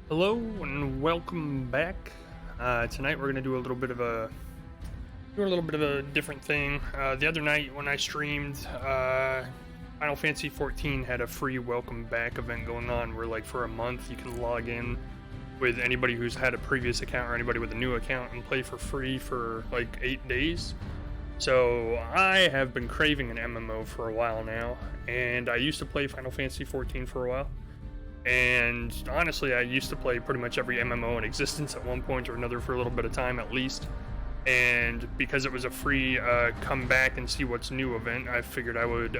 Hello and welcome back. Tonight we're gonna do a little bit of a different thing. The other night when I streamed, Final Fantasy 14 had a free welcome back event going on where, like, for a month you can log in with anybody who's had a previous account or anybody with a new account and play for free for like 8 days. So I have been craving an MMO for a while now, and I used to play Final Fantasy 14 for a while. And honestly, I used to play pretty much every MMO in existence at one point or another for a little bit of time at least. And because it was a free come back and see what's new event, I figured I would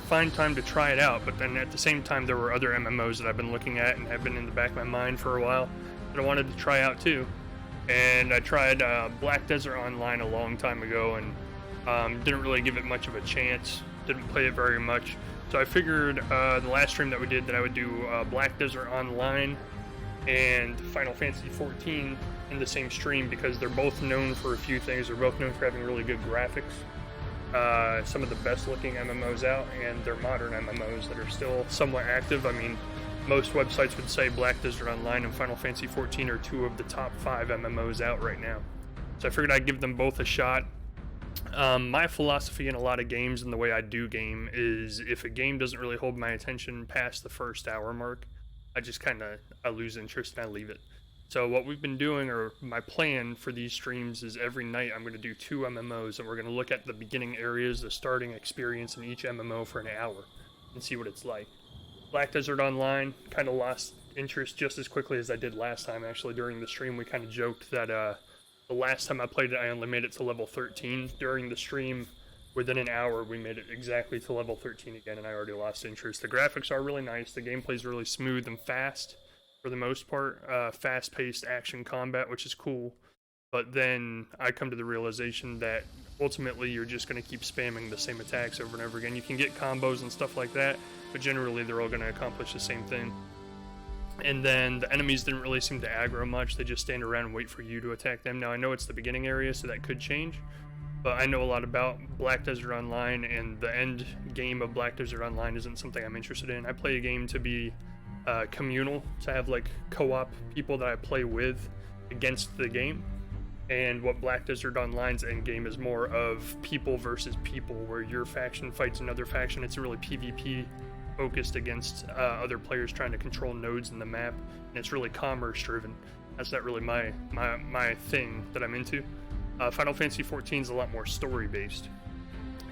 find time to try it out. But then at the same time, there were other MMOs that I've been looking at and have been in the back of my mind for a while that I wanted to try out too. And I tried Black Desert Online a long time ago and didn't really give it much of a chance. Didn't play it very much. So I figured the last stream that we did that I would do Black Desert Online and Final Fantasy 14 in the same stream because they're both known for a few things. They're both known for having really good graphics, some of the best looking MMOs out, and they're modern MMOs that are still somewhat active. I mean, most websites would say Black Desert Online and Final Fantasy 14 are two of the top 5 MMOs out right now. So I figured I'd give them both a shot. My philosophy in a lot of games and the way I do game is if a game doesn't really hold my attention past the first hour mark, I lose interest and I leave it. So what we've been doing, or my plan for these streams, is every night I'm going to do 2 MMOs and we're going to look at the beginning areas, the starting experience in each MMO for an hour and see what it's like. Black Desert Online kind of lost interest just as quickly as I did last time. Actually, during the stream we kind of joked that the last time I played it, I only made it to level 13. During the stream, within an hour, we made it exactly to level 13 again, and I already lost interest. The graphics are really nice. The gameplay is really smooth and fast, for the most part. Fast-paced action combat, which is cool. But then I come to the realization that ultimately you're just going to keep spamming the same attacks over and over again. You can get combos and stuff like that, but generally they're all going to accomplish the same thing. And then the enemies didn't really seem to aggro much. They just stand around and wait for you to attack them. Now, I know it's the beginning area, so that could change. But I know a lot about Black Desert Online, and the end game of Black Desert Online isn't something I'm interested in. I play a game to be communal, to have like co-op people that I play with against the game. And what Black Desert Online's end game is more of people versus people, where your faction fights another faction. It's really PvP focused against other players trying to control nodes in the map, and it's really commerce driven. That's not really my thing that I'm into. Final Fantasy 14 is a lot more story based.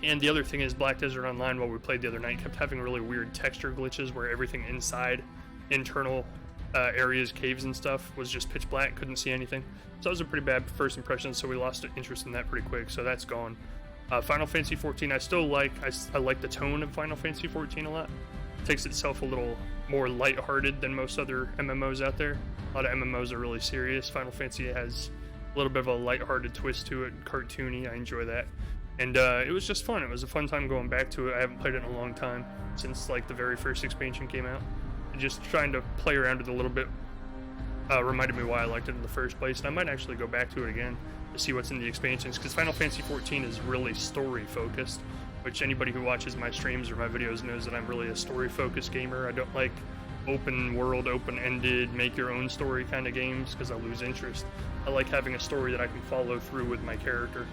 And the other thing is, Black Desert Online, while we played the other night, kept having really weird texture glitches where everything inside internal areas, caves and stuff, was just pitch black, couldn't see anything. So that was a pretty bad first impression, so we lost interest in that pretty quick, so that's gone. Final Fantasy 14, I still like. I like the tone of Final Fantasy 14 a lot. It takes itself a little more lighthearted than most other MMOs out there. A lot of MMOs are really serious. Final Fantasy has a little bit of a lighthearted twist to it, cartoony. I enjoy that. And it was just fun. It was a fun time going back to it. I haven't played it in a long time, since like the very first expansion came out. And just trying to play around with it a little bit reminded me why I liked it in the first place. And I might actually go back to it again to see what's in the expansions, because Final Fantasy 14 is really story focused, which anybody who watches my streams or my videos knows that I'm really a story focused gamer. I don't like open world, open-ended, make your own story kind of games because I lose interest. I like having a story that I can follow through with my character.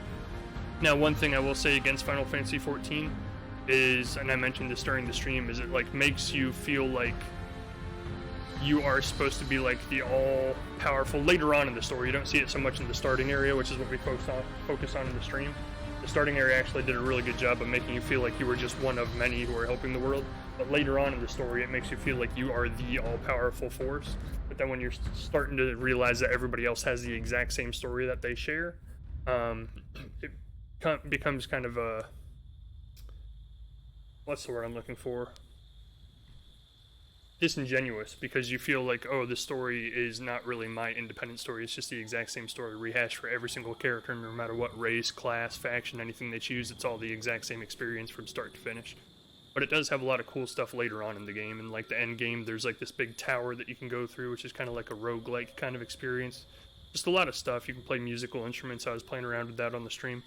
Now, one thing I will say against Final Fantasy 14 is, and I mentioned this during the stream, is it like makes you feel like you are supposed to be like the all-powerful. Later on in the story, you don't see it so much in the starting area, which is what we focus on in the stream. The starting area actually did a really good job of making you feel like you were just one of many who are helping the world. But later on in the story, it makes you feel like you are the all-powerful force. But then when you're starting to realize that everybody else has the exact same story that they share, it becomes kind of a... what's the word I'm looking for? Disingenuous, because you feel like, oh, this story is not really my independent story. It's just the exact same story rehashed for every single character, no matter what race, class, faction, anything they choose. It's all the exact same experience from start to finish. But it does have a lot of cool stuff later on in the game, and like the end game, there's like this big tower that you can go through, which is kind of like a roguelike kind of experience. Just a lot of stuff. You can play musical instruments. I was playing around with that on the stream.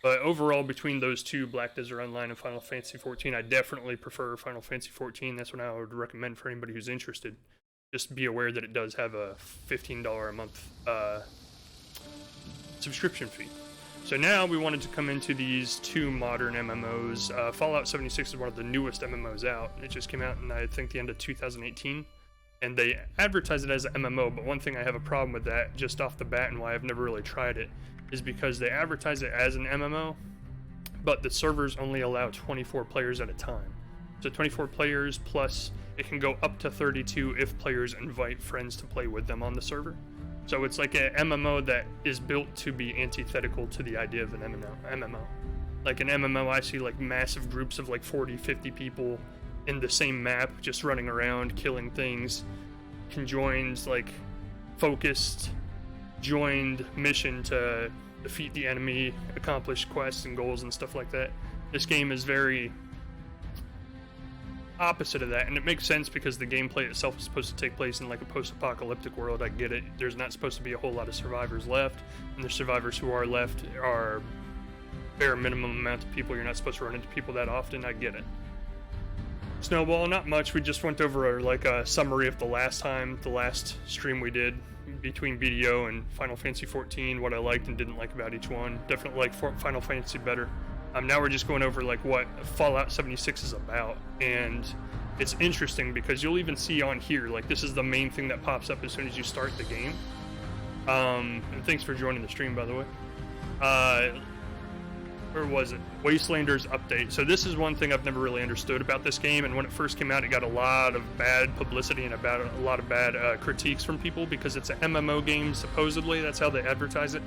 But overall, between those two, Black Desert Online and Final Fantasy 14, I definitely prefer Final Fantasy 14. That's what I would recommend for anybody who's interested. just be aware that it does have a $15 a month subscription fee. So now we wanted to come into these two modern MMOs. Fallout 76 is one of the newest MMOs out. It just came out in, I think, the end of 2018. And they advertise it as an MMO, but one thing I have a problem with that just off the bat and why I've never really tried it is because they advertise it as an MMO, but the servers only allow 24 players at a time. So 24 players plus it can go up to 32 if players invite friends to play with them on the server. So it's like an MMO that is built to be antithetical to the idea of an MMO. Like an MMO, I see like massive groups of like 40, 50 people in the same map, just running around, killing things, conjoined, like focused, joined mission to defeat the enemy, accomplish quests and goals and stuff like that. This game is very opposite of that, and it makes sense because the gameplay itself is supposed to take place in like a post-apocalyptic world. I get it. There's not supposed to be a whole lot of survivors left, and the survivors who are left are bare minimum amount of people. You're not supposed to run into people that often. I get it. Snowball, not much. We just went over like a summary of the last stream we did between BDO and Final Fantasy 14, what I liked and didn't like about each one. Definitely like Final Fantasy better. Now we're just going over like what Fallout 76 is about, and it's interesting because you'll even see on here, like this is the main thing that pops up as soon as you start the game. And thanks for joining the stream, by the way. Where was it? Wastelanders update. So this is one thing I've never really understood about this game, and when it first came out it got a lot of bad publicity and about a lot of bad critiques from people because it's an MMO game, supposedly. That's how they advertise it.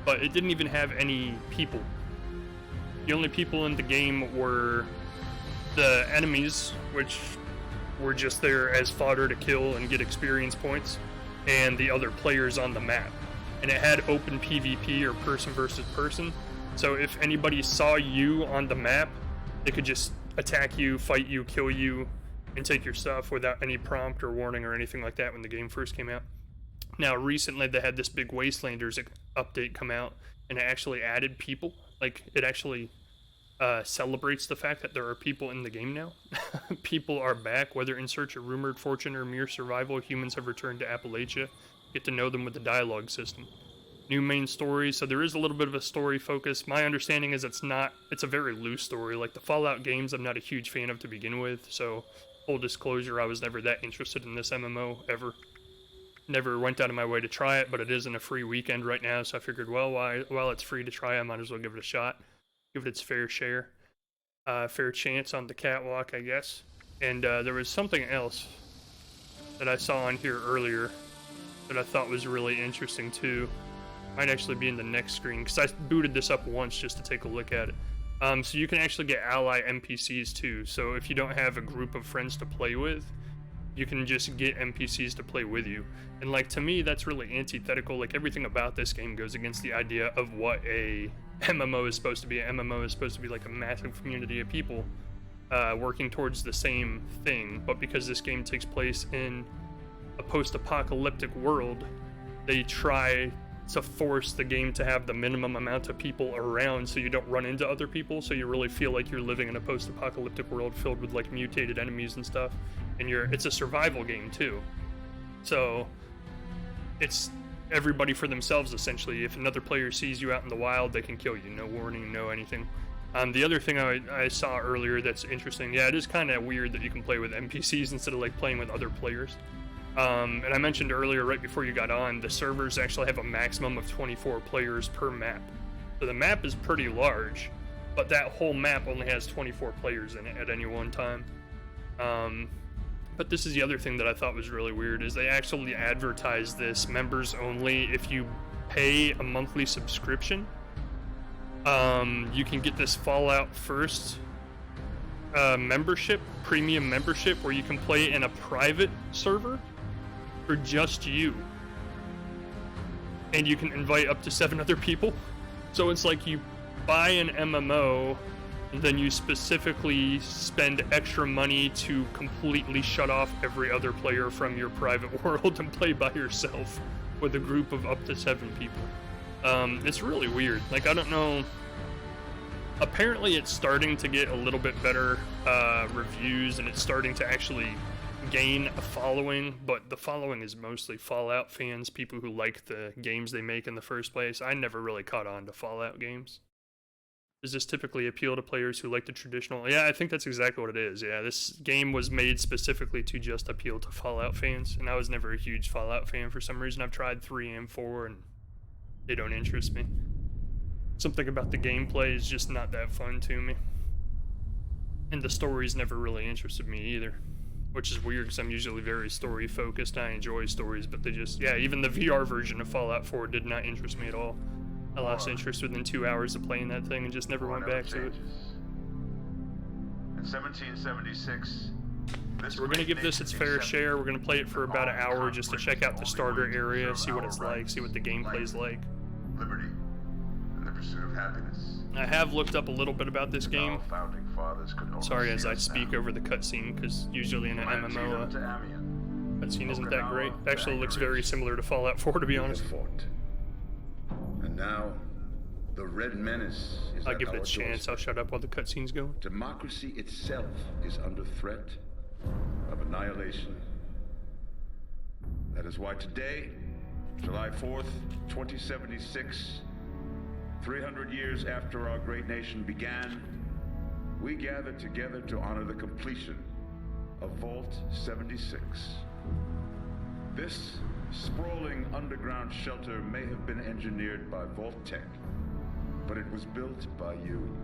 But it didn't even have any people. The only people in the game were the enemies, which were just there as fodder to kill and get experience points, and the other players on the map. And it had open PvP, or person versus person. So if anybody saw you on the map, they could just attack you, fight you, kill you, and take your stuff without any prompt or warning or anything like that when the game first came out. Now recently they had this big Wastelanders update come out, and it actually added people. Like, it actually celebrates the fact that there are people in the game now. People are back, whether in search of rumored fortune or mere survival. Humans have returned to Appalachia. Get to know them with the dialogue system. New main story, so there is a little bit of a story focus. My understanding is it's a very loose story. Like the Fallout games, I'm not a huge fan of to begin with, so full disclosure, I was never that interested in this MMO, ever. Never went out of my way to try it, but it is in a free weekend right now, so I figured, well, while it's free to try, I might as well give it a shot. Give it its fair share. Fair chance on the catwalk, I guess. And there was something else that I saw on here earlier that I thought was really interesting too. Might actually be in the next screen, because I booted this up once just to take a look at it. So you can actually get ally NPCs too, so if you don't have a group of friends to play with, you can just get NPCs to play with you. And like, to me, that's really antithetical. Like, everything about this game goes against the idea of what a MMO is supposed to be. An MMO is supposed to be like a massive community of people working towards the same thing. But because this game takes place in a post-apocalyptic world, they try to force the game to have the minimum amount of people around so you don't run into other people, so you really feel like you're living in a post-apocalyptic world filled with like mutated enemies and stuff. And it's a survival game too, so it's everybody for themselves essentially. If another player sees you out in the wild, they can kill you, no warning, no anything. The other thing I saw earlier that's interesting, yeah, it is kind of weird that you can play with NPCs instead of like playing with other players. And I mentioned earlier, right before you got on, the servers actually have a maximum of 24 players per map. So the map is pretty large, but that whole map only has 24 players in it at any one time. But this is the other thing that I thought was really weird, is they actually advertise this members only. If you pay a monthly subscription, you can get this Fallout First membership, premium membership, where you can play in a private server for just you. And you can invite up to 7 other people. So it's like you buy an MMO, and then you specifically spend extra money to completely shut off every other player from your private world and play by yourself with a group of up to 7 people. It's really weird. Like, I don't know. Apparently it's starting to get a little bit better reviews, and it's starting to actually gain a following, but the following is mostly Fallout fans, people who like the games they make in the first place. I never really caught on to Fallout games. Does this typically appeal to players who like the traditional? Yeah, I think that's exactly what it is. Yeah, this game was made specifically to just appeal to Fallout fans, and I was never a huge Fallout fan for some reason. I've tried 3 and 4, and they don't interest me. Something about the gameplay is just not that fun to me. And the stories never really interested me either. Which is weird, because I'm usually very story-focused. I enjoy stories, but they just... Yeah, even the VR version of Fallout 4 did not interest me at all. I lost interest within 2 hours of playing that thing and just never went back to it. In 1776, So we're going to give this its fair share. We're going to play it for about an hour just to check out the starter area, see what it's like, see what the gameplay's like. Liberty and the pursuit of happiness. I have looked up a little bit about this game. Sorry as I speak over the cutscene, because usually in an MMO, cutscene isn't that great. It actually looks very similar to Fallout 4, to be honest. And now, the Red Menace is I'll give it a chance. I'll shut up while the cutscene's going. Democracy itself is under threat of annihilation. That is why today, July 4th, 2076, 300 years after our great nation began, we gather together to honor the completion of Vault 76. This sprawling underground shelter may have been engineered by Vault Tech, but it was built by you,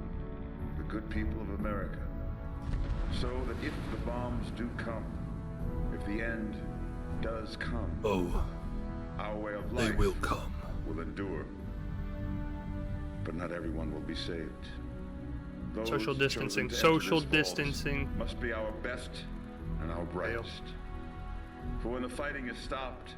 the good people of America, so that if the bombs do come, if the end does come, our way of life will endure. But not everyone will be saved. Those social distancing. Social distancing must be our best and our brightest. For when the fighting is stopped,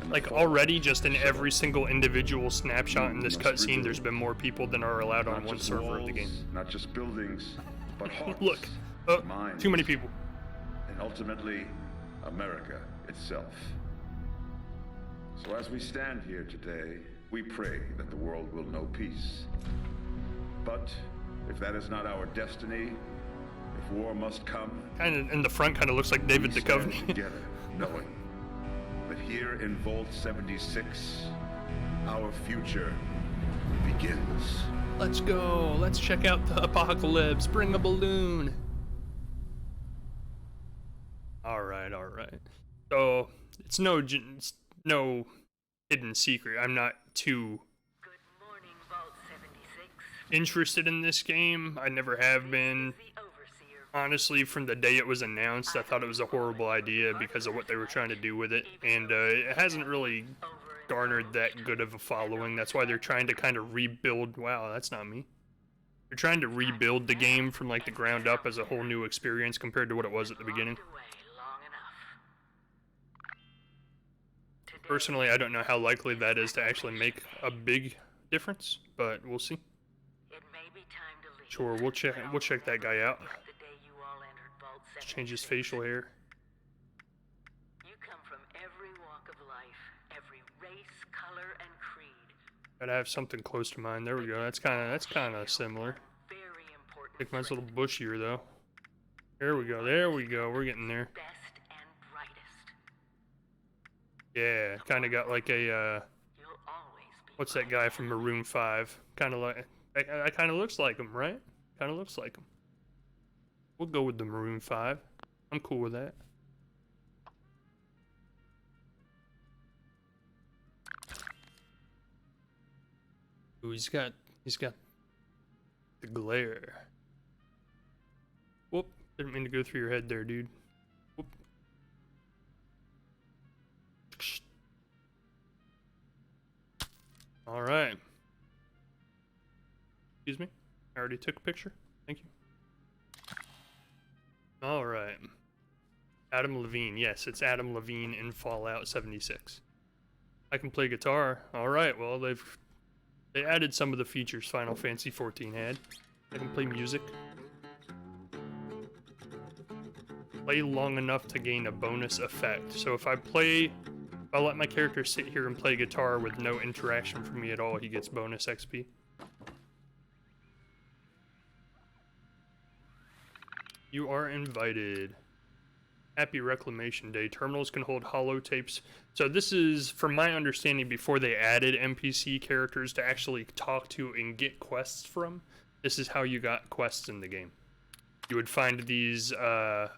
like already just in every single individual snapshot in this cutscene, there's been more people than are allowed on one server of the game. Not just buildings, but hearts, look, minds, too many people. And ultimately, America itself. So as we stand here today, we pray that the world will know peace. But if that is not our destiny, if war must come, kind of in the front, kind of looks like David Duchovny. Together, knowing that here in Vault 76, our future begins. Let's go. Let's check out the apocalypse. Bring a balloon. All right, all right. So it's no hidden secret. I'm not too interested in this game. I never have been. Honestly, from the day it was announced, I thought it was a horrible idea because of what they were trying to do with it, and it hasn't really garnered that good of a following. That's why they're trying to kind of rebuild. Wow, that's not me. They're trying to rebuild the game from like the ground up as a whole new experience compared to what it was at the beginning. Personally, I don't know how likely that is to actually make a big difference, but we'll see. Sure, we'll check that guy out. Let's change his facial hair. You come from every walk of life, every race, color, and creed. Gotta have something close to mine. There we go. That's kind of similar. I think mine's a little bushier though. There we go. There we go. We're getting there. Yeah, kind of got like a what's that guy from Maroon 5? Kind of like that kind of looks like him, right? Kind of looks like him. We'll go with the Maroon 5. I'm cool with that. Ooh, he's got the glare. Whoop, didn't mean to go through your head there, dude. Whoop. All right. Excuse me. I already took a picture. Thank you. All right. Adam Levine. Yes, it's Adam Levine in Fallout 76. I can play guitar. All right. Well, they added some of the features Final Fantasy XIV had. I can play music. Play long enough to gain a bonus effect. So if I let my character sit here and play guitar with no interaction from me at all, he gets bonus XP. You are invited. Happy Reclamation Day. Terminals can hold holotapes. So this is, from my understanding, before they added NPC characters to actually talk to and get quests from. This is how you got quests in the game. You would find these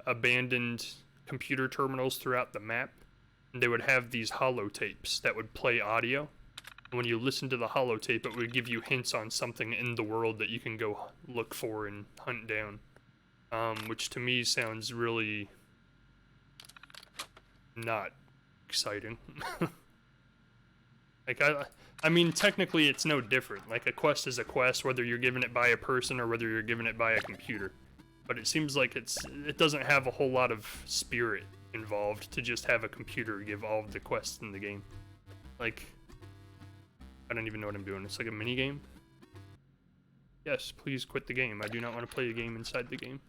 abandoned computer terminals throughout the map, and they would have these holotapes that would play audio. And when you listen to the holotape, it would give you hints on something in the world that you can go look for and hunt down. Which to me sounds really not exciting. Like, I mean, technically it's no different. Like, a quest is a quest, whether you're given it by a person or whether you're given it by a computer. But it seems like it doesn't have a whole lot of spirit involved to just have a computer give all of the quests in the game. Like, I don't even know what I'm doing. It's like a mini game. Yes, please quit the game. I do not want to play a game inside the game.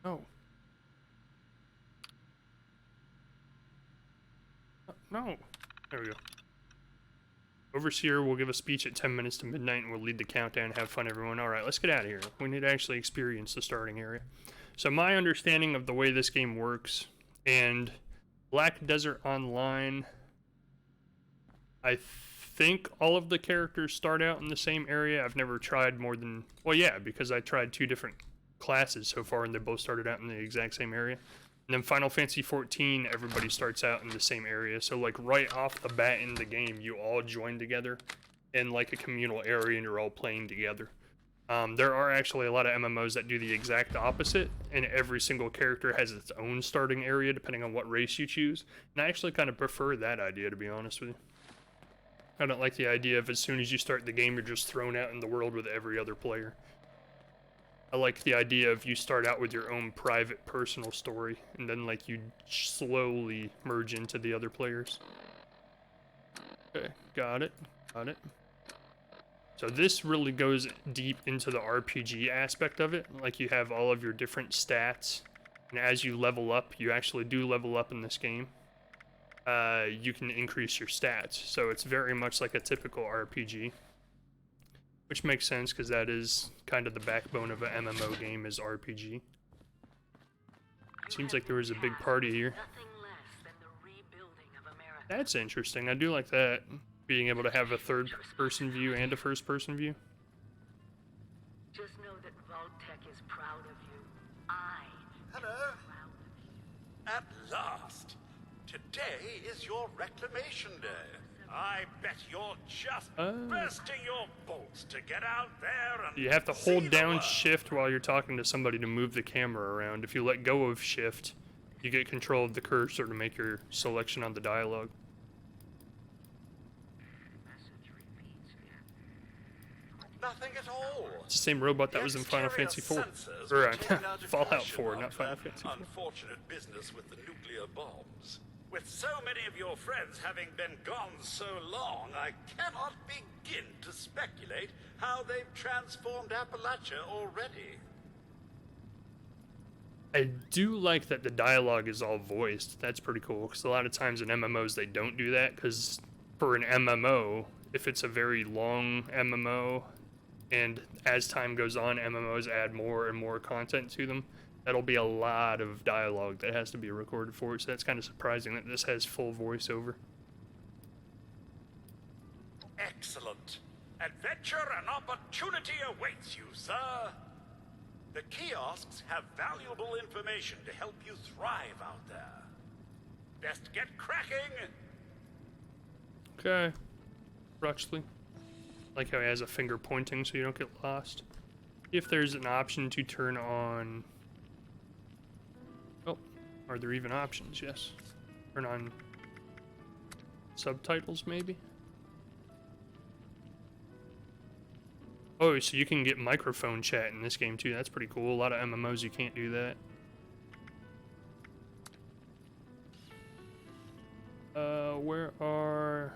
Oh. No. There we go. Overseer will give a speech at 10 minutes to midnight and will lead the countdown. Have fun, everyone. Alright, let's get out of here. We need to actually experience the starting area. So my understanding of the way this game works, and Black Desert Online, I think all of the characters start out in the same area. I've never tried more than... Well, yeah, because I tried 2 different classes so far, and they both started out in the exact same area. And then Final Fantasy 14, everybody starts out in the same area. So, like, right off the bat in the game, you all join together in, like, a communal area, and you're all playing together. There are actually a lot of MMOs that do the exact opposite, and every single character has its own starting area, depending on what race you choose. And I actually kind of prefer that idea, to be honest with you. I don't like the idea of as soon as you start the game, you're just thrown out in the world with every other player. I like the idea of you start out with your own private, personal story, and then, like, you slowly merge into the other players. Okay, got it, got it. So this really goes deep into the RPG aspect of it. Like, you have all of your different stats, and as you level up, you actually do level up in this game. You can increase your stats, so it's very much like a typical RPG. Which makes sense, because that is kind of the backbone of an MMO game, is RPG. Seems like there was a big party here. That's interesting. I do like that. Being able to have a third-person view and a first-person view. Just know that Vault-Tec is proud of you. I am Hello. proud of you. At last! Today is your reclamation day. I bet you're just bursting your bolts to get out there and You have to see hold the down world. shift while you're talking to somebody to move the camera around. If you let go of shift, you get control of the cursor to make your selection on the dialogue. Nothing at all. It's the same robot that was in Final Exterior Fantasy 4. sensors Or were taken out of Fallout commission 4, not after Final Fantasy 4. unfortunate business with the nuclear bombs. With so many of your friends having been gone so long, I cannot begin to speculate how they've transformed Appalachia already. I do like that the dialogue is all voiced. That's pretty cool, because a lot of times in MMOs they don't do that, because for an MMO, if it's a very long MMO, and as time goes on, MMOs add more and more content to them, that'll be a lot of dialogue that has to be recorded for it, so that's kind of surprising that this has full voiceover. Excellent. Adventure and opportunity awaits you, sir. The kiosks have valuable information to help you thrive out there. Best get cracking. Okay. Ruxley. Like how he has a finger pointing so you don't get lost. If there's an option to turn on... Oh, are there even options? Yes. Turn on subtitles, maybe? Oh, so you can get microphone chat in this game too. That's pretty cool. A lot of MMOs you can't do that. Where are...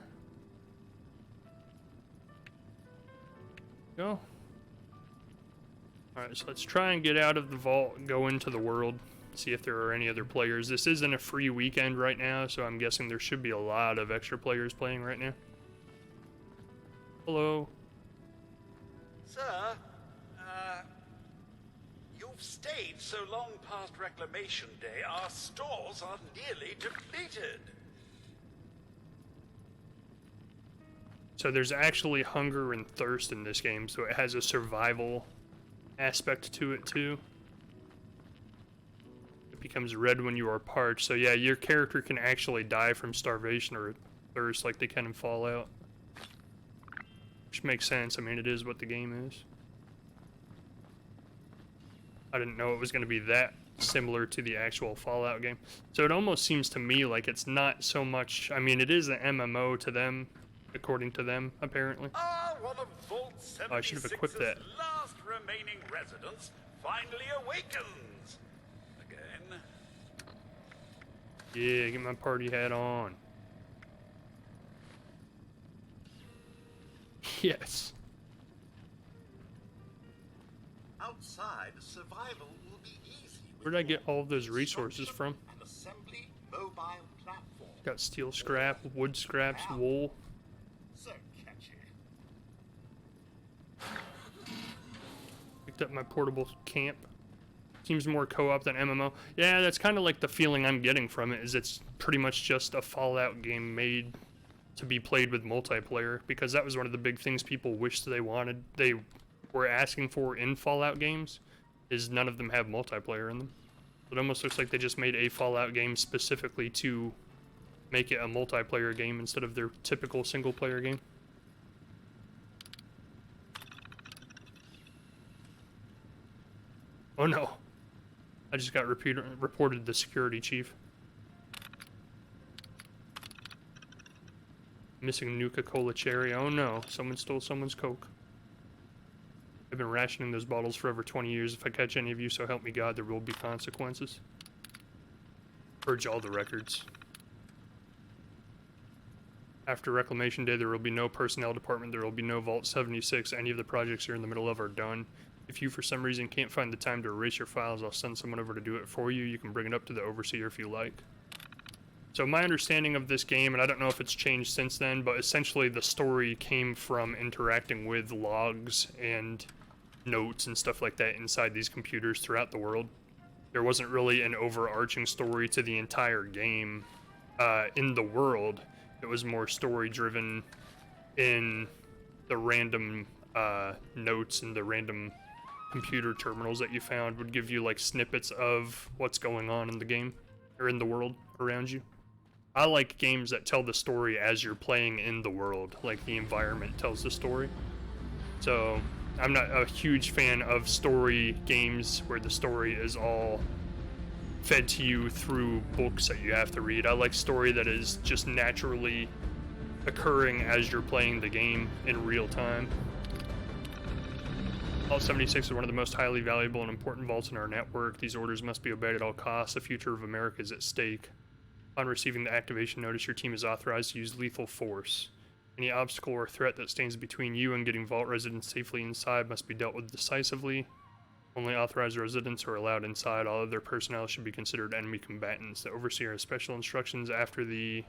Go. Alright, so let's try and get out of the vault and go into the world. See if there are any other players. This isn't a free weekend right now, so I'm guessing there should be a lot of extra players playing right now. Hello. Sir, you've stayed so long past Reclamation Day, our stores are nearly depleted. So there's actually hunger and thirst in this game, so it has a survival aspect to it too. It becomes red when you are parched, so yeah, your character can actually die from starvation or thirst like they can in Fallout. Which makes sense, I mean it is what the game is. I didn't know it was going to be that similar to the actual Fallout game. So it almost seems to me like it's not so much, I mean it is an MMO to them, according to them, apparently. One of Vault I should have equipped 76's that. last remaining residents finally awakens. Again. Yeah, get my party hat on. Yes. Outside, survival will be easy. Where'd I get all of those resources from? An assembly mobile platform. Got steel scrap, wood scraps, wool. So catchy. Picked up my portable camp. Seems more co-op than MMO. Yeah, that's kind of like the feeling I'm getting from it, is it's pretty much just a Fallout game made to be played with multiplayer, because that was one of the big things people wished they wanted. They were asking for in Fallout games, is none of them have multiplayer in them. It almost looks like they just made a Fallout game specifically to make it a multiplayer game instead of their typical single-player game. Oh no. I just got reported the security chief. Missing Nuka-Cola cherry. Oh no, someone stole someone's Coke. I've been rationing those bottles for over 20 years. If I catch any of you, so help me God, there will be consequences. Purge all the records. After Reclamation Day, there will be no personnel department, there will be no Vault 76. Any of the projects you're in the middle of are done. If you, for some reason, can't find the time to erase your files, I'll send someone over to do it for you. You can bring it up to the Overseer if you like. So my understanding of this game, and I don't know if it's changed since then, but essentially the story came from interacting with logs and notes and stuff like that inside these computers throughout the world. There wasn't really an overarching story to the entire game in the world. It was more story-driven in the random notes and the random computer terminals that you found would give you like snippets of what's going on in the game or in the world around you. I like games that tell the story as you're playing in the world, like the environment tells the story. So I'm not a huge fan of story games where the story is all fed to you through books that you have to read. I like story that is just naturally occurring as you're playing the game in real time. Vault 76 is one of the most highly valuable and important vaults in our network. These orders must be obeyed at all costs. The future of America is at stake. Upon receiving the activation notice, your team is authorized to use lethal force. Any obstacle or threat that stands between you and getting Vault residents safely inside must be dealt with decisively. Only authorized residents are allowed inside. All other personnel should be considered enemy combatants. The Overseer has special instructions after the...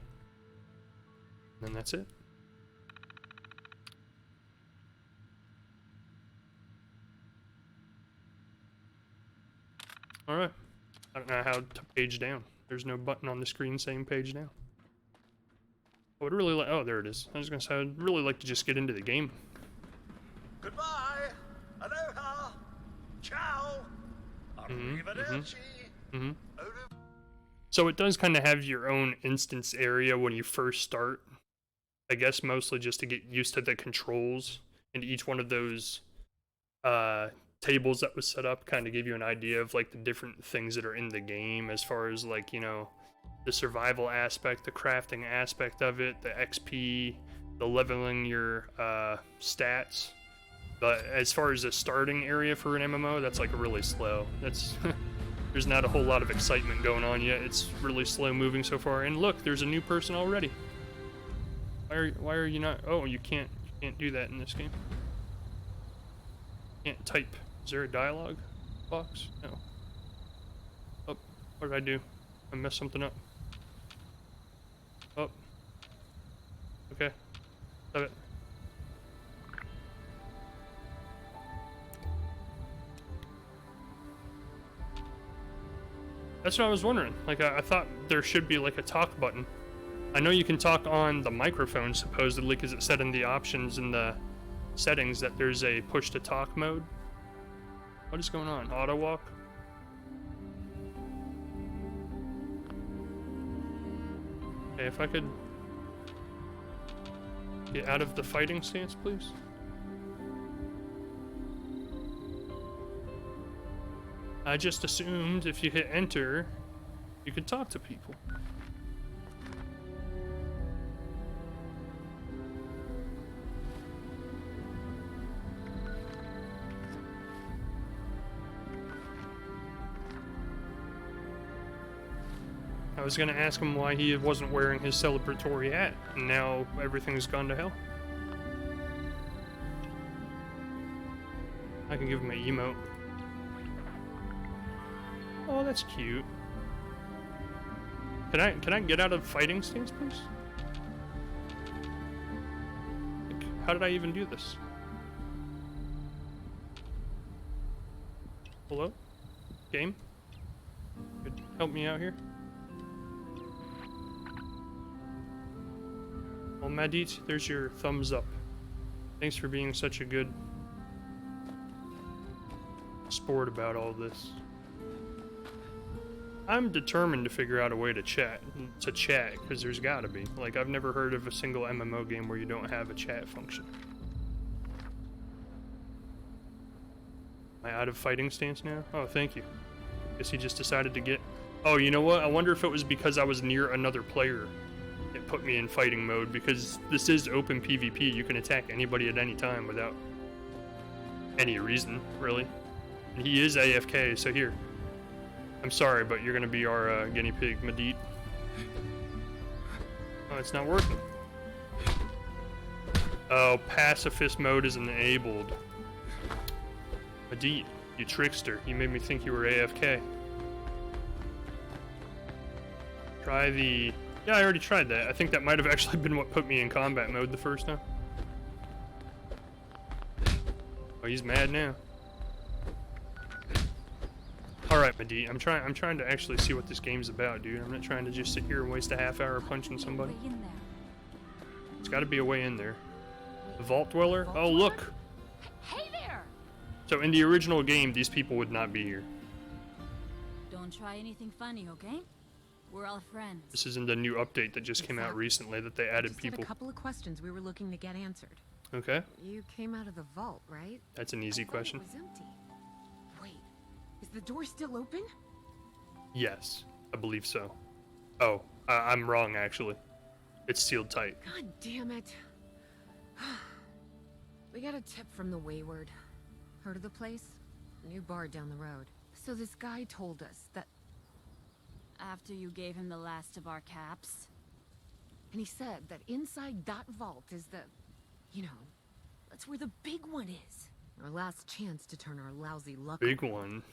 And that's it. Alright. I don't know how to page down. There's no button on the screen saying page down. I would really like... Oh, there it is. I was going to say, I'd really like to just get into the game. Goodbye. Aloha. Ciao. Arrivederci. So it does kind of have your own instance area when you first start. I guess mostly just to get used to the controls. And each one of those tables that was set up kind of give you an idea of like the different things that are in the game as far as like, you know, the survival aspect, the crafting aspect of it, the XP, the leveling your stats. But as far as the starting area for an MMO, that's like really slow. That's there's not a whole lot of excitement going on yet. It's really slow moving so far. And look, there's a new person already. Why are you not? Oh, you can't do that in this game. Can't type. Is there a dialogue box? No. Oh, what did I do? I messed something up. Oh. Okay. Stop it. That's what I was wondering. Like, I thought there should be like a talk button. I know you can talk on the microphone supposedly because it said in the options in the settings that there's a push to talk mode. What is going on? Auto walk? Okay, if I could get out of the fighting stance, please. I just assumed if you hit enter, you could talk to people. I was gonna ask him why he wasn't wearing his celebratory hat, and now everything's gone to hell. I can give him an emote. Oh, that's cute. Can I get out of fighting stance, please? Like, how did I even do this? Hello? Game? Could help me out here? Well, Madit, there's your thumbs up. Thanks for being such a good sport about all this. I'm determined to figure out a way to chat, because there's gotta be. Like, I've never heard of a single MMO game where you don't have a chat function. Am I out of fighting stance now? Oh, thank you. Guess he just decided to get... Oh, you know what? I wonder if it was because I was near another player. It put me in fighting mode, because this is open PvP. You can attack anybody at any time without any reason, really. And he is AFK, so here. I'm sorry, but you're gonna be our guinea pig, Madit. Oh, it's not working. Oh, pacifist mode is enabled. Madit, you trickster. You made me think you were AFK. Try the... Yeah, I already tried that. I think that might have actually been what put me in combat mode the first time. Oh, he's mad now. Alright, Madit, I'm trying to actually see what this game's about, dude. I'm not trying to just sit here and waste a half hour punching somebody. There's gotta be a way in there. The Vault Dweller? Oh, look! Hey there! So in the original game, these people would not be here. Don't try anything funny, okay? We're all friends. This is in the new update that just came out recently that they added Just people. had a couple of questions we were looking to get answered. Okay, You came out of the vault, right? that's an easy I thought question. It was empty. Wait, is the door still open? Yes, I believe so. Oh, I'm wrong actually. It's sealed tight. God damn it. We got a tip from the Wayward. Heard of the place? New bar down the road. So this guy told us that... After you gave him the last of our caps. And he said that inside that vault is the... You know, that's where the big one is. Our last chance to turn our lousy luck Big around. one.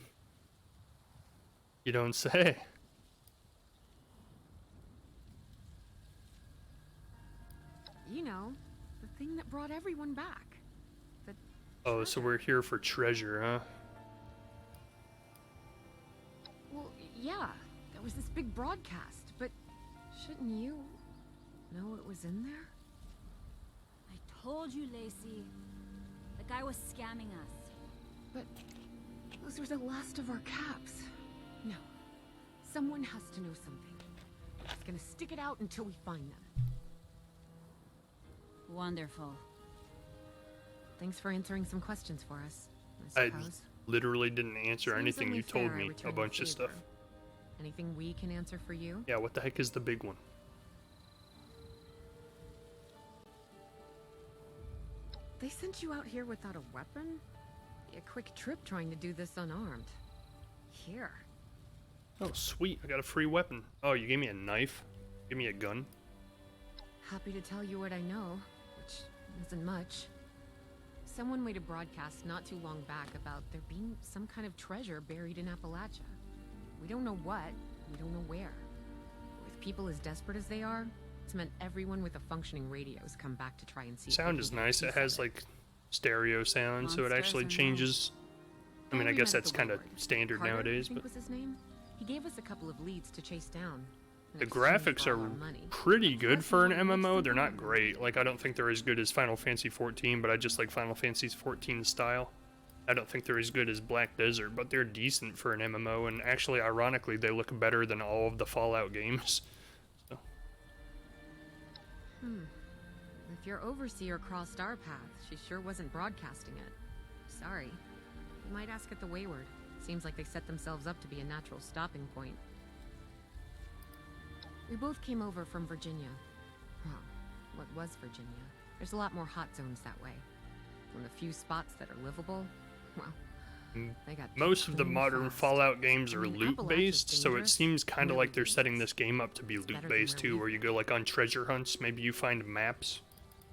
You don't say. You know, the thing that brought everyone back. The Oh, so we're here for treasure, huh? Well, yeah, there was this big broadcast, but shouldn't you know it was in there? I told you, Lacey. The guy was scamming us. But those were the last of our caps. No, someone has to know something. It's gonna stick it out until we find them. Wonderful. Thanks for answering some questions for us, I I suppose. literally didn't answer Seems anything. only You told fair I me return a the bunch of stuff. favor. Anything we can answer for you? Yeah, what the heck is the big one? They sent you out here without a weapon? Be a quick trip trying to do this unarmed. Here. Oh, sweet. I got a free weapon. Oh, you gave me a knife? Give me a gun? Happy to tell you what I know, which isn't much. Someone made a broadcast not too long back about there being some kind of treasure buried in Appalachia. We don't know what, we don't know where. With people as desperate as they are, it's meant everyone with a functioning radio has come back to try and see. if they Sound can is get a nice. It piece of has like stereo sound, so it Monsters actually and changes. I mean, Guy I we guess met at that's the kind of Wayward. standard Carter, nowadays, I think but was his name. He gave us a couple of leads to chase down. in The exchange graphics for are all our money. pretty good Plus, for an he makes MMO. They're something not of them. great. Like, I don't think they're as good as Final Fantasy 14, but I just like Final Fantasy 14 style. I don't think they're as good as Black Desert, but they're decent for an MMO, and actually, ironically, they look better than all of the Fallout games. So. If your overseer crossed our path, she sure wasn't broadcasting it. Sorry. You might ask at the Wayward. Seems like they set themselves up to be a natural stopping point. We both came over from Virginia. Well, what was Virginia? There's a lot more hot zones that way. And the few spots that are livable, well, they got Most of the clean modern fast. Fallout games I are mean, loot-based, Appalachia's so it dangerous, seems kind of really like they're setting dangerous. this game up to be It's better than loot-based where too, we where you go like on treasure hunts. Maybe you find maps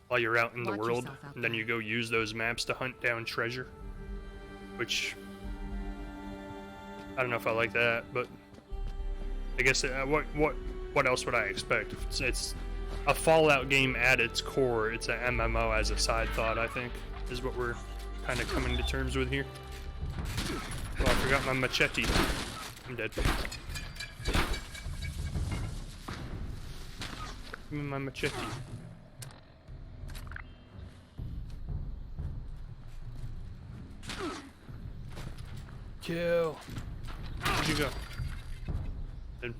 while you're out in the Watch world, yourself out and then there. you go use those maps to hunt down treasure. Which I don't know if I like that, but I guess what else would I expect? It's a Fallout game at its core. It's an MMO as a side thought, I think, is what we're kind of coming to terms with here. Oh, I forgot my machete. I'm dead. Give me my machete. Kill. Where'd you go? Dead.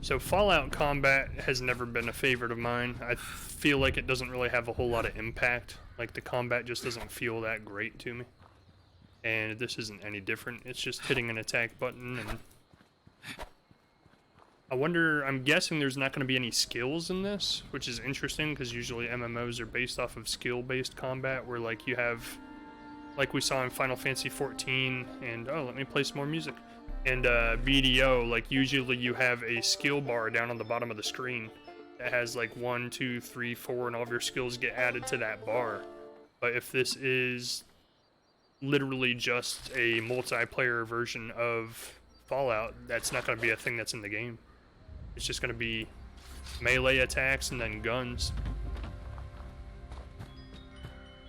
So Fallout combat has never been a favorite of mine. I feel like it doesn't really have a whole lot of impact. Like the combat just doesn't feel that great to me. And this isn't any different. It's just hitting an attack button and I wonder, I'm guessing there's not going to be any skills in this, which is interesting because usually MMOs are based off of skill-based combat where like you have, like we saw in Final Fantasy 14 and, oh, let me play some more music. And BDO, like usually you have a skill bar down on the bottom of the screen that has like 1, 2, 3, 4, and all of your skills get added to that bar. But if this is literally just a multiplayer version of Fallout, that's not going to be a thing that's in the game. It's just going to be melee attacks and then guns.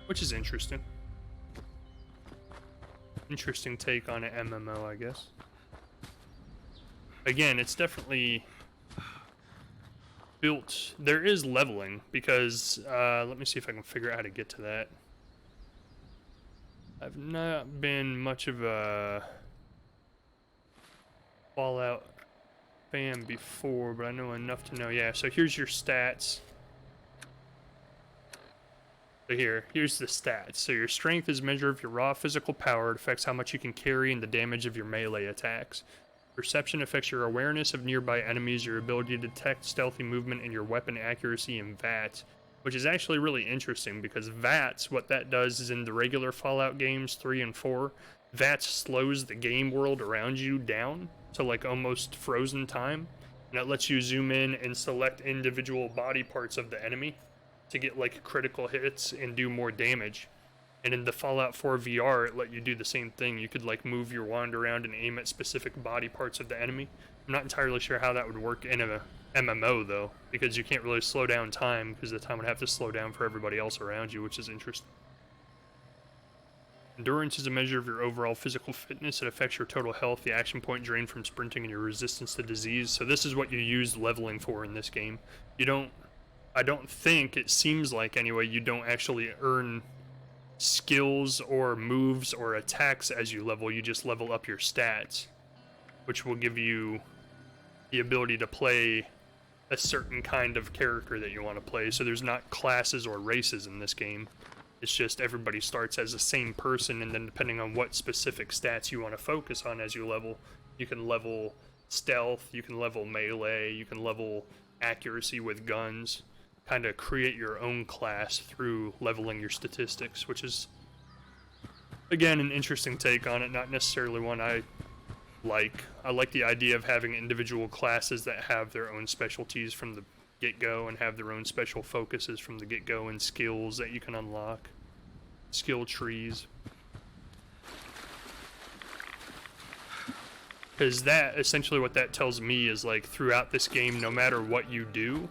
Which is interesting. Interesting take on an MMO, I guess. Again, it's definitely built. There is leveling because let me see if I can figure out how to get to that. I've not been much of a Fallout fan before, but I know enough to know. Yeah, so here's your stats. So here's the stats. So your strength is a measure of your raw physical power. It affects how much you can carry and the damage of your melee attacks. Perception affects your awareness of nearby enemies, your ability to detect stealthy movement, and your weapon accuracy in VAT. Which is actually really interesting because VATS, what that does is in the regular Fallout games 3 and 4, VATS slows the game world around you down to like almost frozen time. And that lets you zoom in and select individual body parts of the enemy to get like critical hits and do more damage. And in the Fallout 4 VR, it let you do the same thing. You could like move your wand around and aim at specific body parts of the enemy. I'm not entirely sure how that would work in a MMO though, because you can't really slow down time because the time would have to slow down for everybody else around you, which is interesting. Endurance is a measure of your overall physical fitness. It affects your total health, the action point drained from sprinting, and your resistance to disease. So this is what you use leveling for in this game. I don't think, it seems like anyway, you don't actually earn skills or moves or attacks as you level. You just level up your stats, which will give you the ability to play a certain kind of character that you want to play. So there's not classes or races in this game. It's just everybody starts as the same person, and then depending on what specific stats you want to focus on as you level, you can level stealth, you can level melee, you can level accuracy with guns, kind of create your own class through leveling your statistics, which is, again, an interesting take on it, not necessarily one I like. I like the idea of having individual classes that have their own specialties from the get-go and have their own special focuses from the get-go and skills that you can unlock. Skill trees. Because that, essentially what that tells me is like throughout this game, no matter what you do,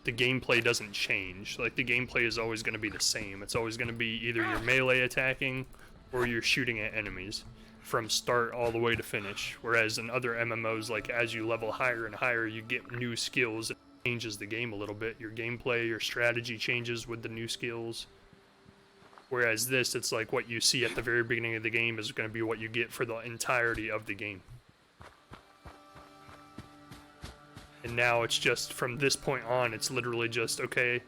the gameplay doesn't change. Like the gameplay is always going to be the same. It's always going to be either you're melee attacking or you're shooting at enemies. from start all the way to finish. Whereas in other MMOs, like as you level higher and higher, you get new skills. It changes the game a little bit. Your gameplay, your strategy changes with the new skills. Whereas this, it's like what you see at the very beginning of the game is going to be what you get for the entirety of the game. And now it's just, from this point on, it's literally just, okay,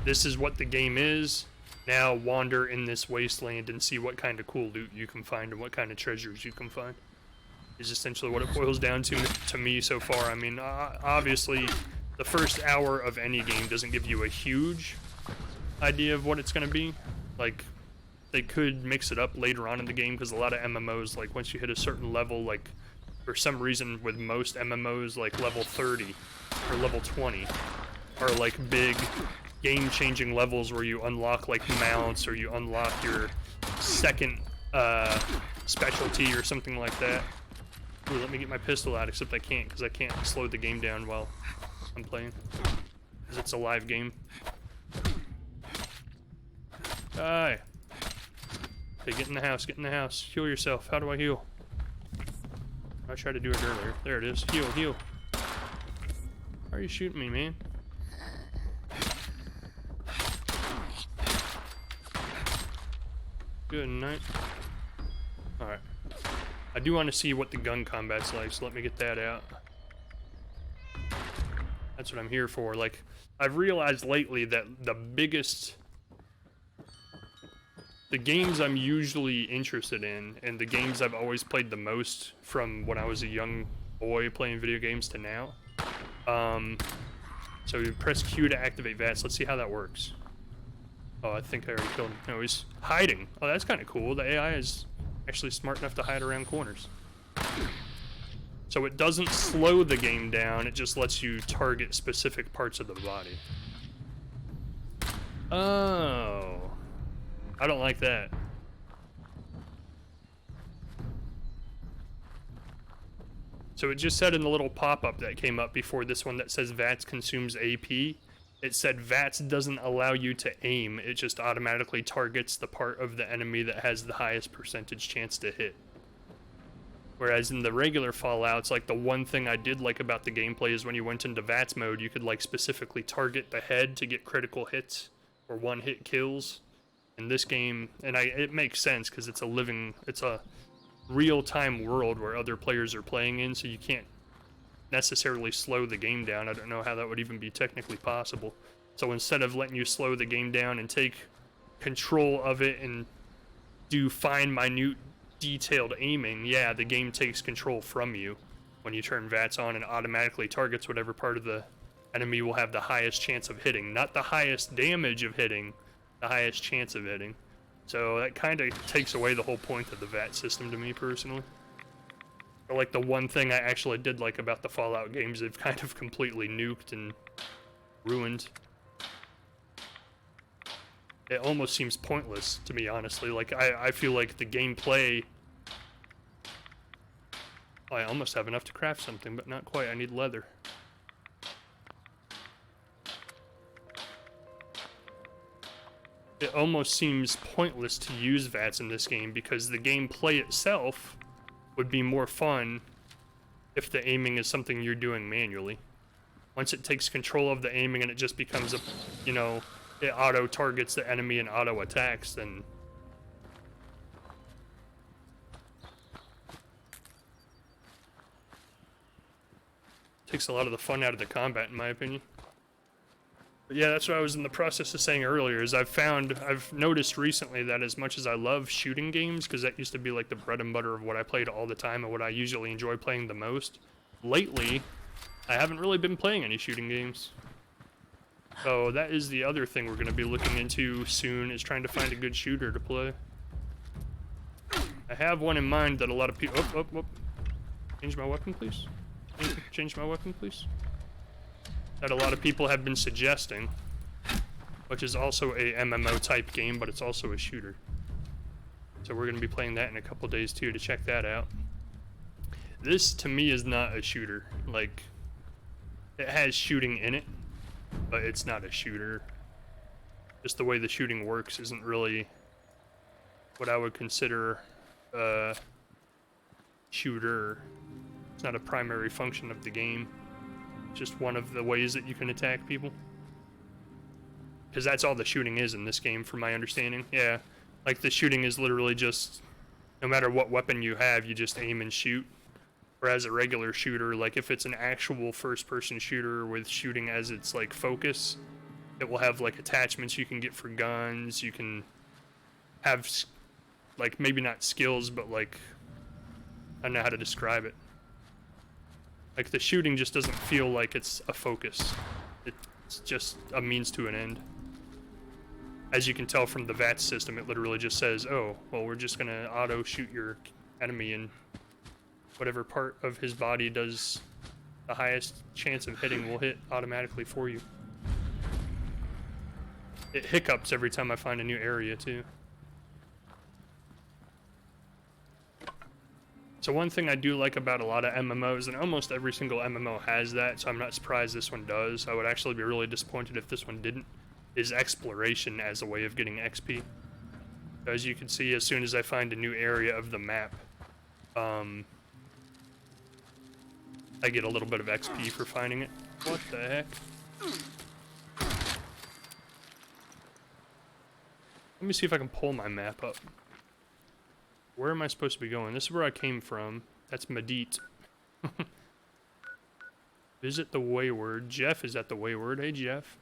this is what the game is. Now wander in this wasteland and see what kind of cool loot you can find and what kind of treasures you can find. Is essentially what it boils down to me so far. I mean, obviously, the first hour of any game doesn't give you a huge idea of what it's going to be. Like, they could mix it up later on in the game, because a lot of MMOs, like, once you hit a certain level, like, for some reason with most MMOs, like, level 30 or level 20 are, like, big game-changing levels where you unlock, like, mounts, or you unlock your second specialty or something like that. Ooh, let me get my pistol out, except I can't, because I can't slow the game down while I'm playing, because it's a live game. Die. Okay, get in the house, get in the house. Heal yourself. How do I heal? I tried to do it earlier. There it is. Heal, heal. Why are you shooting me, man? Good night. Alright. I do want to see what the gun combat's like, so let me get that out. That's what I'm here for. Like, I've realized lately that the games I'm usually interested in, and the games I've always played the most from when I was a young boy playing video games to now. So you press Q to activate VATS. Let's see how that works. Oh, I think I already killed him. No, he's hiding. Oh, that's kind of cool. The AI is actually smart enough to hide around corners. So it doesn't slow the game down, it just lets you target specific parts of the body. Oh. I don't like that. So it just said in the little pop-up that came up before this one that says VATS consumes AP, it said VATS doesn't allow you to aim, it just automatically targets the part of the enemy that has the highest percentage chance to hit. Whereas in the regular Fallouts, like the one thing I did like about the gameplay is when you went into VATS mode, you could like specifically target the head to get critical hits or one-hit kills. In this game, and it makes sense because it's a real-time world where other players are playing in, so you can't necessarily slow the game down. I don't know how that would even be technically possible. So instead of letting you slow the game down and take control of it and do fine, minute, detailed aiming, yeah, the game takes control from you when you turn VATS on and automatically targets whatever part of the enemy will have the highest chance of hitting. Not the highest damage of hitting, the highest chance of hitting. So that kind of takes away the whole point of the VAT system to me personally. Or like the one thing I actually did like about the Fallout games, they've kind of completely nuked and ruined. It almost seems pointless to me, honestly. Like I feel like the gameplay, I almost have enough to craft something, but not quite. I need leather. It almost seems pointless to use VATS in this game because the gameplay itself would be more fun if the aiming is something you're doing manually. Once it takes control of the aiming and it just becomes a, you know, it auto targets the enemy and auto attacks, then it takes a lot of the fun out of the combat, in my opinion. But yeah, that's what I was in the process of saying earlier, is I've noticed recently that as much as I love shooting games, because that used to be like the bread and butter of what I played all the time and what I usually enjoy playing the most, lately, I haven't really been playing any shooting games. So that is the other thing we're going to be looking into soon, is trying to find a good shooter to play. I have one in mind that a lot of people... Oh. Change my weapon, please. Change my weapon, please. That a lot of people have been suggesting, which is also a MMO type game, but it's also a shooter. So we're going to be playing that in a couple days too to check that out. This to me is not a shooter. Like, it has shooting in it, but it's not a shooter. Just the way the shooting works isn't really what I would consider shooter. It's not a primary function of the game. Just one of the ways that you can attack people. Because that's all the shooting is in this game, from my understanding. Yeah, like the shooting is literally just, no matter what weapon you have, you just aim and shoot. Whereas a regular shooter, like if it's an actual first-person shooter with shooting as its like focus, it will have like attachments you can get for guns. You can have like maybe not skills, but like, I don't know how to describe it. Like the shooting just doesn't feel like it's a focus. It's just a means to an end. As you can tell from the VATS system, it literally just says, oh, well, we're just gonna auto shoot your enemy, and whatever part of his body does the highest chance of hitting will hit automatically for you. It hiccups every time I find a new area too. So one thing I do like about a lot of MMOs, and almost every single MMO has that, so I'm not surprised this one does. I would actually be really disappointed if this one didn't, is exploration as a way of getting XP. So as you can see, as soon as I find a new area of the map, I get a little bit of XP for finding it. What the heck? Let me see if I can pull my map up. Where am I supposed to be going? This is where I came from. That's Medit. Visit the Wayward. Jeff is at the Wayward. Hey, Jeff.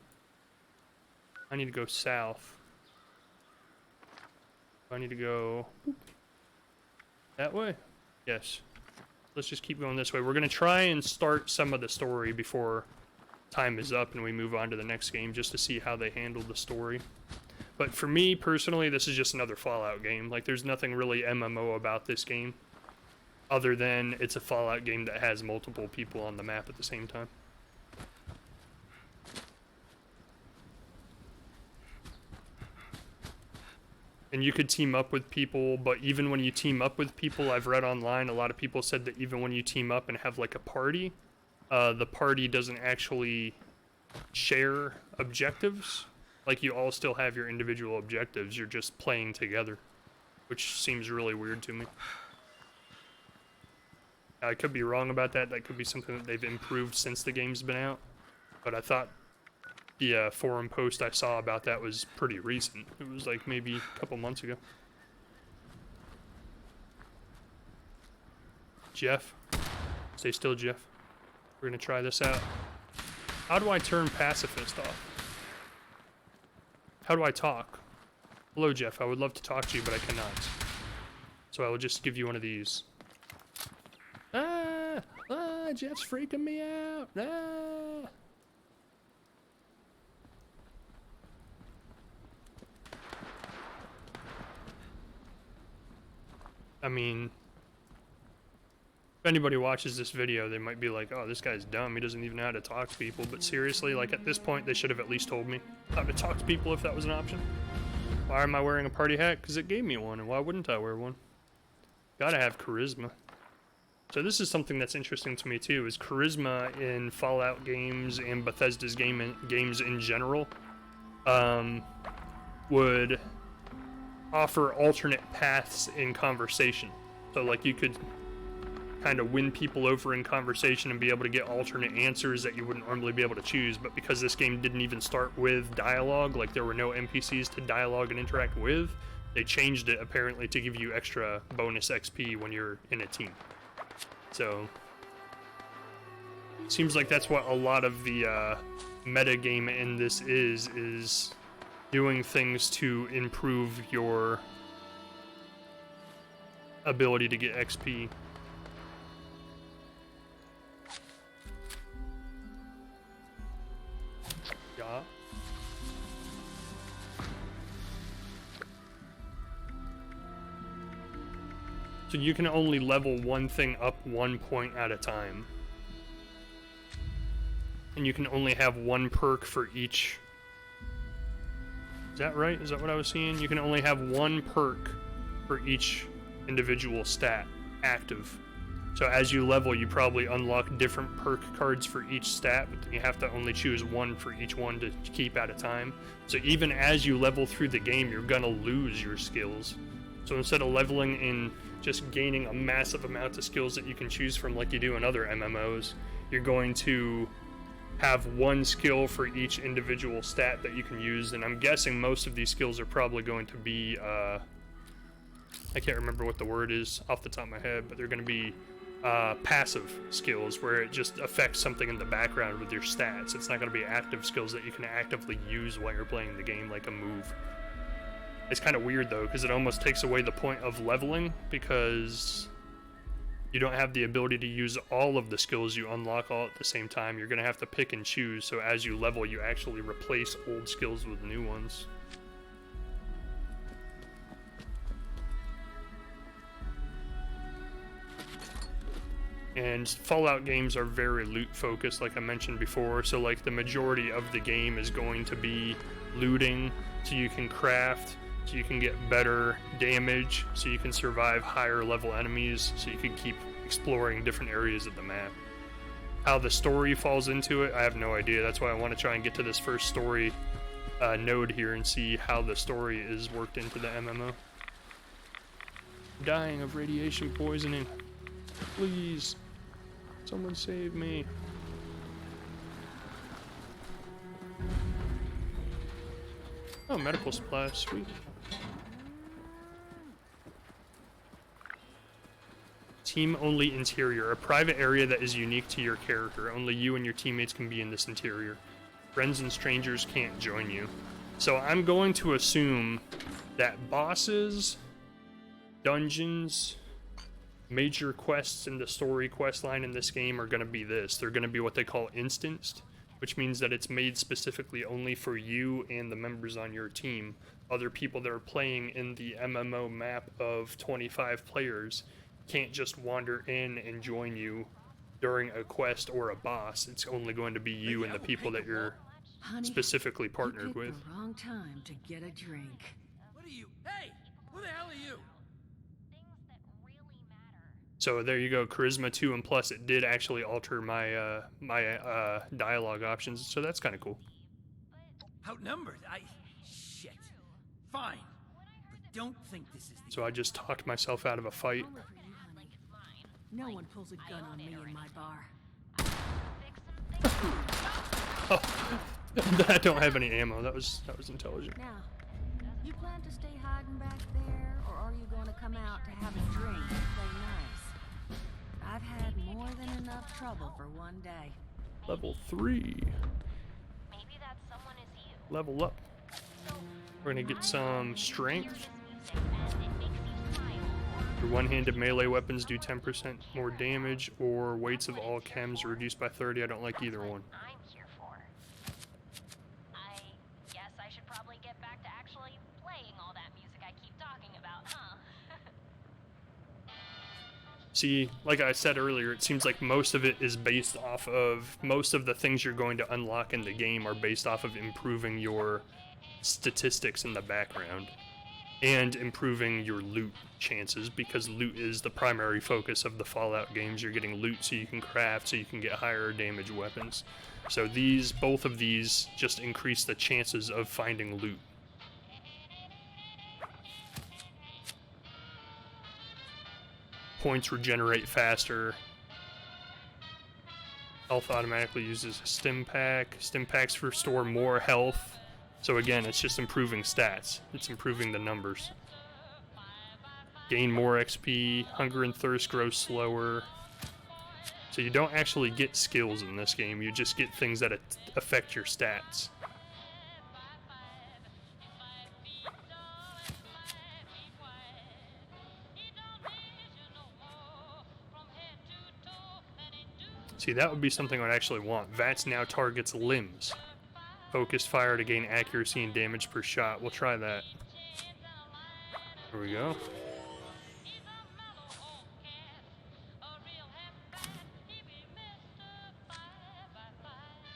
I need to go south. I need to go that way? Yes. Let's just keep going this way. We're going to try and start some of the story before time is up and we move on to the next game, just to see how they handle the story. But for me, personally, this is just another Fallout game. Like, there's nothing really MMO about this game, other than it's a Fallout game that has multiple people on the map at the same time. And you could team up with people, but even when you team up with people, I've read online, a lot of people said that even when you team up and have like a party, the party doesn't actually share objectives. Like, you all still have your individual objectives, you're just playing together, which seems really weird to me. I could be wrong about that. That could be something that they've improved since the game's been out, but I thought the forum post I saw about that was pretty recent. It was like maybe a couple months ago. Jeff. Stay still, Jeff. We're gonna try this out. How do I turn pacifist off? How do I talk? Hello, Jeff. I would love to talk to you, but I cannot. So I will just give you one of these. Jeff's freaking me out. I mean, if anybody watches this video, they might be like, oh, this guy's dumb, he doesn't even know how to talk to people. But seriously, like, at this point, they should have at least told me how to talk to people if that was an option. Why am I wearing a party hat? Because it gave me one, and why wouldn't I wear one? Gotta have charisma. So this is something that's interesting to me too, is charisma in Fallout games and Bethesda's games in general would offer alternate paths in conversation. So like, you could kind of win people over in conversation and be able to get alternate answers that you wouldn't normally be able to choose. But because this game didn't even start with dialogue, like there were no NPCs to dialogue and interact with, they changed it apparently to give you extra bonus XP when you're in a team. So seems like that's what a lot of the meta game in this is doing things to improve your ability to get XP. Yeah. So you can only level one thing up 1 point at a time. And you can only have one perk for each. Is that right? Is that what I was seeing? You can only have one perk for each individual stat active. So as you level, you probably unlock different perk cards for each stat, but then you have to only choose one for each one to keep at a time. So even as you level through the game, you're gonna lose your skills. So instead of leveling in just gaining a massive amount of skills that you can choose from like you do in other MMOs. You're going to have one skill for each individual stat that you can use, and I'm guessing most of these skills are probably going to be, I can't remember what the word is off the top of my head, but they're going to be passive skills where it just affects something in the background with your stats. It's not going to be active skills that you can actively use while you're playing the game, like a move. It's kind of weird though, because it almost takes away the point of leveling, because you don't have the ability to use all of the skills you unlock all at the same time. You're going to have to pick and choose, so as you level, you actually replace old skills with new ones. And Fallout games are very loot focused, like I mentioned before, so like the majority of the game is going to be looting, so you can craft, so you can get better damage, so you can survive higher level enemies, so you can keep exploring different areas of the map. How the story falls into it, I have no idea. That's why I want to try and get to this first story node here and see how the story is worked into the MMO. Dying of radiation poisoning. Please, someone save me. Oh, medical supplies, sweet. Team only interior, a private area that is unique to your character. Only you and your teammates can be in this interior. Friends and strangers can't join you. So I'm going to assume that bosses, dungeons, major quests in the story quest line in this game are going to be this. They're going to be what they call instanced, which means that it's made specifically only for you and the members on your team. Other people that are playing in the MMO map of 25 players can't just wander in and join you during a quest or a boss. It's only going to be you and the people that you're specifically partnered with. The wrong time to get a drink. What are you? Hey! Who the hell are you? So there you go, Charisma 2, and plus it did actually alter my dialogue options, so that's kind of cool. Outnumbered? Shit. Fine. But don't think this is the... So I just talked myself out of a fight. No one pulls a gun on me in my bar. Oh, I don't have any ammo. That was intelligent. Now, you plan to stay hiding back there, or are you going to come out to have a drink and play nice? I've had more than enough trouble for one day. Level 3. Maybe that someone is you. Level up. We're gonna get some strength. Your one-handed melee weapons do 10% more damage, or weights of all chems are reduced by 30. I don't like either one. I'm here for. I guess I should probably get back to actually playing all that music I keep talking about, huh? See, like I said earlier, it seems like most of it is based off of, most of the things you're going to unlock in the game are based off of improving your statistics in the background and improving your loot chances, because loot is the primary focus of the Fallout games. You're getting loot so you can craft, so you can get higher damage weapons. So both of these just increase the chances of finding loot. Points regenerate faster. Health automatically uses a stim pack. Stim packs restore more health. So again, it's just improving stats. It's improving the numbers. Gain more XP. Hunger and thirst grow slower. So you don't actually get skills in this game. You just get things that affect your stats. See, that would be something I would actually want. VATS now targets limbs. Focused fire to gain accuracy and damage per shot. We'll try that. There we go.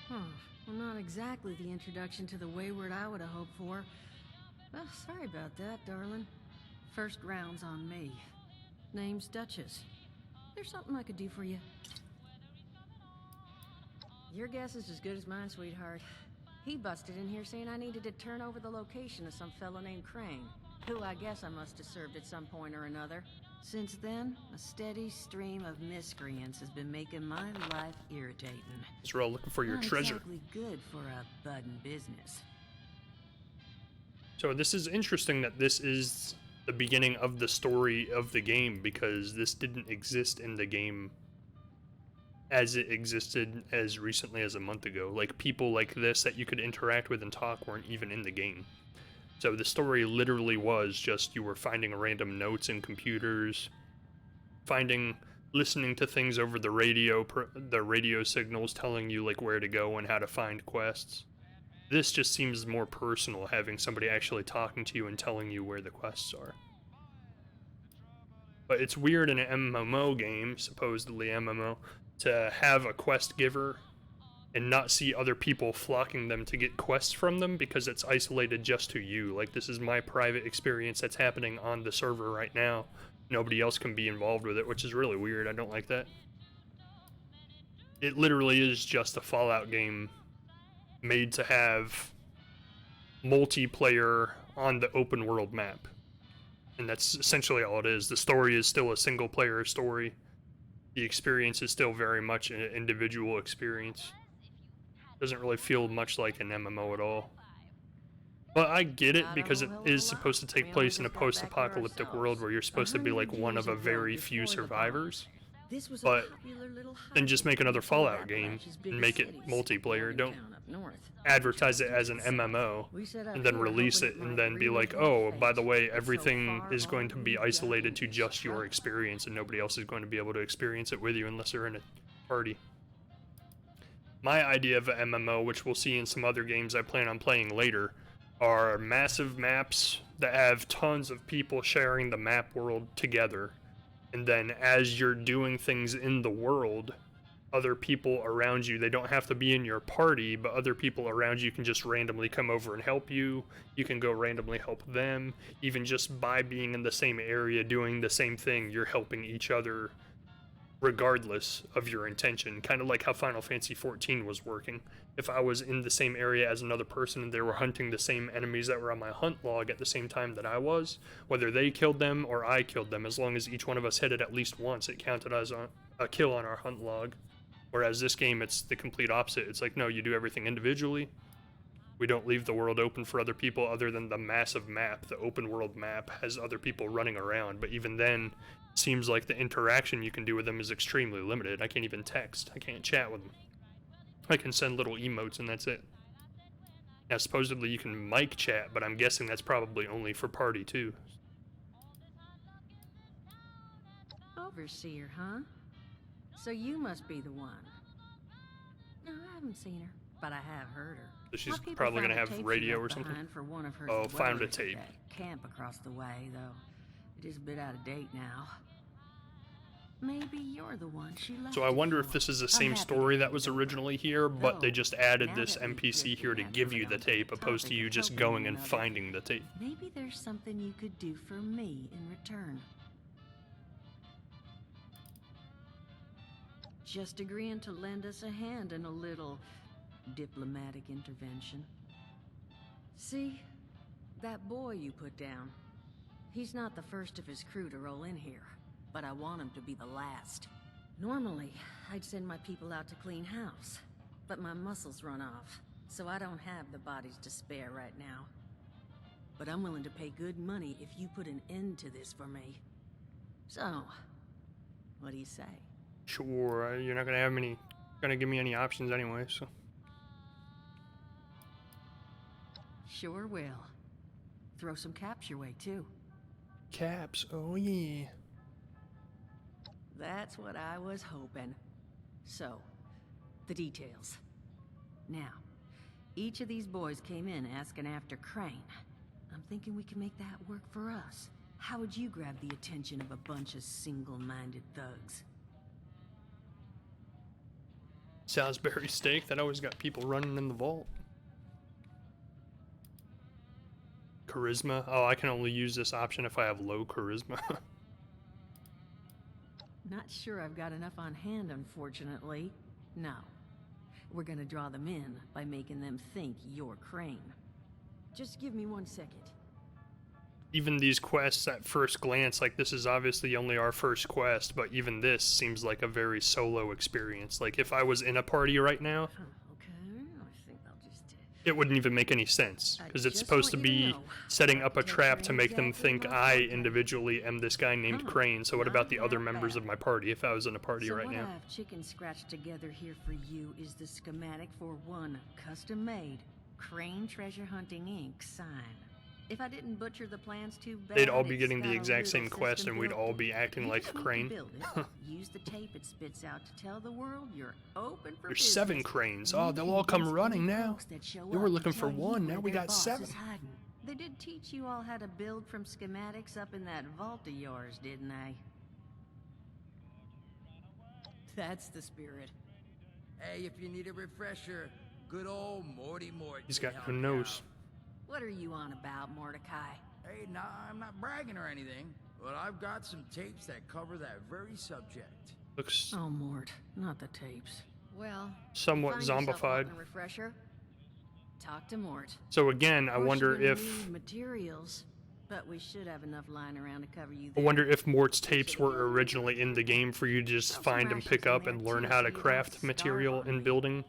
Well, not exactly the introduction to the wayward I would have hoped for. Well, sorry about that, darling. First round's on me. Name's Duchess. There's something I could do for you. Your guess is as good as mine, sweetheart. He busted in here saying I needed to turn over the location of some fellow named Crane, who I guess I must have served at some point or another. Since then, a steady stream of miscreants has been making my life irritating. So we're all looking for your Not treasure. exactly good for a budding business. So this is interesting that this is the beginning of the story of the game, because this didn't exist in the game as it existed as recently as a month ago. Like, people like this that you could interact with and talk weren't even in the game. So the story literally was just you were finding random notes in computers, listening to things over the radio signals telling you like where to go and how to find quests. This just seems more personal, having somebody actually talking to you and telling you where the quests are. But it's weird in an MMO game, supposedly MMO, to have a quest giver and not see other people flocking them to get quests from them, because it's isolated just to you. Like, this is my private experience that's happening on the server right now. Nobody else can be involved with it, which is really weird. I don't like that. It literally is just a Fallout game made to have multiplayer on the open world map. And that's essentially all it is. The story is still a single player story. The experience is still very much an individual experience. Doesn't really feel much like an MMO at all. But I get it, because it is supposed to take place in a post-apocalyptic world where you're supposed to be like one of a very few survivors. But then just make another Fallout game and make it multiplayer. Don't advertise it as an MMO and then release it and then be like, oh, by the way, everything is going to be isolated to just your experience and nobody else is going to be able to experience it with you unless they're in a party. My idea of an MMO, which we'll see in some other games I plan on playing later, are massive maps that have tons of people sharing the map world together. And then as you're doing things in the world, other people around you, they don't have to be in your party, but other people around you can just randomly come over and help you. You can go randomly help them. Even just by being in the same area doing the same thing, you're helping each other regardless of your intention. Kind of like how Final Fantasy XIV was working. If I was in the same area as another person and they were hunting the same enemies that were on my hunt log at the same time that I was, whether they killed them or I killed them, as long as each one of us hit it at least once, it counted as a kill on our hunt log. Whereas this game, it's the complete opposite. It's like, no, you do everything individually. We don't leave the world open for other people other than the massive map. The open world map has other people running around, but even then, it seems like the interaction you can do with them is extremely limited. I can't even text. I can't chat with them. I can send little emotes and that's it. Now, supposedly you can mic chat, but I'm guessing that's probably only for party too. Overseer, huh? So you must be the one. No, I haven't seen her, but I have heard her. So she's probably going to have radio or something. For one of her oh, found a tape. Camp across the way, though. It is a bit out of date now. Maybe you're the one she left. So I wonder if this is the same story that was originally here, but they just added this NPC here to give you the tape, opposed to you just going and finding the tape. Maybe there's something you could do for me in return. Just agreeing to lend us a hand in a little diplomatic intervention. See, that boy you put down, he's not the first of his crew to roll in here, but I want him to be the last. Normally, I'd send my people out to clean house, but my muscles run off, so I don't have the bodies to spare right now. But I'm willing to pay good money if you put an end to this for me. So, what do you say? Sure, you're not gonna give me any options anyway, so. Sure will. Throw some caps your way, too. Caps, oh yeah. That's what I was hoping. So, the details. Now, each of these boys came in asking after Crane. I'm thinking we can make that work for us. How would you grab the attention of a bunch of single-minded thugs? Salisbury steak, that always got people running in the vault. Charisma, oh, I can only use this option if I have low charisma. Not sure I've got enough on hand, unfortunately. No. We're gonna draw them in by making them think you're Crane. Just give me 1 second. even these quests at first glance, like this is obviously only our first quest, but even this seems like a very solo experience. Like if I was in a party right now, Okay, I think I'll just... it wouldn't even make any sense, because it's just supposed to want you to be know, setting up a architecture trap to ain't make them exactly think my I forte. individually am this guy named Huh, Crane. So what about the other not members bad. of my party if I was in a party So right what now? I've chicken scratched together here for you is the schematic for one custom-made Crane Treasure Hunting Inc. sign. If I didn't butcher the plans too bad, They'd all be it's getting the got a exact same little quest system and we'd built all in. be acting You like just need to Crane. build it, use the tape it spits out to tell the world you're open for There's business. 7 Cranes. And Oh, you they'll can all come convince running any now. folks that show They were up looking to for tell you 1, now where we their got boss 7. is hiding. They did teach you all how to build from schematics up in that vault of yours, didn't they? That's the spirit. Hey, if you need a refresher, good old Morty Mort. He's can got help no you nose. out. What are you on about, Mordecai? Hey, nah, I'm not bragging or anything, but I've got some tapes that cover that very subject. Looks Oh, Mort, not the tapes. Well, somewhat find yourself zombified. wanting a refresher? Talk to Mort. So again, I Of course, wonder you're gonna if need materials, but we should have enough lying around to cover you I there. wonder if Mort's tapes were originally in the game for you to just Throw some find and rations pick in up there, and learn too, how so to you don't craft starve material on in me. building.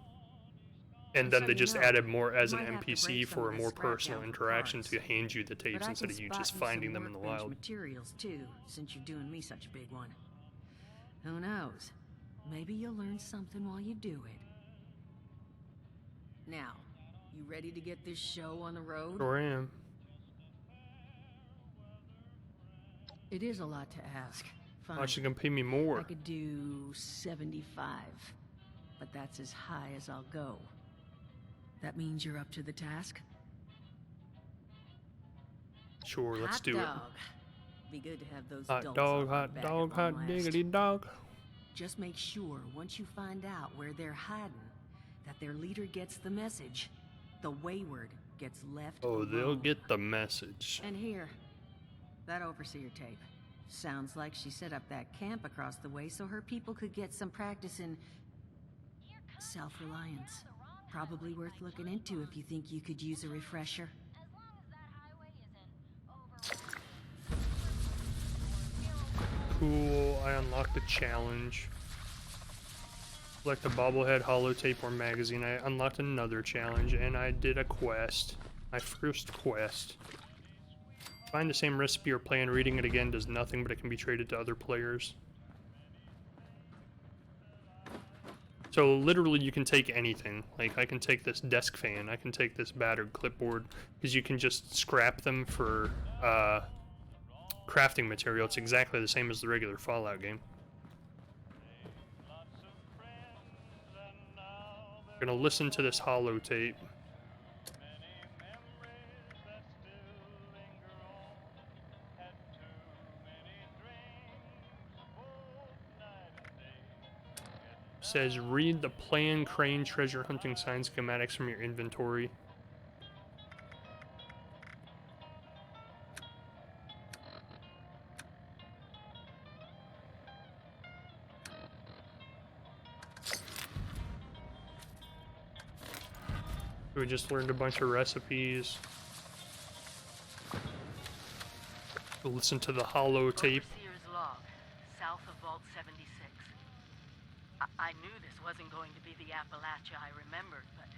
And Just then so they you just know, added more as an might have to NPC break some for a of the more scrap personal down for interaction parts. to hand you the But tapes I instead can of you spot just you finding some them in the workbench wild. materials too, since you're doing me such a big one. Who knows? Maybe you'll learn something while you do it. Now, you ready to get this show on the road? Sure am. It is a lot to ask. Fine. Actually, gonna pay me I more. could do 75, but that's as high as I'll go. That means you're up to the task? Sure, let's Hot do dog. Be good to have those it. dolts Hot off our dog, back hot at dog, long hot last. diggity dog. Just make sure, once you find out where they're hiding, that their leader gets the message. The wayward gets left Oh, alone. they'll get the message. And here, that overseer tape. Sounds like she set up that camp across the way so her people could get some practice in self-reliance. Probably worth looking into if you think you could use a refresher. Cool, I unlocked a challenge. Select a bobblehead, holotape, or magazine. I unlocked another challenge, and I did a quest. My first quest. Find the same recipe or plan. Reading it again does nothing, but it can be traded to other players. So literally you can take anything. Like I can take this desk fan, I can take this battered clipboard, because you can just scrap them for crafting material. It's exactly the same as the regular Fallout game. I'm gonna listen to this holotape. Says read the plan, crane, treasure hunting sign schematics from your inventory. We just learned a bunch of recipes. We'll listen to the holotape. Overseer's log, south of Vault 76. I knew this wasn't going to be the Appalachia I remembered, but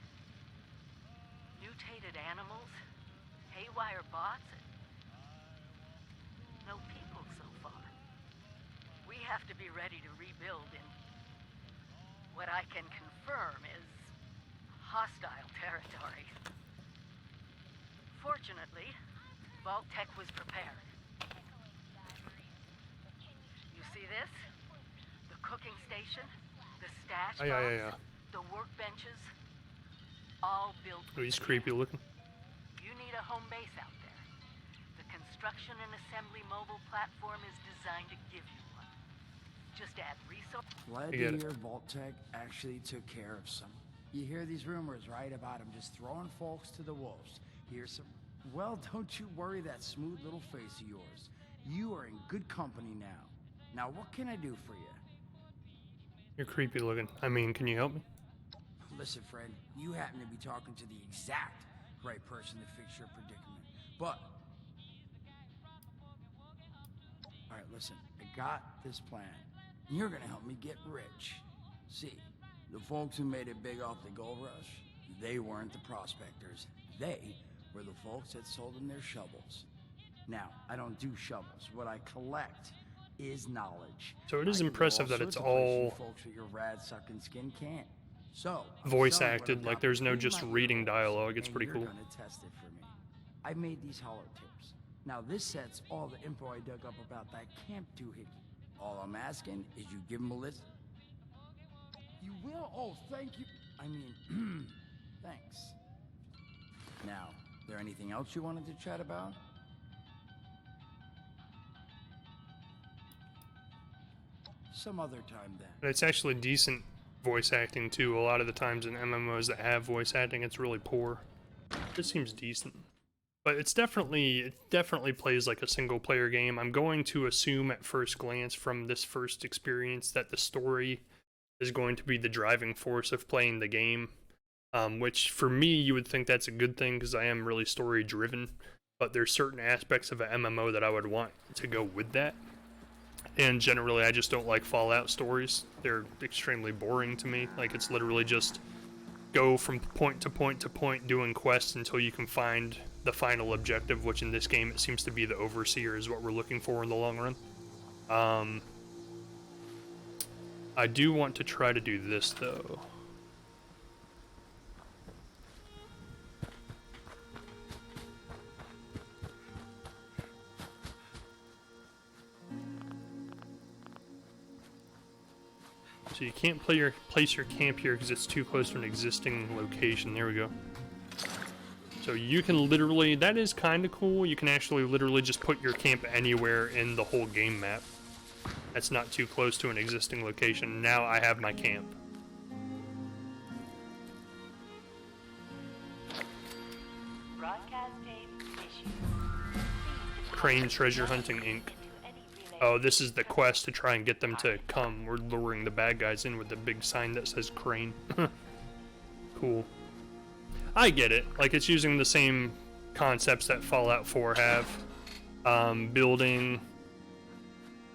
mutated animals, haywire bots, and no people so far. We have to be ready to rebuild in what I can confirm is hostile territory. Fortunately, Vault Tech was prepared. You see this? The cooking station, the stash box, Yeah. the workbenches, all built. Oh, he's creepy looking. You need a home base out there. The construction and assembly mobile platform is designed to give you one. Just add resources. Glad I get to it. hear Vault Tech actually took care of some. You hear these rumors, right, about him just throwing folks to the wolves. Here's some... Well, don't you worry that smooth little face of yours. You are in good company now. Now, what can I do for you? You're creepy looking. I mean, can you help me? Listen, friend, you happen to be talking to the exact right person to fix your predicament. But Alright, listen, I got this plan. You're gonna help me get rich. See, the folks who made it big off the gold rush, they weren't the prospectors. They were the folks that sold them their shovels. Now, I don't do shovels. What I collect is knowledge. So it is impressive that it's all folks with your rad-sucking skin can't. So, voice acted, like there's no just reading dialogue. It's pretty cool. You're gonna test it for me. I made these holotapes. Now this sets all the info I dug up about that Camp Doohickey. All I'm asking is you give him a list. You will? Oh, thank you. I mean, thanks. Now, there anything else you wanted to chat about? Some other time then. And it's actually decent voice acting too. A lot of the times in MMOs that have voice acting, it's really poor. This seems decent. But it definitely plays like a single player game. I'm going to assume at first glance from this first experience that the story is going to be the driving force of playing the game. Which for me, you would think that's a good thing because I am really story driven. But there's certain aspects of an MMO that I would want to go with that. And generally, I just don't like Fallout stories. They're extremely boring to me. Like, it's literally just go from point to point to point doing quests until you can find the final objective, which in this game it seems to be the Overseer is what we're looking for in the long run. I do want to try to do this, though. So you can't place your camp here because it's too close to an existing location. There we go. So you can literally, that is kind of cool. You can actually literally just put your camp anywhere in the whole game map. That's not too close to an existing location. Now I have my camp. Crane Treasure Hunting Inc. Oh, this is the quest to try and get them to come. We're luring the bad guys in with the big sign that says Crane. Cool. I get it. Like, it's using the same concepts that Fallout 4 have. Building,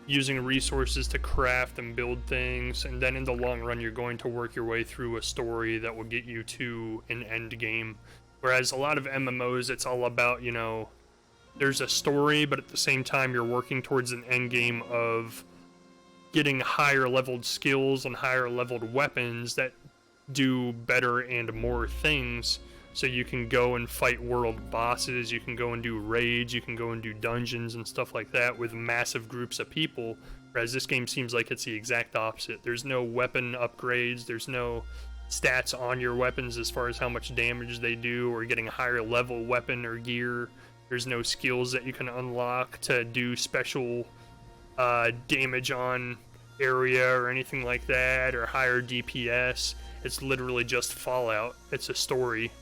using resources to craft and build things, and then in the long run you're going to work your way through a story that will get you to an end game. Whereas a lot of MMOs, it's all about, you know, there's a story, but at the same time you're working towards an end game of getting higher leveled skills and higher leveled weapons that do better and more things, so you can go and fight world bosses, you can go and do raids, you can go and do dungeons and stuff like that with massive groups of people, whereas this game seems like it's the exact opposite. There's no weapon upgrades, there's no stats on your weapons as far as how much damage they do or getting a higher level weapon or gear. There's no skills that you can unlock to do special damage on area or anything like that, or higher DPS. It's literally just Fallout. It's a story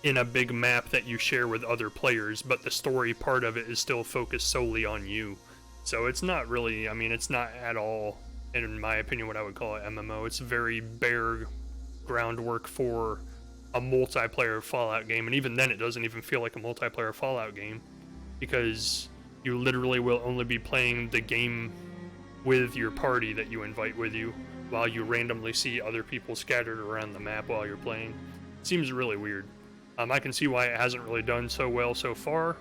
in a big map that you share with other players, but the story part of it is still focused solely on you. So it's not really, I mean, it's not at all, in my opinion, what I would call an MMO. It's very bare groundwork for a multiplayer Fallout game, and even then it doesn't even feel like a multiplayer Fallout game, because you literally will only be playing the game with your party that you invite with you, while you randomly see other people scattered around the map while you're playing. It seems really weird. I can see why it hasn't really done so well so far,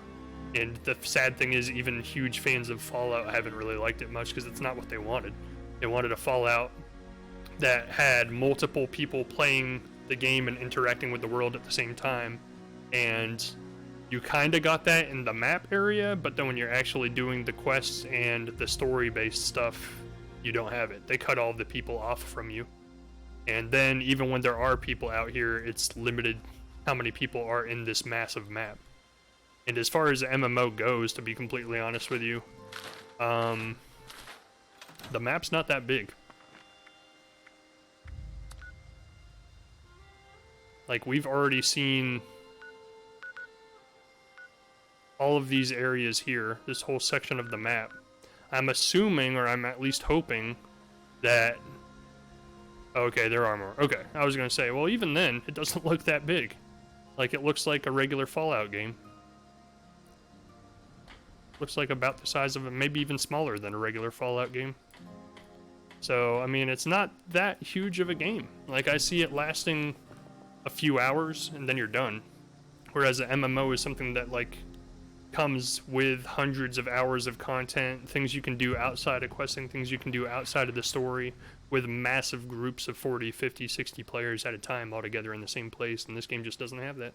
and the sad thing is even huge fans of Fallout haven't really liked it much, because it's not what they wanted. They wanted a Fallout that had multiple people playing the game and interacting with the world at the same time, and you kind of got that in the map area, but then when you're actually doing the quests and the story-based stuff, you don't have it. They cut all the people off from you, and then even when there are people out here, it's limited how many people are in this massive map. And as far as MMO goes, to be completely honest with you, the map's not that big. Like, we've already seen all of these areas here, this whole section of the map. I'm assuming, or I'm at least hoping, that... Okay, there are more. Okay, I was gonna say, well, even then, it doesn't look that big. Like, it looks like a regular Fallout game. Looks like about the size of maybe even smaller than a regular Fallout game. So, I mean, it's not that huge of a game. Like, I see it lasting a few hours, and then you're done. Whereas an MMO is something that, like, comes with hundreds of hours of content, things you can do outside of questing, things you can do outside of the story, with massive groups of 40, 50, 60 players at a time all together in the same place, and this game just doesn't have that.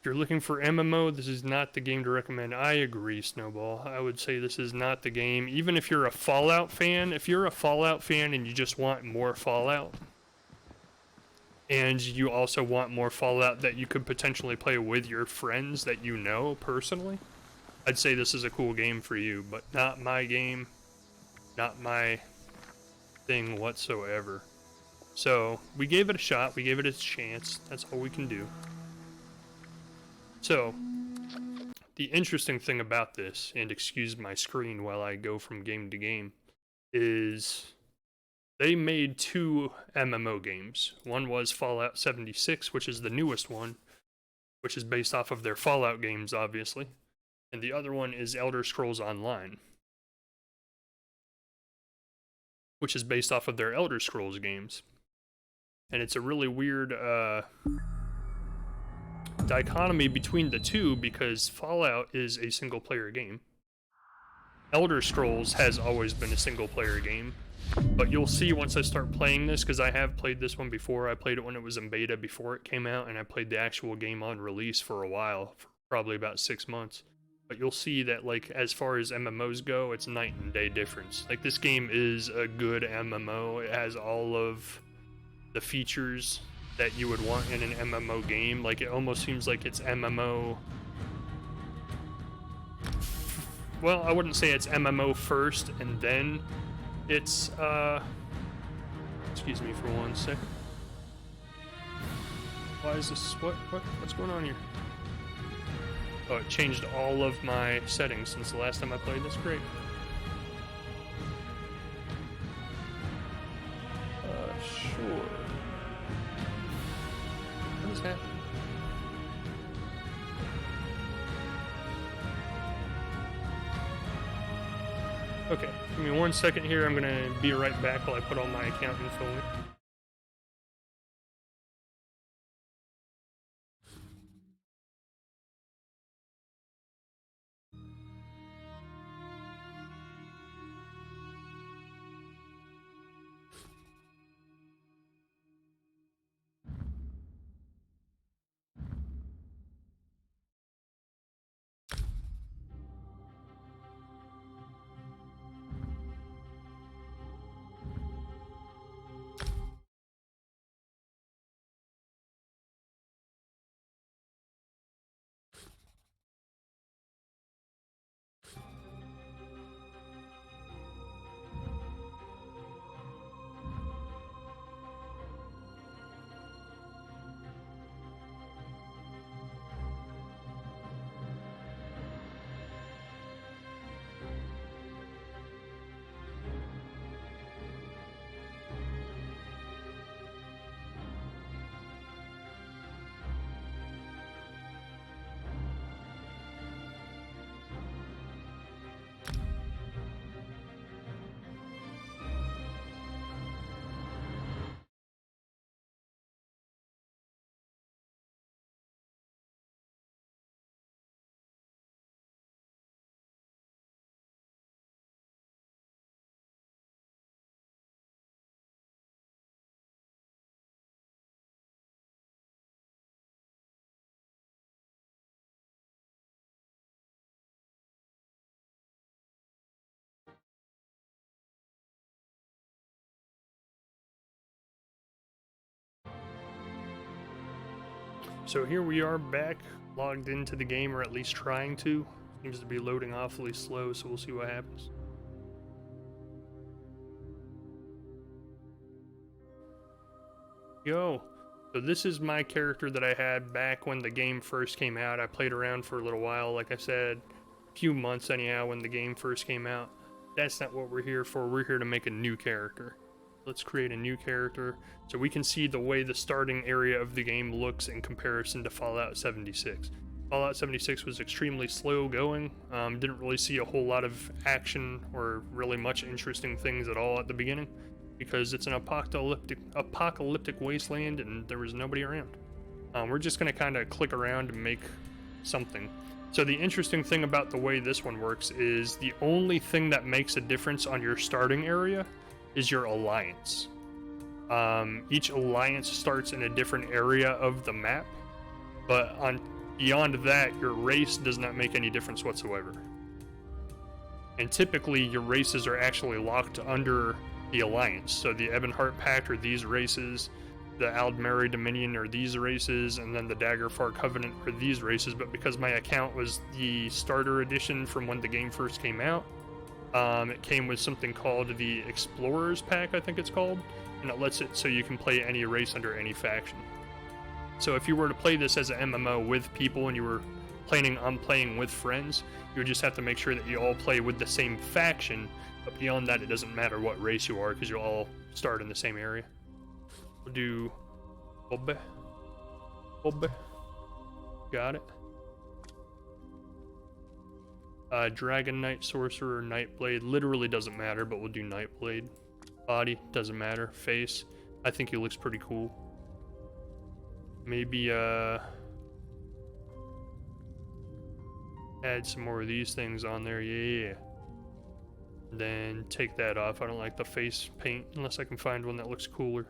If you're looking for MMO, this is not the game to recommend. I agree, Snowball. I would say this is not the game. Even if you're a Fallout fan, if you're a Fallout fan and you just want more Fallout, and you also want more Fallout that you could potentially play with your friends that you know personally, I'd say this is a cool game for you, but not my game, not my thing whatsoever. So, we gave it a shot, we gave it a chance, that's all we can do. So, the interesting thing about this, and excuse my screen while I go from game to game, is they made 2 MMO games. One was Fallout 76, which is the newest one, which is based off of their Fallout games, obviously. And the other one is Elder Scrolls Online, which is based off of their Elder Scrolls games. And it's a really weird dichotomy between the two, because Fallout is a single-player game. Elder Scrolls has always been a single-player game. But you'll see once I start playing this, because I have played this one before. I played it when it was in beta before it came out, and I played the actual game on release for a while, for probably about 6 months. But you'll see that, like, as far as MMOs go, it's night and day difference. Like, this game is a good MMO. It has all of the features that you would want in an MMO game. Like, it almost seems like it's MMO... Well, I wouldn't say it's MMO first and then it's, excuse me for one second. Why is this, what's going on here? Oh, it changed all of my settings since the last time I played this. Great. Sure. What is happening? Okay, give me 1 second here. I'm gonna be right back while I put all my account info in. So here we are back, logged into the game, or at least trying to. Seems to be loading awfully slow, so we'll see what happens. Yo, so this is my character that I had back when the game first came out. I played around for a little while, like I said, a few months anyhow when the game first came out. That's not what we're here for. We're here to make a new character. Let's create a new character so we can see the way the starting area of the game looks in comparison to Fallout 76. Fallout 76 was extremely slow going. Didn't really see a whole lot of action or really much interesting things at all at the beginning, because it's an apocalyptic wasteland and there was nobody around. We're just going to kind of click around and make something. So the interesting thing about the way this one works is the only thing that makes a difference on your starting area is your alliance. Each alliance starts in a different area of the map, but beyond that, your race does not make any difference whatsoever. And typically, your races are actually locked under the alliance. So the Ebonheart Pact are these races, the Aldmeri Dominion are these races, and then the Daggerfar Covenant are these races. But because my account was the starter edition from when the game first came out, it came with something called the Explorers Pack, I think it's called, and it lets it so you can play any race under any faction. So if you were to play this as an MMO with people and you were planning on playing with friends, you would just have to make sure that you all play with the same faction, but beyond that it doesn't matter what race you are because you'll all start in the same area. We'll do Bobe. Got it. Dragon Knight, Sorcerer, Nightblade, literally doesn't matter, but we'll do Nightblade. Body, doesn't matter. Face, I think he looks pretty cool. Maybe add some more of these things on there, yeah. Then take that off. I don't like the face paint unless I can find one that looks cooler.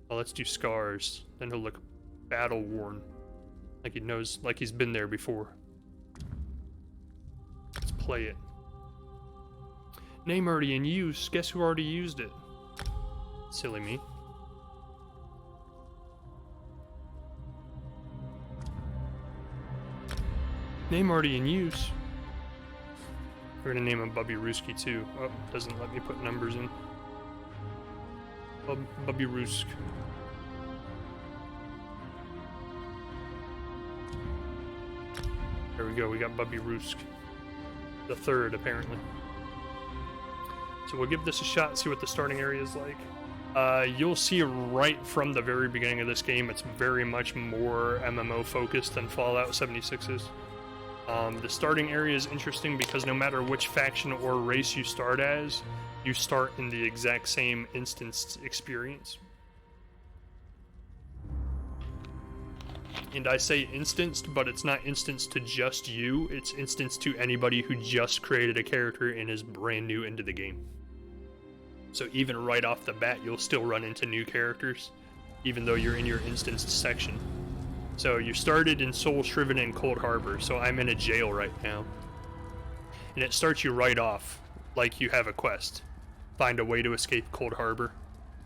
Well, let's do scars. Then he'll look battle worn, like he knows, like he's been there before. Let's play it. Name already in use. Guess who already used it? Silly me. Name already in use. We're gonna name him Bubby Rooski too. Oh, doesn't let me put numbers in. Bubby Roosk. There we go, we got Bubby Roosk. The third, apparently. So we'll give this a shot, see what the starting area is like. You'll see right from the very beginning of this game, it's very much more MMO focused than Fallout 76 is. The starting area is interesting because no matter which faction or race you start as, you start in the exact same instanced experience. And I say instanced, but it's not instanced to just you, it's instanced to anybody who just created a character and is brand new into the game. So even right off the bat, you'll still run into new characters, even though you're in your instanced section. So you started in Soul Shriven and Cold Harbor, so I'm in a jail right now. And it starts you right off, like you have a quest. Find a way to escape Cold Harbor.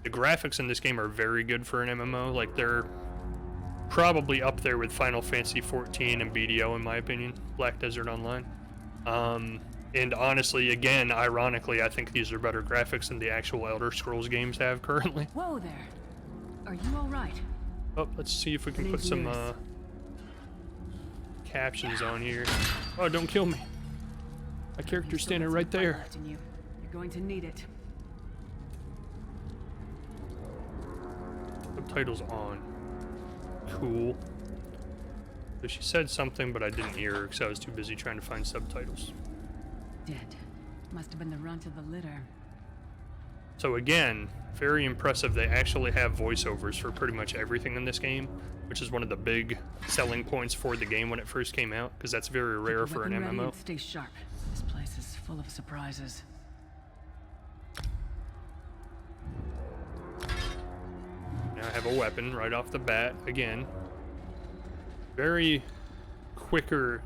The graphics in this game are very good for an MMO, like they're probably up there with Final Fantasy XIV and BDO in my opinion, Black Desert Online. And honestly, again, ironically, I think these are better graphics than the actual Elder Scrolls games have currently. Whoa there. Are you alright? Oh, let's see if we can put some captions on here. Oh, don't kill me. My character's standing right there. You're going to need it. Subtitles on. Cool. So she said something, but I didn't hear her because I was too busy trying to find subtitles. Dead. Must have been the runt of the litter. So again, very impressive. They actually have voiceovers for pretty much everything in this game, which is one of the big selling points for the game when it first came out, because that's very rare for an MMO. Stay sharp. This place is full of surprises. Now I have a weapon right off the bat. Again, very quicker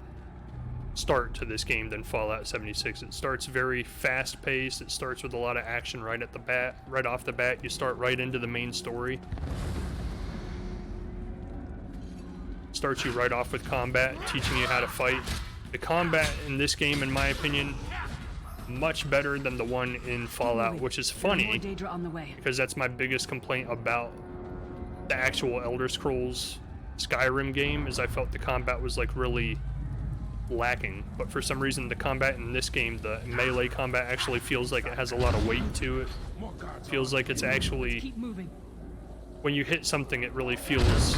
start to this game than Fallout 76. It starts very fast-paced. It starts with a lot of action right at the bat. Right off the bat, you start right into the main story. Starts you right off with combat, teaching you how to fight. The combat in this game, in my opinion, much better than the one in Fallout, which is funny because that's my biggest complaint about the actual Elder Scrolls Skyrim game, is I felt the combat was like really lacking, but for some reason the combat in this game, the melee combat, actually feels like it has a lot of weight to it. Feels like it's actually, when you hit something, it really feels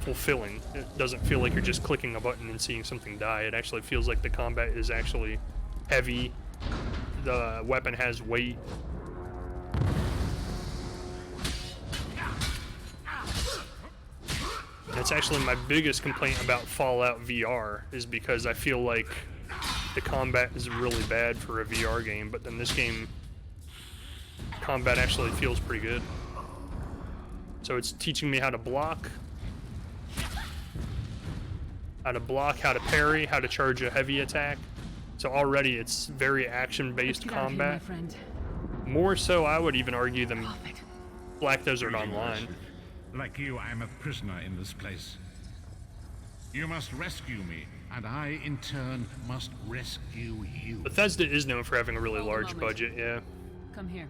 fulfilling. It doesn't feel like you're just clicking a button and seeing something die. It actually feels like the combat is actually heavy. The weapon has weight. And it's actually my biggest complaint about Fallout VR is because I feel like the combat is really bad for a VR game, but then this game, combat actually feels pretty good. So it's teaching me how to block, how to parry, how to charge a heavy attack. So already it's very action-based combat. More so, I would even argue, than Black Desert Online. Like you, I'm a prisoner in this place. You must rescue me, and I, in turn, must rescue you. Bethesda is known for having a really large budget, yeah. Come here.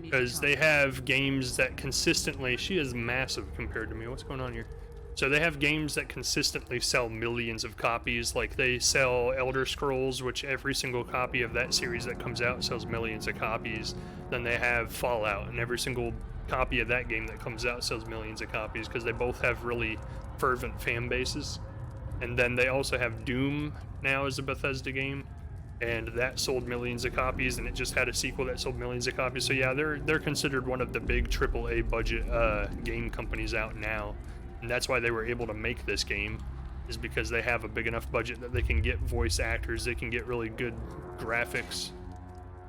Because they have games that consistently... She is massive compared to me. What's going on here? So they have games that consistently sell millions of copies. Like, they sell Elder Scrolls, which every single copy of that series that comes out sells millions of copies. Then they have Fallout, and every single copy of that game that comes out sells millions of copies, because they both have really fervent fan bases. And then they also have Doom now as a Bethesda game, and that sold millions of copies, and it just had a sequel that sold millions of copies. So yeah, they're considered one of the big AAA budget game companies out now, and that's why they were able to make this game, is because they have a big enough budget that they can get voice actors, they can get really good graphics.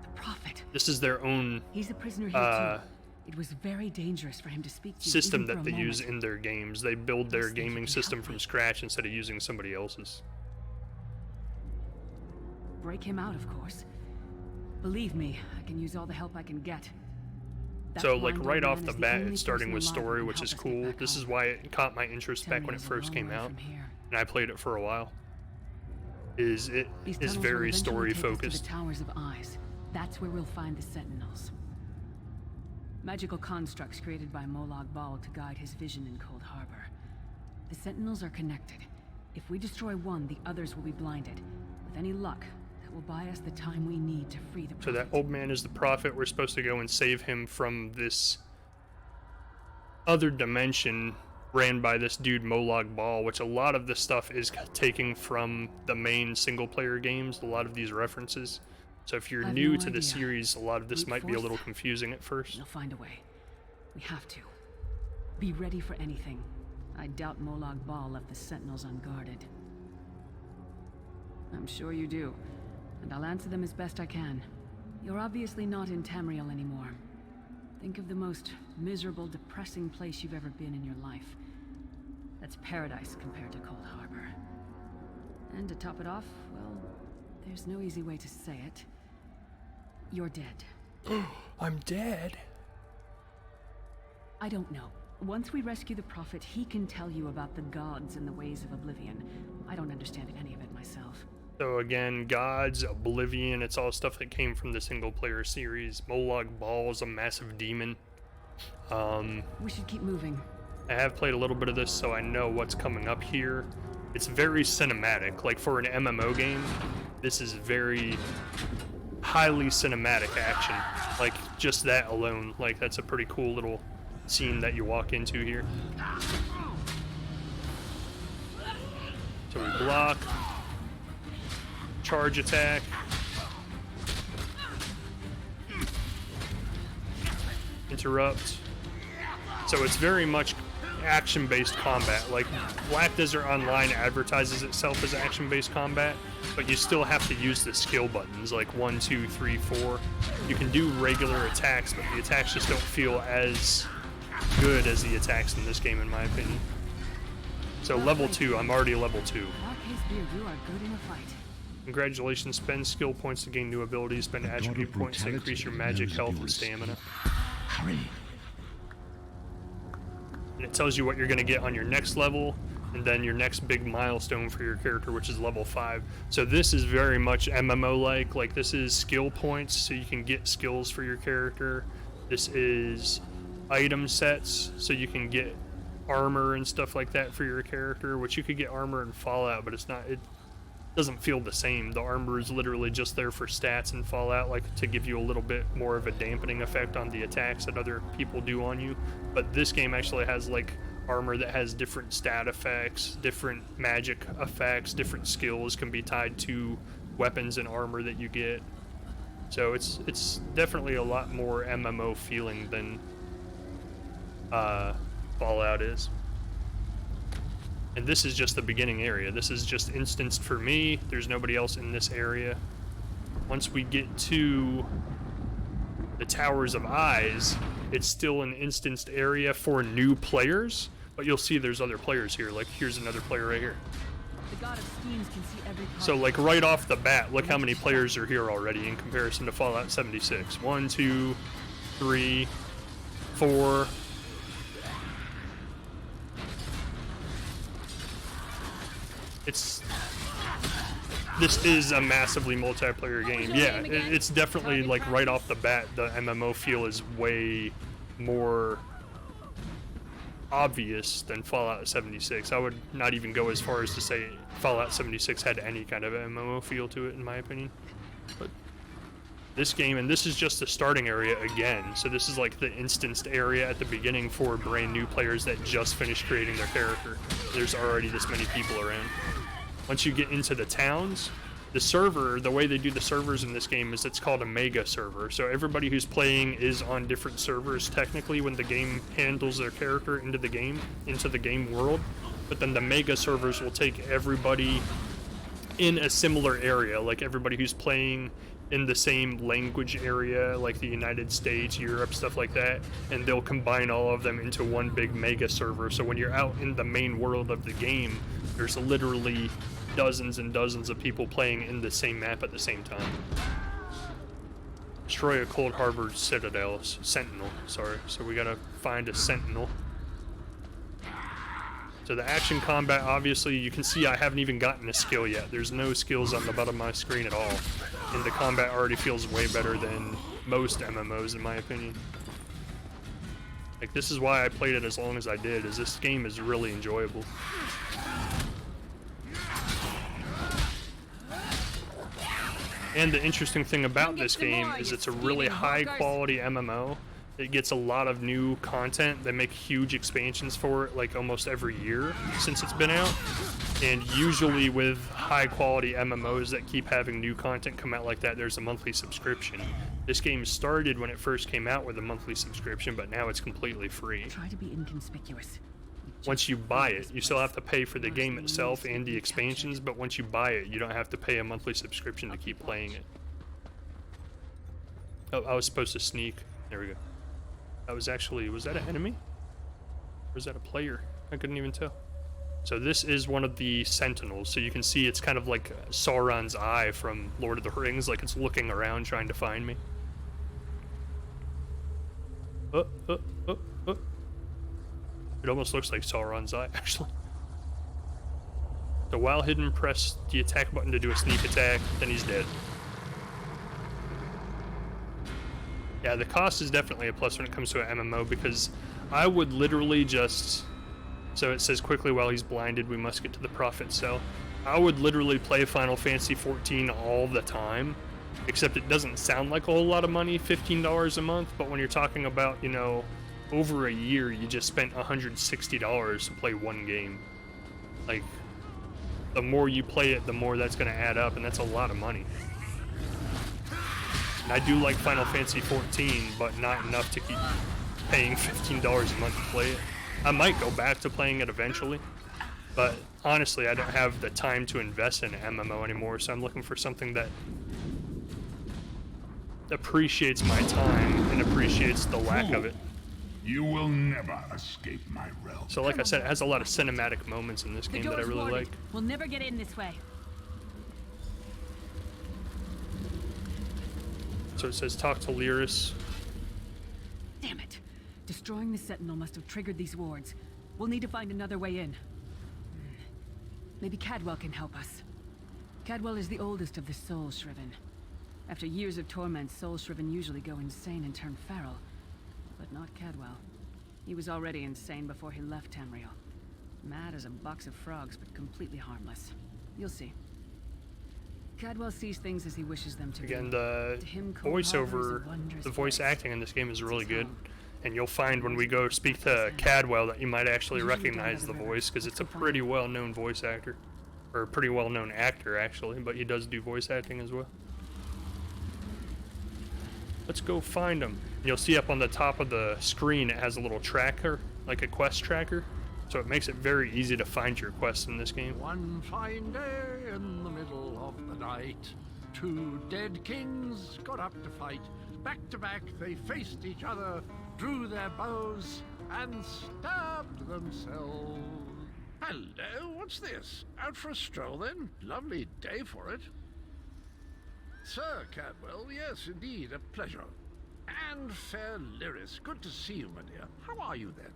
The Prophet. This is their own He's a prisoner here too. It was very dangerous for him to speak to you, system even for that a they moment. use in their games. They build their gaming system from scratch instead of using somebody else's. Break him out, of course. Believe me, I can use all the help I can get. That So like blind right old off man the is the bat, only it's starting person with alive who story, can which help is us get cool. back This is home. why it caught my interest Tell back me when it it's a first long came way out, from here. and I played it for a while. It These is tunnels will very eventually story take us to focused. the Towers of Eyes. That's where we'll find the Sentinels. Magical constructs created by Molag Bal to guide his vision in Cold Harbor. The Sentinels are connected. If we destroy one, the others will be blinded. With any luck, that will buy us the time we need to free the So that old man is the prophet. We're supposed to go and save him from this other dimension ran by this dude Molag Bal, which a lot of this stuff is taken from the main single-player games, a lot of these references. So if you're I've new no to the idea. series, a lot of this Brute might be a force? little confusing at first. We'll find a way. We have to. Be ready for anything. I doubt Molag Bal left the Sentinels unguarded. I'm sure you do, and I'll answer them as best I can. You're obviously not in Tamriel anymore. Think of the most miserable, depressing place you've ever been in your life. That's paradise compared to Cold Harbor. And to top it off, well, there's no easy way to say it. You're dead. I'm dead. I don't know. Once we rescue the Prophet, he can tell you about the gods and the ways of Oblivion. I don't understand any of it myself. So again, gods, Oblivion, it's all stuff that came from the single-player series. Molag Bal is a massive demon. We should keep moving. I have played a little bit of this, so I know what's coming up here. It's very cinematic. Like, for an MMO game, this is very highly cinematic action. Like, just that alone. Like, that's a pretty cool little scene that you walk into here. So we block. Charge attack. Interrupt. So it's very much action-based combat. Like, Black Desert Online advertises itself as action-based combat, but you still have to use the skill buttons, like 1, 2, 3, 4. You can do regular attacks, but the attacks just don't feel as good as the attacks in this game, in my opinion. So level 2, I'm already level 2. Beard, you are good in a fight. Congratulations, spend skill points to gain new abilities, spend attribute points to increase your magic, health, and stamina. Hurry. And it tells you what you're going to get on your next level, and then your next big milestone for your character, which is level 5. So this is very much MMO-like. Like, this is skill points, so you can get skills for your character. This is item sets, so you can get armor and stuff like that for your character, which you could get armor in Fallout, but it's not... It doesn't feel the same. The armor is literally just there for stats in Fallout, like to give you a little bit more of a dampening effect on the attacks that other people do on you. But this game actually has like armor that has different stat effects, different magic effects, different skills can be tied to weapons and armor that you get. So it's definitely a lot more MMO feeling than Fallout is. And this is just the beginning area. This is just instanced for me. There's nobody else in this area. Once we get to the Towers of Eyes, it's still an instanced area for new players, but you'll see there's other players here. Like, here's another player right here. The god of schemes can see every part. So, like, right off the bat, look how many players are here already in comparison to Fallout 76. 1, 2, 3, 4. This is a massively multiplayer game. Yeah, it's definitely, like, right off the bat, the MMO feel is way more obvious than Fallout 76. I would not even go as far as to say Fallout 76 had any kind of MMO feel to it, in my opinion. But this game, and this is just the starting area again, so this is like the instanced area at the beginning for brand new players that just finished creating their character. There's already this many people around. Once you get into the towns, the server, the way they do the servers in this game is it's called a mega server. So everybody who's playing is on different servers technically when the game handles their character into the game world. But then the mega servers will take everybody in a similar area, like everybody who's playing in the same language area, like the United States, Europe, stuff like that, and they'll combine all of them into one big mega server. So when you're out in the main world of the game, there's literally dozens and dozens of people playing in the same map at the same time. Destroy a Cold Harbor Sentinel, sorry. So we gotta find a Sentinel. So the action combat, obviously, you can see I haven't even gotten a skill yet. There's no skills on the bottom of my screen at all. And the combat already feels way better than most MMOs, in my opinion. Like, this is why I played it as long as I did, is this game is really enjoyable. And the interesting thing about this game is it's a really high quality MMO. It gets a lot of new content. They make huge expansions for it like almost every year since it's been out. And usually with high quality MMOs that keep having new content come out like that, there's a monthly subscription. This game started when it first came out with a monthly subscription, but now it's completely free. Try to be inconspicuous. Once you buy it, you still have to pay for the game itself and the expansions, but once you buy it, you don't have to pay a monthly subscription to keep playing it. Oh, I was supposed to sneak. There we go. That was actually, was that an enemy? Or was that a player? I couldn't even tell. So this is one of the Sentinels. So you can see it's kind of like Sauron's eye from Lord of the Rings, like it's looking around trying to find me. It almost looks like Sauron's eye, actually. So while hidden, press the attack button to do a sneak attack, then he's dead. Yeah, the cost is definitely a plus when it comes to an MMO, because I would literally just... So it says, quickly while he's blinded, we must get to the Prophet Cell. I would literally play Final Fantasy XIV all the time, except it doesn't sound like a whole lot of money, $15 a month, but when you're talking about, you know, over a year, you just spent $160 to play one game. Like, the more you play it, the more that's going to add up, and that's a lot of money. And I do like Final Fantasy XIV, but not enough to keep paying $15 a month to play it. I might go back to playing it eventually, but honestly, I don't have the time to invest in an MMO anymore, so I'm looking for something that appreciates my time and appreciates the lack of it. You will never escape my realm. So like I said, it has a lot of cinematic moments in this game that I really like. We'll never get in this way. So it says talk to Lyris. Damn it. Destroying the Sentinel must have triggered these wards. We'll need to find another way in. Maybe Cadwell can help us. Cadwell is the oldest of the Soul Shriven. After years of torment, Soul Shriven usually go insane and turn feral. But not Cadwell. He was already insane before he left Tamriel. Mad as a box of frogs, but completely harmless. You'll see. Cadwell sees things as he wishes them to be. Again, the voiceover, the voice acting in this game is really good. and you'll find when we go speak to Cadwell that you might actually recognize the voice, because it's a pretty well-known voice actor. Or a pretty well-known actor, actually, but he does do voice acting as well. Let's go find him. You'll see up on the top of the screen it has a little tracker, like a quest tracker. So it makes it very easy to find your quests in this game. One fine day in the middle of the night, two dead kings got up to fight. Back to back they faced each other, drew their bows, and stabbed themselves. Hello, what's this? Out for a stroll then? Lovely day for it. Sir Cadwell, yes, indeed, a pleasure. And fair Lyris, good to see you, my dear. How are you then?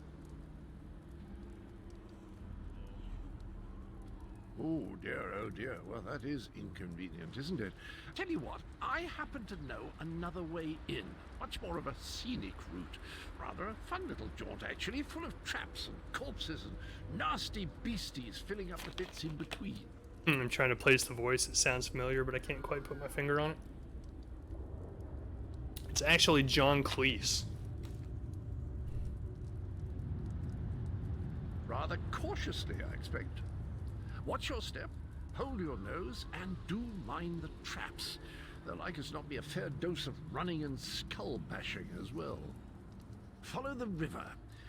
Oh dear, well that is inconvenient, isn't it? Tell you what, I happen to know another way in. Much more of a scenic route. Rather a fun little jaunt, actually, full of traps and corpses and nasty beasties filling up the bits in between. I'm trying to place the voice. It sounds familiar, but I can't quite put my finger on it. It's actually John Cleese. Rather cautiously, I expect. Watch your step, hold your nose, and do mind the traps. There'll like as not be a fair dose of running and skull bashing as well. Follow the river.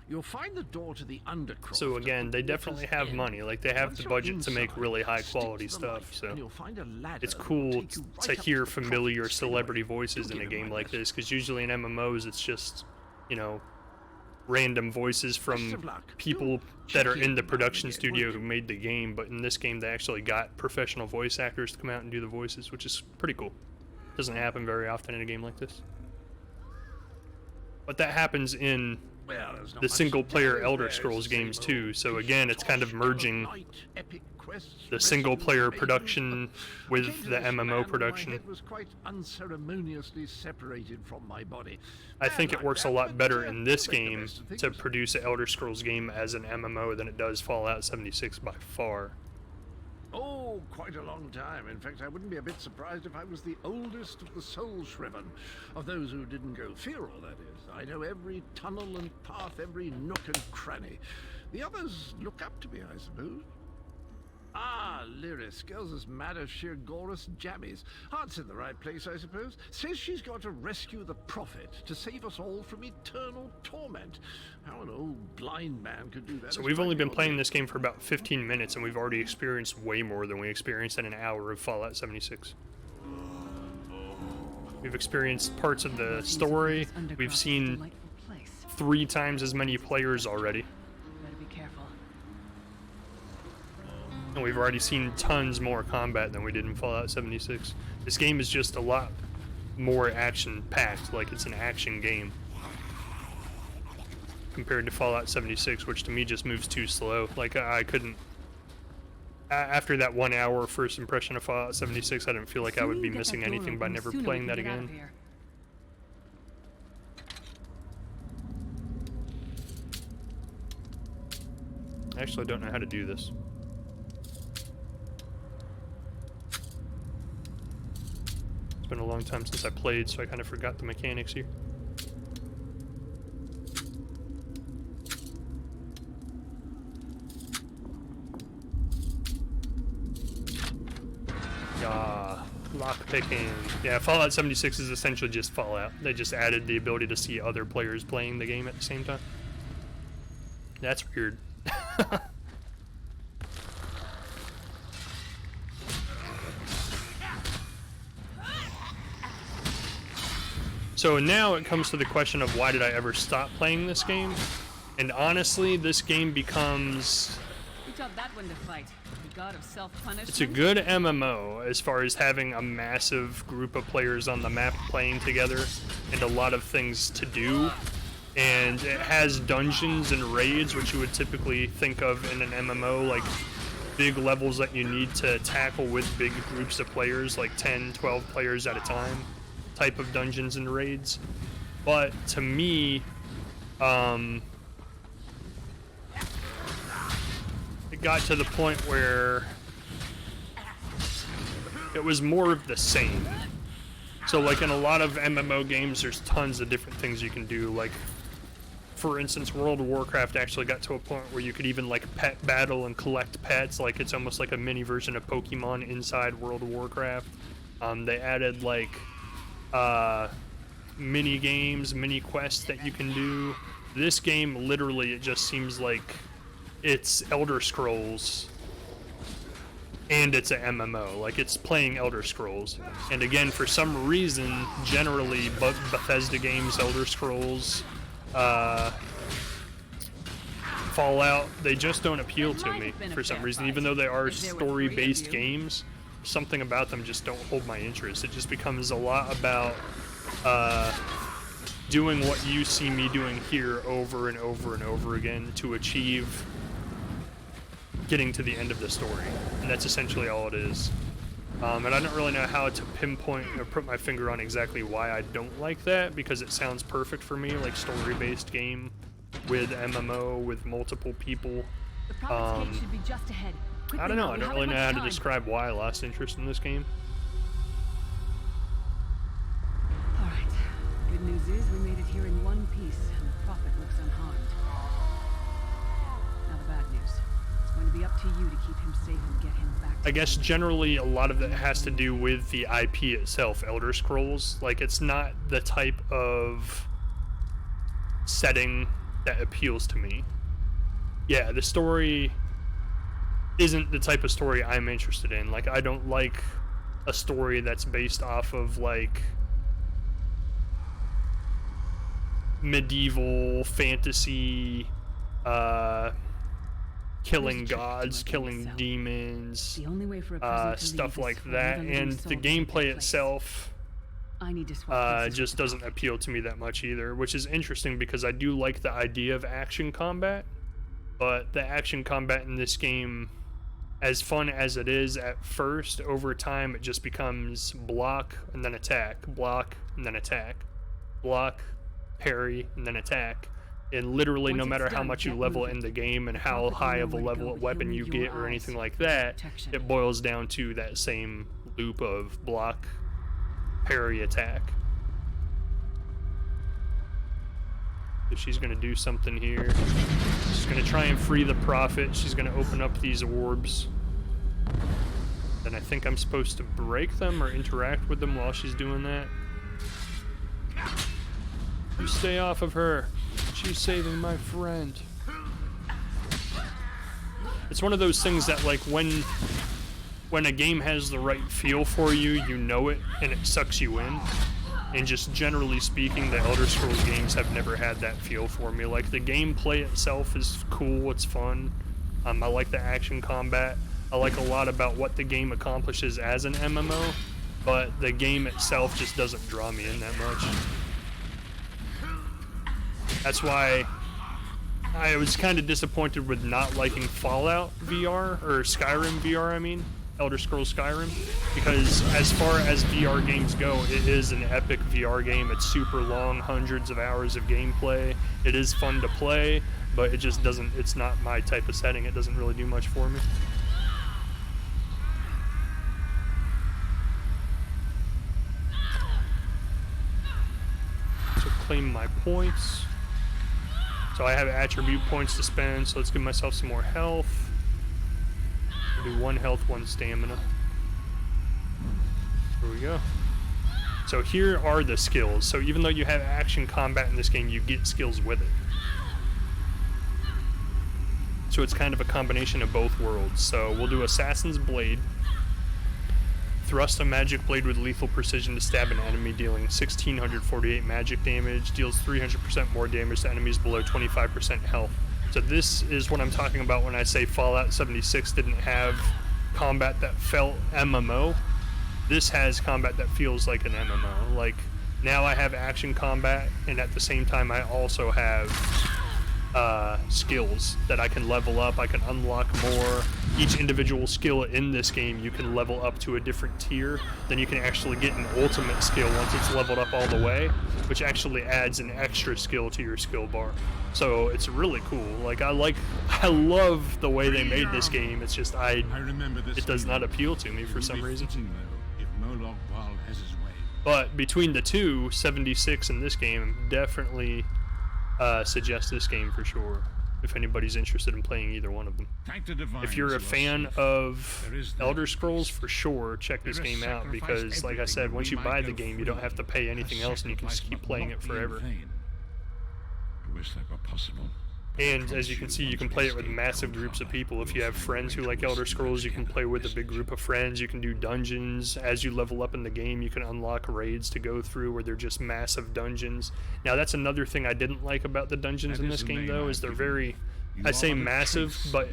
You'll find the door to the undercroft. So again, they definitely have money. Like, they have the budget to make really high quality stuff. So it's cool to hear familiar celebrity voices in a game like this, because usually in MMOs it's just, you know, random voices from people that are in the production studio who made the game. But in this game, they actually got professional voice actors to come out and do the voices, which is pretty cool. Doesn't happen very often in a game like this. But that happens in the single-player Elder Scrolls games too, so again, it's kind of merging the single-player production with the MMO production. Was quite unceremoniously separated from my body. I think it works a lot better in this game to produce an Elder Scrolls game as an MMO than it does Fallout 76 by far. Oh, quite a long time. In fact, I wouldn't be a bit surprised if I was the oldest of the soul shriven, of those who didn't go feral, that is. I know every tunnel and path, every nook and cranny. The others look up to me, I suppose. Ah, Lyris, girl's as mad as sheer Gorus jammies. Heart's in the right place, I suppose. Says she's got to rescue the Prophet to save us all from eternal torment. How an old blind man could do that. So we've only been playing this game for about 15 minutes, and we've already experienced way more than we experienced in an hour of Fallout 76. We've experienced parts of the story. We've seen 3 times as many players already. And we've already seen tons more combat than we did in Fallout 76. This game is just a lot more action-packed, like it's an action game. Compared to Fallout 76, which to me just moves too slow. Like, I couldn't... After that 1 hour first impression of Fallout 76, I didn't feel like I would be missing anything by never playing that again. I actually don't know how to do this. It's been a long time since I played, so I kind of forgot the mechanics here. Lockpicking. Yeah, Fallout 76 is essentially just Fallout. They just added the ability to see other players playing the game at the same time. That's weird. So now it comes to the question of why did I ever stop playing this game? And honestly, this game becomes... We taught that one to fight. The god of self-punishment. It's a good MMO as far as having a massive group of players on the map playing together and a lot of things to do. And it has dungeons and raids, which you would typically think of in an MMO, like big levels that you need to tackle with big groups of players, like 10, 12 players at a time, type of dungeons and raids. But to me, it got to the point where it was more of the same. So like in a lot of MMO games, there's tons of different things you can do. Like for instance, World of Warcraft actually got to a point where you could even like pet battle and collect pets. Like it's almost like a mini version of Pokemon inside World of Warcraft. They added like mini games, mini quests that you can do. This game, literally, it just seems like it's Elder Scrolls and it's a MMO. Like it's playing Elder Scrolls. And again, for some reason, generally Bethesda games, Elder Scrolls, Fallout, they just don't appeal to me for some reason. Even though they are story-based games, something about them just don't hold my interest. It just becomes a lot about doing what you see me doing here over and over and over again to achieve getting to the end of the story, and that's essentially all it is. And I don't really know how to pinpoint or put my finger on exactly why I don't like that, because it sounds perfect for me, like story-based game with MMO with multiple people. The Prophet's Gate should be just ahead. I don't know. I don't really know how to describe why I lost interest in this game. All right. Good news is we made it here in one piece, and the Prophet looks unharmed. Now the bad news. It's going to be up to you to keep him safe and get him back. I guess generally a lot of that has to do with the IP itself, Elder Scrolls. Like, it's not the type of setting that appeals to me. Yeah, the story isn't the type of story I'm interested in. Like, I don't like a story that's based off of, like, medieval fantasy, killing gods, killing demons, stuff like that. And the gameplay itself just doesn't appeal to me that much either, which is interesting because I do like the idea of action combat, but the action combat in this game, as fun as it is at first, over time it just becomes block and then attack, block and then attack, block, parry, and then attack. And literally, no matter how much you level in the game and how high of a level weapon you get or anything like that, it boils down to that same loop of block, parry, attack. So she's going to do something here. She's going to try and free the Prophet. She's going to open up these orbs. Then I think I'm supposed to break them or interact with them while she's doing that. You stay off of her. She's saving my friend. It's one of those things that, like, when a game has the right feel for you, you know it, and it sucks you in. And just generally speaking, the Elder Scrolls games have never had that feel for me. Like, the gameplay itself is cool, it's fun. I like the action combat. I like a lot about what the game accomplishes as an MMO, but the game itself just doesn't draw me in that much. That's why I was kind of disappointed with not liking Fallout VR, or Skyrim VR, I mean. Elder Scrolls Skyrim, because as far as VR games go, it is an epic VR game. It's super long, hundreds of hours of gameplay. It is fun to play, but it just doesn't, it's not my type of setting. It doesn't really do much for me. So claim my points. So I have attribute points to spend, so let's give myself some more health. I'll do 1 health, 1 stamina. Here we go. So here are the skills. So even though you have action combat in this game, you get skills with it. So it's kind of a combination of both worlds. So we'll do Assassin's Blade. Thrust a magic blade with lethal precision to stab an enemy, dealing 1,648 magic damage, deals 300% more damage to enemies below 25% health. So this is what I'm talking about when I say Fallout 76 didn't have combat that felt MMO. This has combat that feels like an MMO. Like, now I have action combat, and at the same time I also have skills that I can level up. I can unlock more. Each individual skill in this game you can level up to a different tier. Then you can actually get an ultimate skill once it's leveled up all the way, which actually adds an extra skill to your skill bar. So it's really cool. Like, I love the way they made this game. It's just it does not appeal to me for some reason. But between the two, 76 and this game, I'm definitely suggest this game for sure, if anybody's interested in playing either one of them. If you're a fan of Elder Scrolls, for sure, check this game out, because, like I said, once you buy the game, you don't have to pay anything else, and you can just keep playing it forever. I wish that were possible. And as you can see, you can play it with massive groups of people. If you have friends who like Elder Scrolls, you can play with a big group of friends. You can do dungeons. As you level up in the game, you can unlock raids to go through where they're just massive dungeons. Now, that's another thing I didn't like about the dungeons in this game, though, is they're very... I say massive, but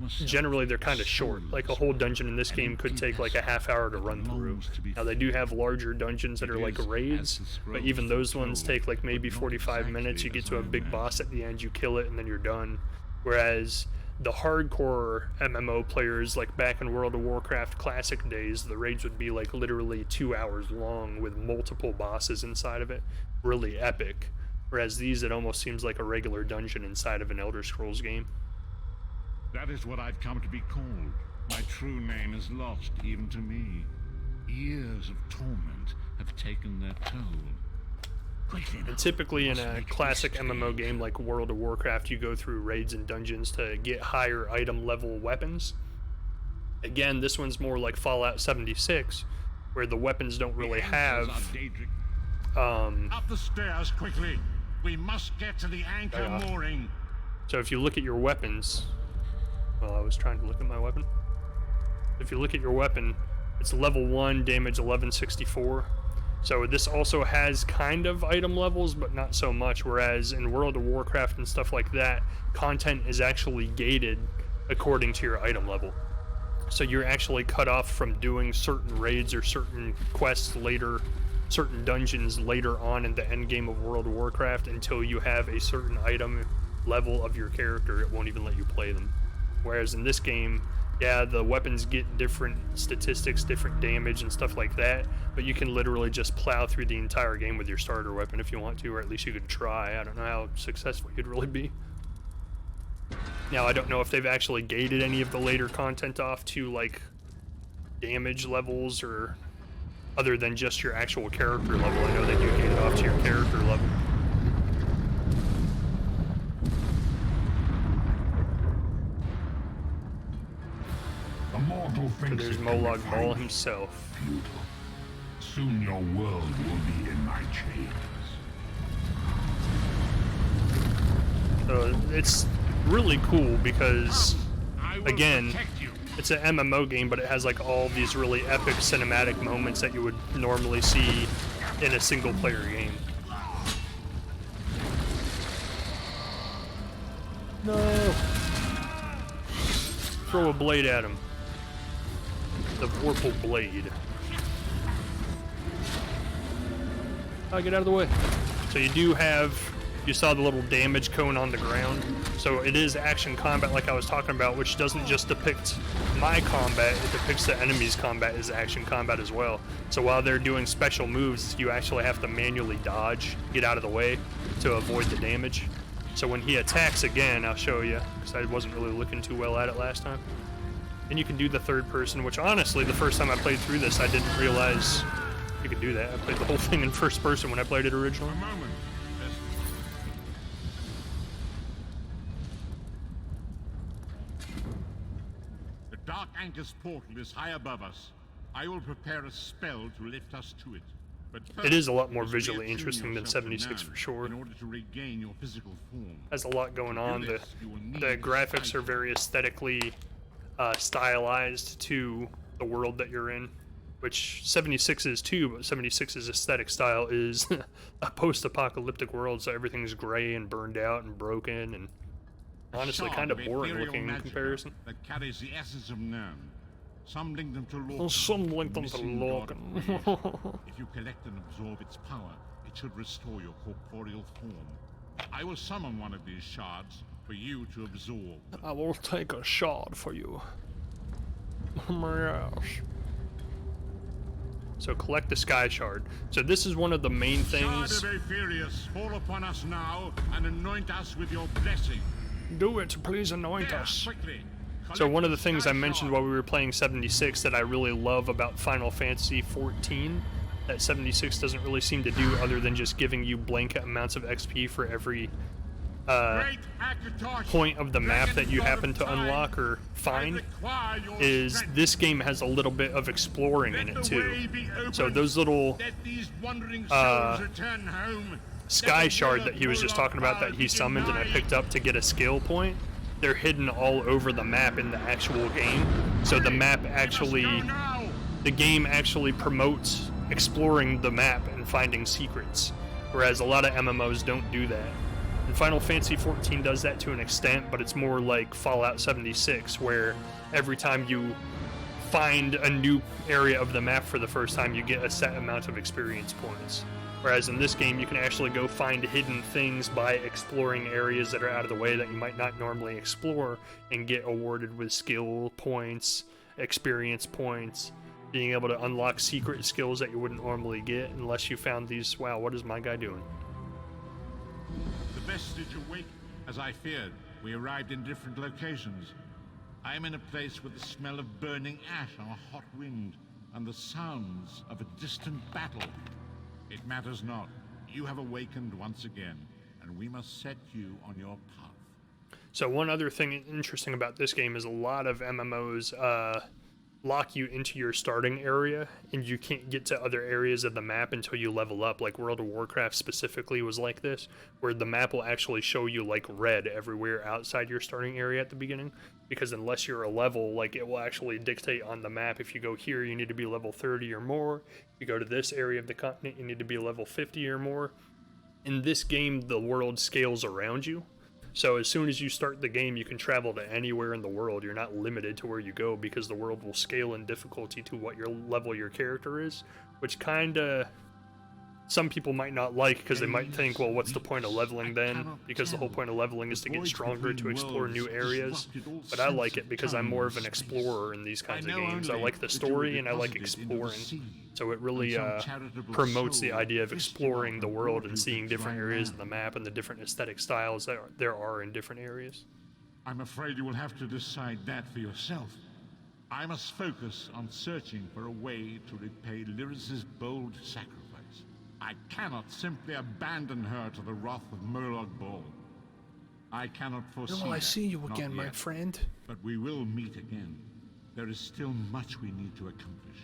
generally they're kind of short. Like a whole dungeon in this game could take like a half hour to run through. Now they do have larger dungeons that are like raids, but even those ones take like maybe 45 minutes. You get to a big boss at the end, you kill it, and then you're done. Whereas the hardcore MMO players, like back in World of Warcraft Classic days, the raids would be like literally 2 hours long with multiple bosses inside of it. Really epic. Whereas these, it almost seems like a regular dungeon inside of an Elder Scrolls game. That is what I've come to be called. My true name is lost even to me. Years of torment have taken their toll. And typically in a classic MMO game like World of Warcraft, you go through raids and dungeons to get higher item level weapons. Again, this one's more like Fallout 76, where the weapons don't really have... Up the stairs quickly. We must get to the anchor mooring. So if you look at your weapons... Well, I was trying to look at my weapon. If you look at your weapon, it's level 1, damage 1164. So this also has kind of item levels, but not so much, whereas in World of Warcraft and stuff like that, content is actually gated according to your item level. So you're actually cut off from doing certain raids or certain quests later, certain dungeons later on in the end game of World of Warcraft until you have a certain item level of your character. It won't even let you play them. Whereas in this game, yeah, the weapons get different statistics, different damage and stuff like that, but you can literally just plow through the entire game with your starter weapon if you want to, or at least you could try. I don't know how successful you'd really be. Now, I don't know if they've actually gated any of the later content off to, like, damage levels or other than just your actual character level. I know they do gate it off to your character level. So there's Molag Bal himself. Futile. Soon your world will be in my chains. So it's really cool because, again, it's an MMO game, but it has like all these really epic cinematic moments that you would normally see in a single player game. No! Throw a blade at him. The Vorpal Blade. Oh, get out of the way. So you do have, you saw the little damage cone on the ground. So it is action combat like I was talking about, which doesn't just depict my combat, it depicts the enemy's combat as action combat as well. So while they're doing special moves, you actually have to manually dodge, get out of the way to avoid the damage. So when he attacks again, I'll show you, because I wasn't really looking too well at it last time. And you can do the third person, which honestly, the first time I played through this, I didn't realize you could do that. I played the whole thing in first person when I played it originally. The Dark Anchor's portal is high above us. I will prepare a spell to lift us to it. But it is a lot more visually interesting than 76 for sure. In order to regain your physical form. Has a lot going on. The graphics are very aesthetically stylized to the world that you're in, which 76 is too, but 76's aesthetic style is a post-apocalyptic world, so everything's gray and burned out and broken and honestly kind of boring looking in comparison. That carries the essence of Nern. Some link them to Lorcan. If you collect and absorb its power, it should restore your corporeal form. I will summon one of these shards for you to absorb. I will take a shard for you. Yes. So collect the Sky Shard. So this is one of the main things. Shard of Aetherius, fall upon us now and anoint us with your blessing. Do it, please anoint us. Quickly. So one of the things I mentioned while we were playing 76 that I really love about Final Fantasy XIV that 76 doesn't really seem to do other than just giving you blanket amounts of XP for every point of the map that you happen to unlock or find is this game has a little bit of exploring in it too. So those little sky shard that he was just talking about that he summoned and I picked up to get a skill point, they're hidden all over the map in the actual game. So the game actually promotes exploring the map and finding secrets, whereas a lot of MMOs don't do that. And Final Fantasy XIV does that to an extent, but it's more like Fallout 76, where every time you find a new area of the map for the first time, you get a set amount of experience points. Whereas in this game, you can actually go find hidden things by exploring areas that are out of the way that you might not normally explore and get awarded with skill points, experience points, being able to unlock secret skills that you wouldn't normally get unless you found these. Wow, what is my guy doing? The vestige awake, as I feared. We arrived in different locations. I am in a place with the smell of burning ash on a hot wind and the sounds of a distant battle. It matters not. You have awakened once again, and we must set you on your path. So one other thing interesting about this game is a lot of MMOs lock you into your starting area, and you can't get to other areas of the map until you level up. Like World of Warcraft specifically was like this, where the map will actually show you like red everywhere outside your starting area at the beginning, because unless you're a level, like it will actually dictate on the map, if you go here you need to be level 30 or more, if you go to this area of the continent you need to be level 50 or more. In this game the world scales around you. So as soon as you start the game, you can travel to anywhere in the world. You're not limited to where you go because the world will scale in difficulty to what your level your character is, which kinda some people might not like because they might think, well, what's the point of leveling then? Because the whole point of leveling is to get stronger, to explore new areas. But I like it because I'm more of an explorer in these kinds of games. I like the story and I like exploring. So it really promotes the idea of exploring the world and seeing different areas of the map and the different aesthetic styles that there are in different areas. I'm afraid you will have to decide that for yourself. I must focus on searching for a way to repay Lyris's bold sacrifice. I cannot simply abandon her to the wrath of Molag Bal. I cannot foresee Will I see you that, again, not my yet. friend? But we will meet again. There is still much we need to accomplish.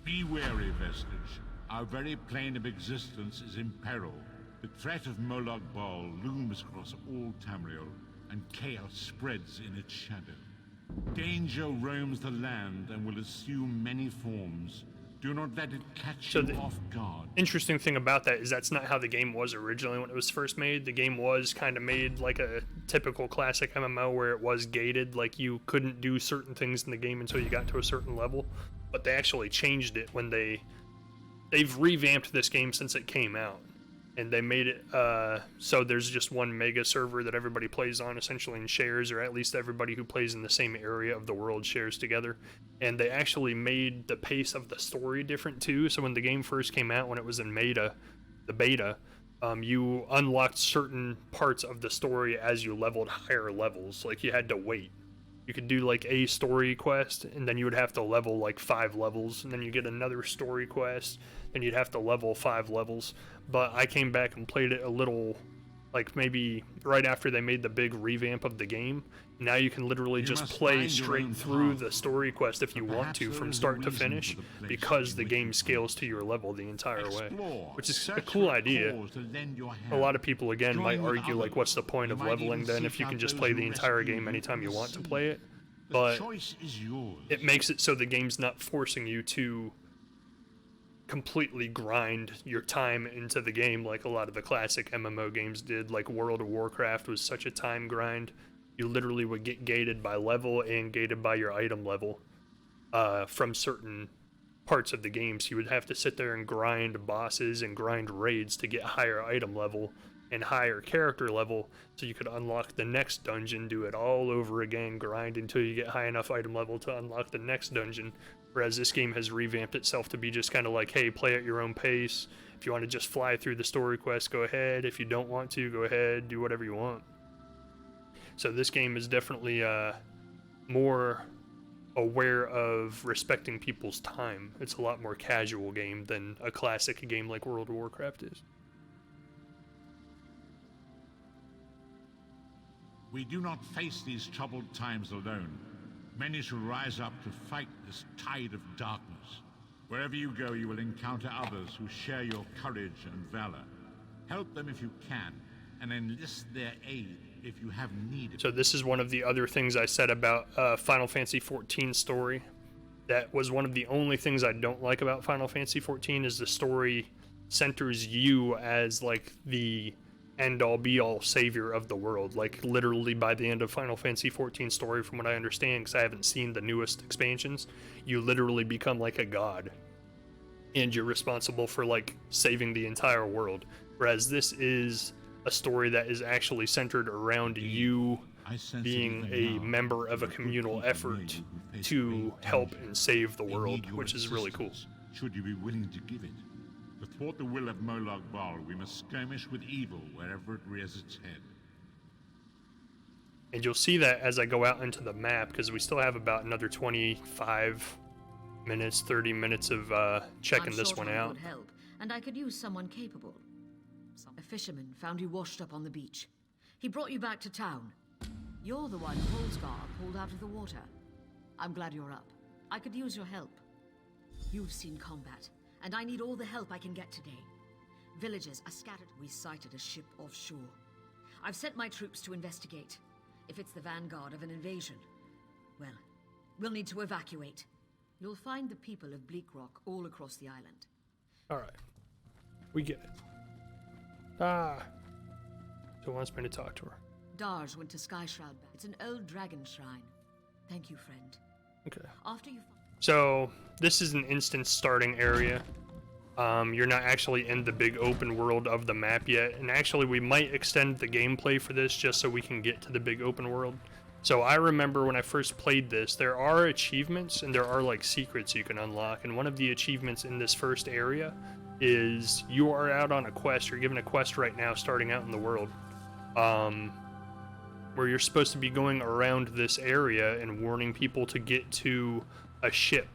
Be wary, Vestige. Our very plane of existence is in peril. The threat of Molag Bal looms across all Tamriel, and chaos spreads in its shadow. Danger roams the land and will assume many forms. Do not let it catch you off guard. Interesting thing about that is that's not how the game was originally when it was first made. The game was kind of made like a typical classic MMO where it was gated, like you couldn't do certain things in the game until you got to a certain level. But they actually changed it when they've revamped this game since it came out. And they made it so there's just one mega server that everybody plays on essentially and shares, or at least everybody who plays in the same area of the world shares together. And they actually made the pace of the story different too. So when the game first came out, when it was in the beta, you unlocked certain parts of the story as you leveled higher levels. Like you had to wait. You could do like a story quest and then you would have to level like 5 levels, and then you get another story quest and you'd have to level 5 levels. But I came back and played it a little, like maybe right after they made the big revamp of the game. Now you can literally just play straight through the story quest if you want to from start to finish, because the game scales to your level the entire way, which is a cool idea. A lot of people again might argue like, what's the point of leveling then if you can just play the entire game anytime you want to play it? But it makes it so the game's not forcing you to completely grind your time into the game like a lot of the classic MMO games did. Like World of Warcraft was such a time grind. You literally would get gated by level and gated by your item level from certain parts of the game. So you would have to sit there and grind bosses and grind raids to get higher item level and higher character level so you could unlock the next dungeon, do it all over again, grind until you get high enough item level to unlock the next dungeon. Whereas this game has revamped itself to be just kind of like, hey, play at your own pace. If you want to just fly through the story quest, go ahead. If you don't want to, go ahead, do whatever you want. So this game is definitely more aware of respecting people's time. It's a lot more casual game than a classic game like World of Warcraft is. We do not face these troubled times alone. Many shall rise up to fight this tide of darkness. Wherever you go, you will encounter others who share your courage and valor. Help them if you can, and enlist their aid if you have need of it. So this is one of the other things I said about Final Fantasy XIV story. That was one of the only things I don't like about Final Fantasy XIV is the story centers you as like the end-all be-all savior of the world. Like literally by the end of Final Fantasy XIV story, from what I understand, because I haven't seen the newest expansions, you literally become like a god. And you're responsible for like saving the entire world. Whereas this is a story that is actually centered around you being a member of a communal effort to help and save the world, which is really cool. Should you be willing to give it? To thwart the will of Molag Bal, we must skirmish with evil wherever it rears its head. And you'll see that as I go out into the map, because we still have about another 25 minutes, 30 minutes of checking this one out. Good help, and I could use someone capable. A fisherman found you washed up on the beach. He brought you back to town. You're the one Holsgar pulled out of the water. I'm glad you're up. I could use your help. You've seen combat, and I need all the help I can get today. Villagers are scattered. We sighted a ship offshore. I've sent my troops to investigate. If it's the vanguard of an invasion, well, we'll need to evacuate. You'll find the people of Bleak Rock all across the island. Alright. We get it. Ah. So wants me to talk to her. Darj went to Skyshroud. It's an old dragon shrine. Thank you, friend. Okay. After you... So, this is an instance starting area. You're not actually in the big open world of the map yet. And actually, we might extend the gameplay for this just so we can get to the big open world. So I remember when I first played this, there are achievements and there are like secrets you can unlock. And one of the achievements in this first area is you are out on a quest. You're given a quest right now starting out in the world. Where you're supposed to be going around this area and warning people to get to a ship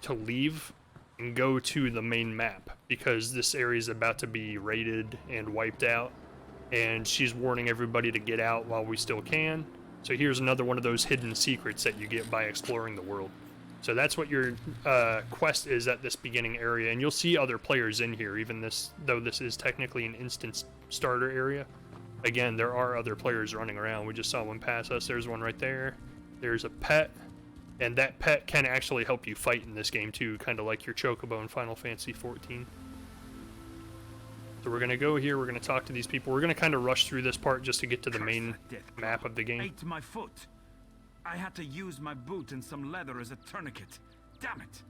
to leave and go to the main map, because this area is about to be raided and wiped out, and she's warning everybody to get out while we still can. So here's another one of those hidden secrets that you get by exploring the world. So that's what your quest is at this beginning area, and you'll see other players in here, even though this is technically an instance starter area. Again, there are other players running around. We just saw one pass us. There's one right there. There's a pet. And that pet can actually help you fight in this game too, kind of like your Chocobo in Final Fantasy XIV. So we're going to go here. We're going to talk to these people. We're going to kind of rush through this part just to get to the main map of the game. Ate my foot. I had to use my boot and some leather as a tourniquet. Damn it.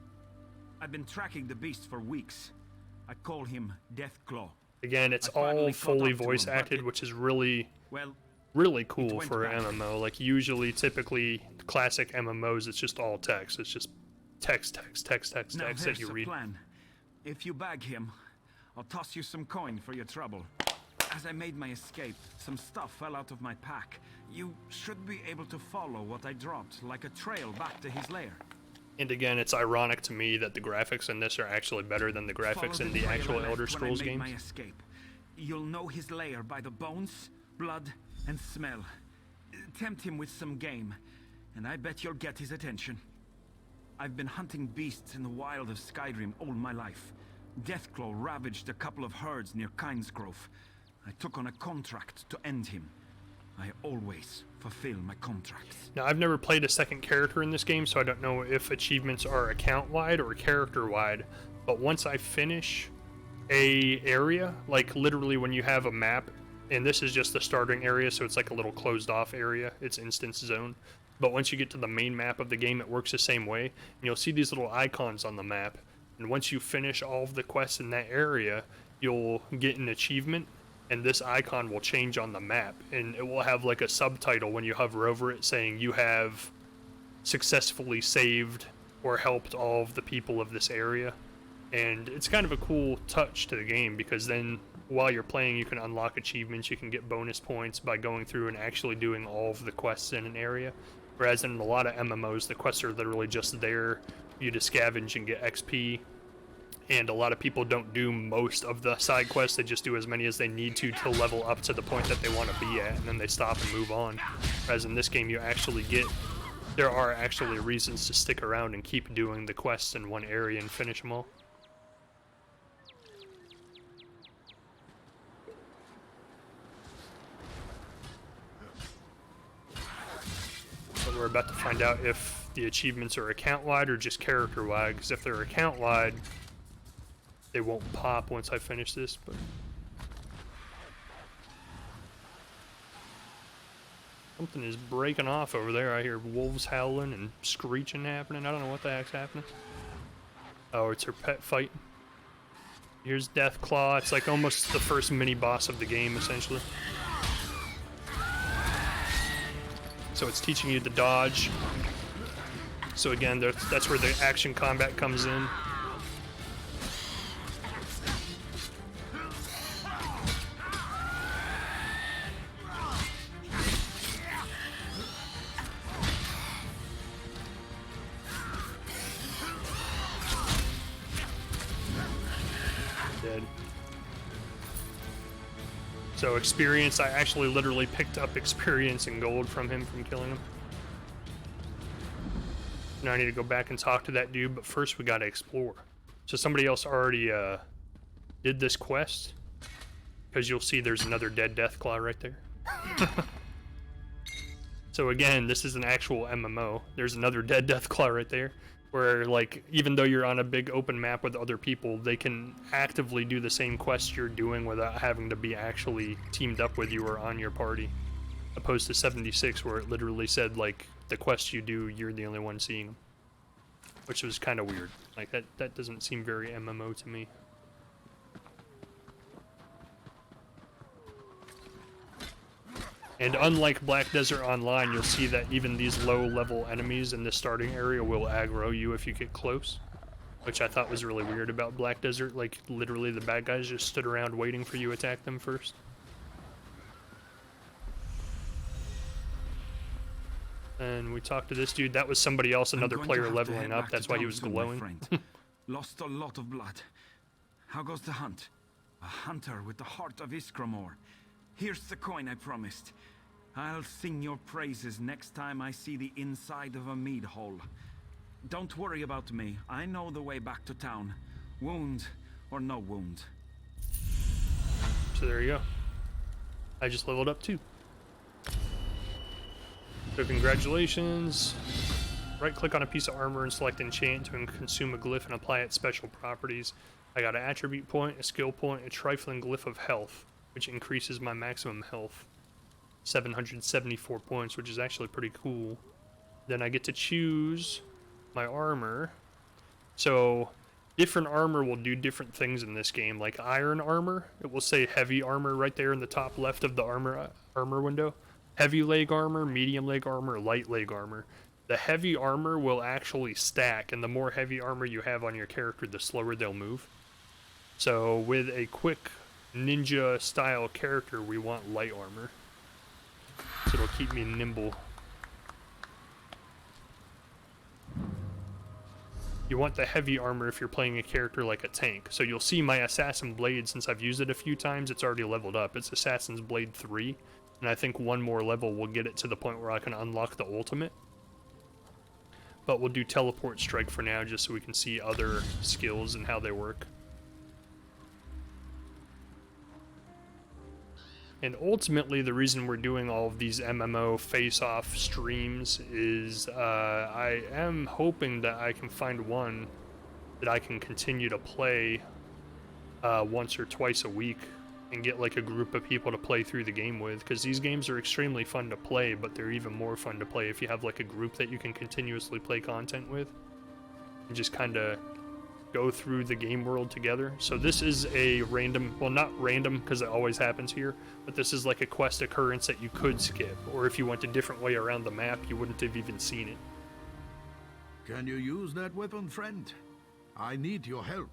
I've been tracking the beast for weeks. I call him Deathclaw. Again, it's all fully voice acted, which is really cool for an MMO. Like usually, typically, classic MMOs, it's just all text. It's just text that you read. Plan. If you bag him, I'll toss you some coin for your trouble. As I made my escape, some stuff fell out of my pack. You should be able to follow what I dropped, like a trail back to his lair. And again, it's ironic to me that the graphics in this are actually better than the graphics in the actual Elder Scrolls games. My escape. You'll know his lair by the bones, blood, and smell. Tempt him with some game, and I bet you'll get his attention. I've been hunting beasts in the wild of Skyrim all my life. Deathclaw ravaged a couple of herds near Kynesgrove. I took on a contract to end him. I always fulfill my contracts. Now, I've never played a second character in this game, so I don't know if achievements are account-wide or character-wide. But once I finish a area, like literally when you have a map, and this is just the starting area, so it's like a little closed-off area. It's instance zone. But once you get to the main map of the game, it works the same way. And you'll see these little icons on the map. And once you finish all of the quests in that area, you'll get an achievement, and this icon will change on the map, and it will have like a subtitle when you hover over it saying you have successfully saved or helped all of the people of this area. And it's kind of a cool touch to the game, because then while you're playing you can unlock achievements, you can get bonus points by going through and actually doing all of the quests in an area. Whereas in a lot of MMOs, the quests are literally just there for you to scavenge and get XP. And a lot of people don't do most of the side quests, they just do as many as they need to level up to the point that they want to be at, and then they stop and move on. Whereas in this game, there are actually reasons to stick around and keep doing the quests in one area and finish them all. But we're about to find out if the achievements are account-wide or just character-wide, because if they're account-wide, they won't pop once I finish this, but... Something is breaking off over there. I hear wolves howling and screeching happening. I don't know what the heck's happening. Oh, it's her pet fight. Here's Deathclaw. It's like almost the first mini-boss of the game, essentially. So it's teaching you to dodge. So again, that's where the action combat comes in. Dead. So experience, I actually literally picked up experience and gold from him from killing him. Now I need to go back and talk to that dude, but first we gotta explore. So somebody else already did this quest, because you'll see there's another dead Deathclaw right there. So again, this is an actual MMO. There's another dead Deathclaw right there, where like even though you're on a big open map with other people, they can actively do the same quest you're doing without having to be actually teamed up with you or on your party. Opposed to 76, where it literally said like the quests you do, you're the only one seeing them, which was kind of weird. Like that doesn't seem very MMO to me. And unlike Black Desert Online, you'll see that even these low-level enemies in the starting area will aggro you if you get close, which I thought was really weird about Black Desert. Like, literally the bad guys just stood around waiting for you to attack them first. And we talked to this dude. That was somebody else, another player leveling up. That's why he was glowing. Lost a lot of blood. How goes the hunt? A hunter with the heart of Iskramor. Here's the coin I promised. I'll sing your praises next time I see the inside of a mead hole. Don't worry about me. I know the way back to town. Wound or no wound. So there you go. I just leveled up too. So congratulations. Right click on a piece of armor and select enchant to consume a glyph and apply its special properties. I got an attribute point, a skill point, a trifling glyph of health, which increases my maximum health. 774 points, which is actually pretty cool. Then I get to choose my armor. So different armor will do different things in this game. Like iron armor, it will say heavy armor right there in the top left of the armor window. Heavy leg armor, medium leg armor, light leg armor. The heavy armor will actually stack, and the more heavy armor you have on your character, the slower they'll move. So with a quick ninja style character, we want light armor. So it'll keep me nimble. You want the heavy armor if you're playing a character like a tank. So you'll see my Assassin Blade, since I've used it a few times, it's already leveled up. It's Assassin's Blade 3, and I think one more level will get it to the point where I can unlock the ultimate. But we'll do Teleport Strike for now, just so we can see other skills and how they work. And ultimately, the reason we're doing all of these MMO face-off streams is I am hoping that I can find one that I can continue to play once or twice a week and get like a group of people to play through the game with, because these games are extremely fun to play, but they're even more fun to play if you have like a group that you can continuously play content with and just kind of go through the game world together. So this is a random, well, not random because it always happens here, but this is like a quest occurrence that you could skip, or if you went a different way around the map, you wouldn't have even seen it. Can you use that weapon, friend? I need your help.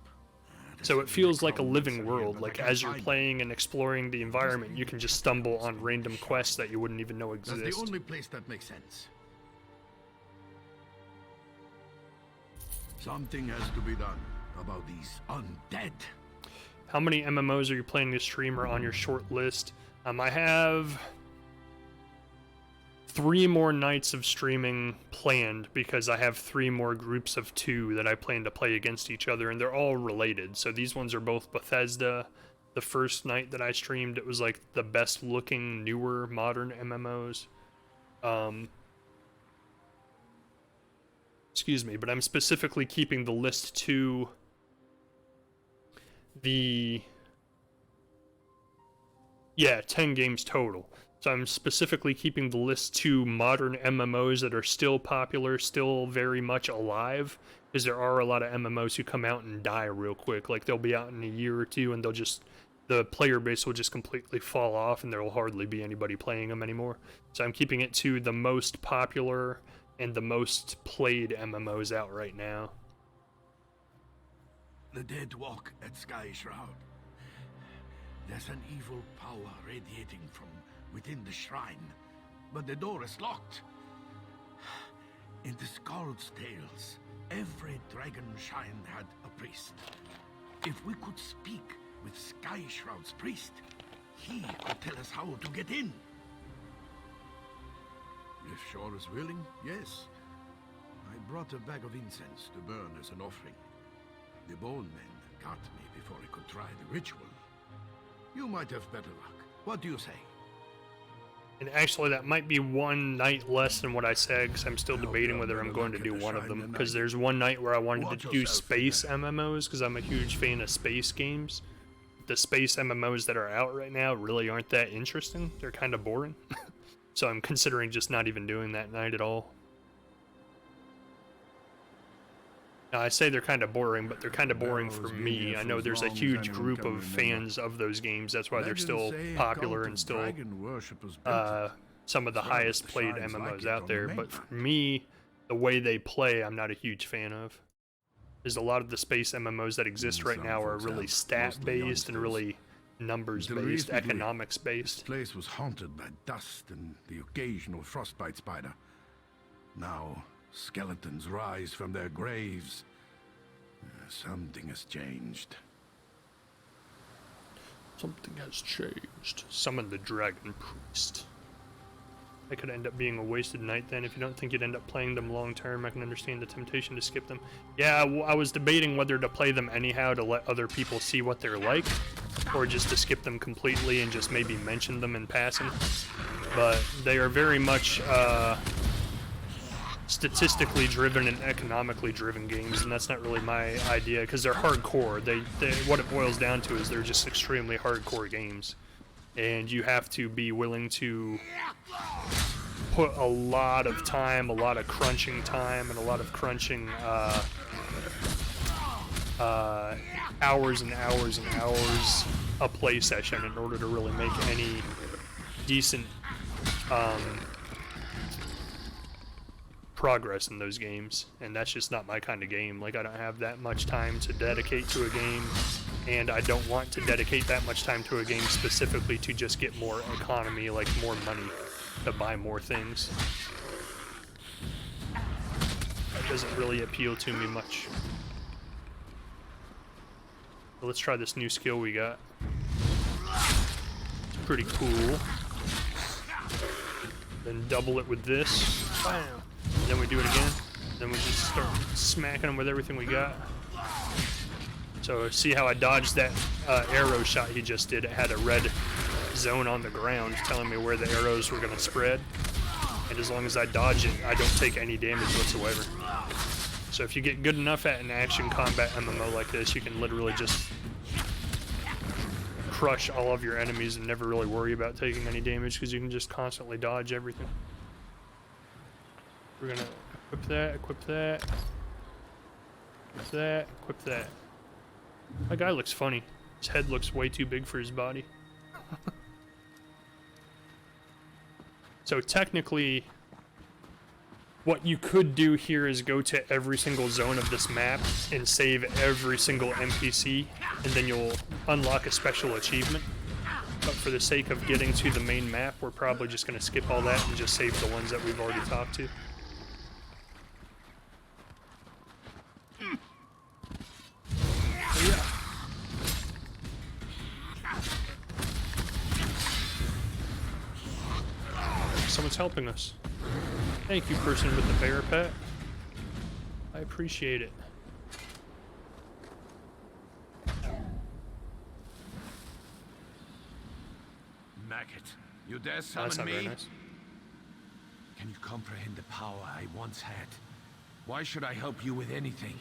So it feels like a living world, like as you're playing and exploring the environment, you can just stumble on random quests that you wouldn't even know exist. That's the only place that makes sense. Something has to be done about these undead. How many MMOs are you planning to stream or on your short list? I have 3 more nights of streaming planned because I have 3 more groups of 2 that I plan to play against each other, and they're all related. So these ones are both Bethesda. The first night that I streamed, it was like the best looking, newer, modern MMOs. Excuse me, but I'm specifically keeping the list to the 10 games total. So I'm specifically keeping the list to modern MMOs that are still popular, still very much alive, because there are a lot of MMOs who come out and die real quick. Like, they'll be out in a year or two and the player base will just completely fall off and there will hardly be anybody playing them anymore. So I'm keeping it to the most popular and the most played MMOs out right now. The dead walk at Sky Shroud. There's an evil power radiating from within the shrine, but the door is locked. In the Skald's tales, every dragon shrine had a priest. If we could speak with Sky Shroud's priest, he could tell us how to get in. If Shore is willing, yes. I brought a bag of incense to burn as an offering. The bone men got me before I could try the ritual. You might have better luck. What do you say? And actually, that might be 1 night less than what I said, because I'm still debating whether I'm going to do one of them. Because there's one night where I wanted to do space MMOs, because I'm a huge fan of space games. The space MMOs that are out right now really aren't that interesting. They're kind of boring. So I'm considering just not even doing that night at all. Now, I say they're kind of boring, but they're kind of boring for me. I know there's a huge group of fans of those games. That's why they're still popular and still some of the highest played MMOs out there. But for me, the way they play, I'm not a huge fan of. There's a lot of the space MMOs that exist right now are really stat-based and really numbers-based, economics-based. This place was haunted by dust and the occasional frostbite spider. Now, skeletons rise from their graves. Something has changed. Something has changed. Summon the Dragon Priest. That could end up being a wasted night then. If you don't think you'd end up playing them long term, I can understand the temptation to skip them. Yeah, I was debating whether to play them anyhow to let other people see what they're like, or just to skip them completely and just maybe mention them in passing. But they are very much statistically driven and economically driven games, and that's not really my idea, because they're hardcore. They what it boils down to is they're just extremely hardcore games, and you have to be willing to put a lot of time, a lot of crunching time, and a lot of crunching hours and hours and hours a play session in order to really make any decent progress in those games. And that's just not my kind of game. Like, I don't have that much time to dedicate to a game, and I don't want to dedicate that much time to a game specifically to just get more economy, like more money to buy more things. That doesn't really appeal to me much. So let's try this new skill we got. It's pretty cool. Then double it with this. Bam. Then we do it again. Then we just start smacking them with everything we got. So see how I dodged that arrow shot he just did? It had a red zone on the ground telling me where the arrows were going to spread. And as long as I dodge it, I don't take any damage whatsoever. So if you get good enough at an action combat MMO like this, you can literally just crush all of your enemies and never really worry about taking any damage, because you can just constantly dodge everything. We're gonna equip that, equip that, equip that, equip that. That guy looks funny. His head looks way too big for his body. So technically, what you could do here is go to every single zone of this map and save every single NPC, and then you'll unlock a special achievement. But for the sake of getting to the main map, we're probably just gonna skip all that and just save the ones that we've already talked to. someone's helping us. Thank you, person with the bear pet. I appreciate it. Maggot, you dare That's summon not me? very nice. Can you comprehend the power I once had? Why should I help you with anything?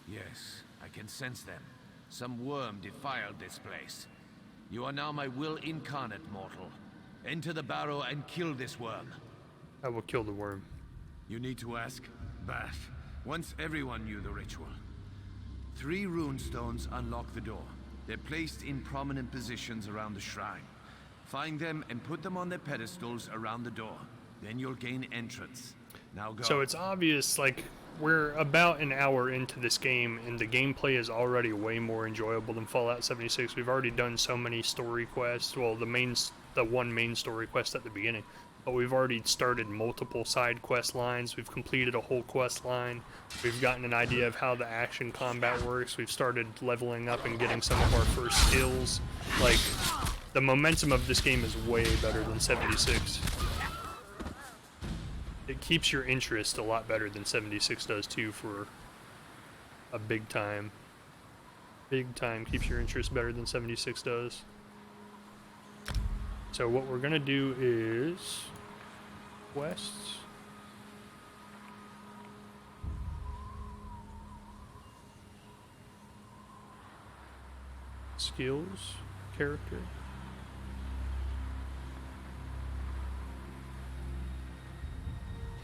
Yes, I can sense them. Some worm defiled this place. You are now my will incarnate, mortal. Enter the barrow and kill this worm. I will kill the worm. You need to ask Bath. Once everyone knew the ritual. 3 rune stones unlock the door. They're placed in prominent positions around the shrine. Find them and put them on their pedestals around the door. Then you'll gain entrance. Now go. So it's obvious, like, we're about an hour into this game, and the gameplay is already way more enjoyable than Fallout 76. We've already done so many story quests. Well, the one main story quest at the beginning. But we've already started multiple side quest lines. We've completed a whole quest line. We've gotten an idea of how the action combat works. We've started leveling up and getting some of our first skills. Like, the momentum of this game is way better than 76. It keeps your interest a lot better than 76 does too, for a big time. Big time keeps your interest better than 76 does. So what we're gonna do is quests. Skills, character.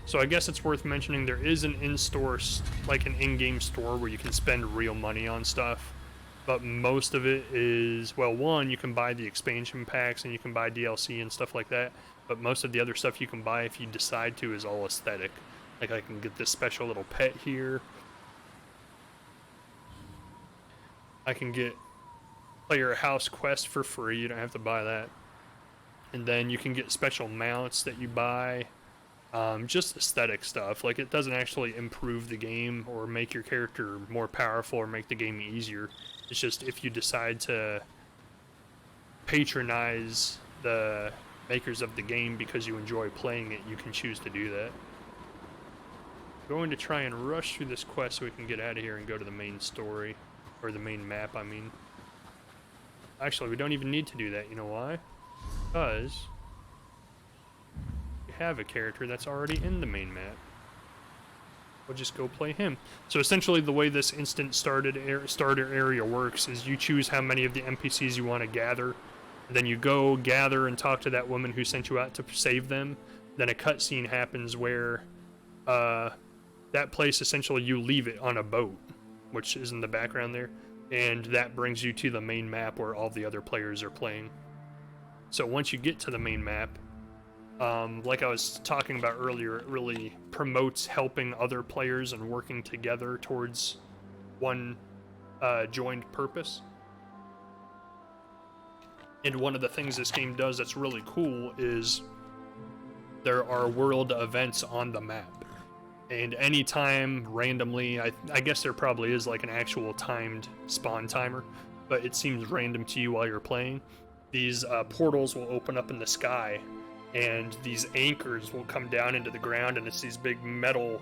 So I guess it's worth mentioning there is an in-store, like an in-game store where you can spend real money on stuff. But most of it is, well, one, you can buy the expansion packs and you can buy DLC and stuff like that. But most of the other stuff you can buy if you decide to is all aesthetic. Like I can get this special little pet here. I can get player house quest for free, you don't have to buy that. And then you can get special mounts that you buy. Just aesthetic stuff. Like, it doesn't actually improve the game or make your character more powerful or make the game easier. It's just if you decide to patronize the makers of the game because you enjoy playing it, you can choose to do that. I'm going to try and rush through this quest so we can get out of here and go to the main story. Or the main map, I mean. Actually, we don't even need to do that. You know why? Because have a character that's already in the main map. We'll just go play him. So essentially the way this instant starter area works is you choose how many of the NPCs you want to gather, and then you go gather and talk to that woman who sent you out to save them. Then a cutscene happens where that place, essentially you leave it on a boat, which is in the background there, and that brings you to the main map where all the other players are playing. So once you get to the main map, like I was talking about earlier, it really promotes helping other players and working together towards one joined purpose. And one of the things this game does that's really cool is there are world events on the map. And anytime, randomly, I guess there probably is like an actual timed spawn timer, but it seems random to you while you're playing. These portals will open up in the sky, and these anchors will come down into the ground, and it's these big metal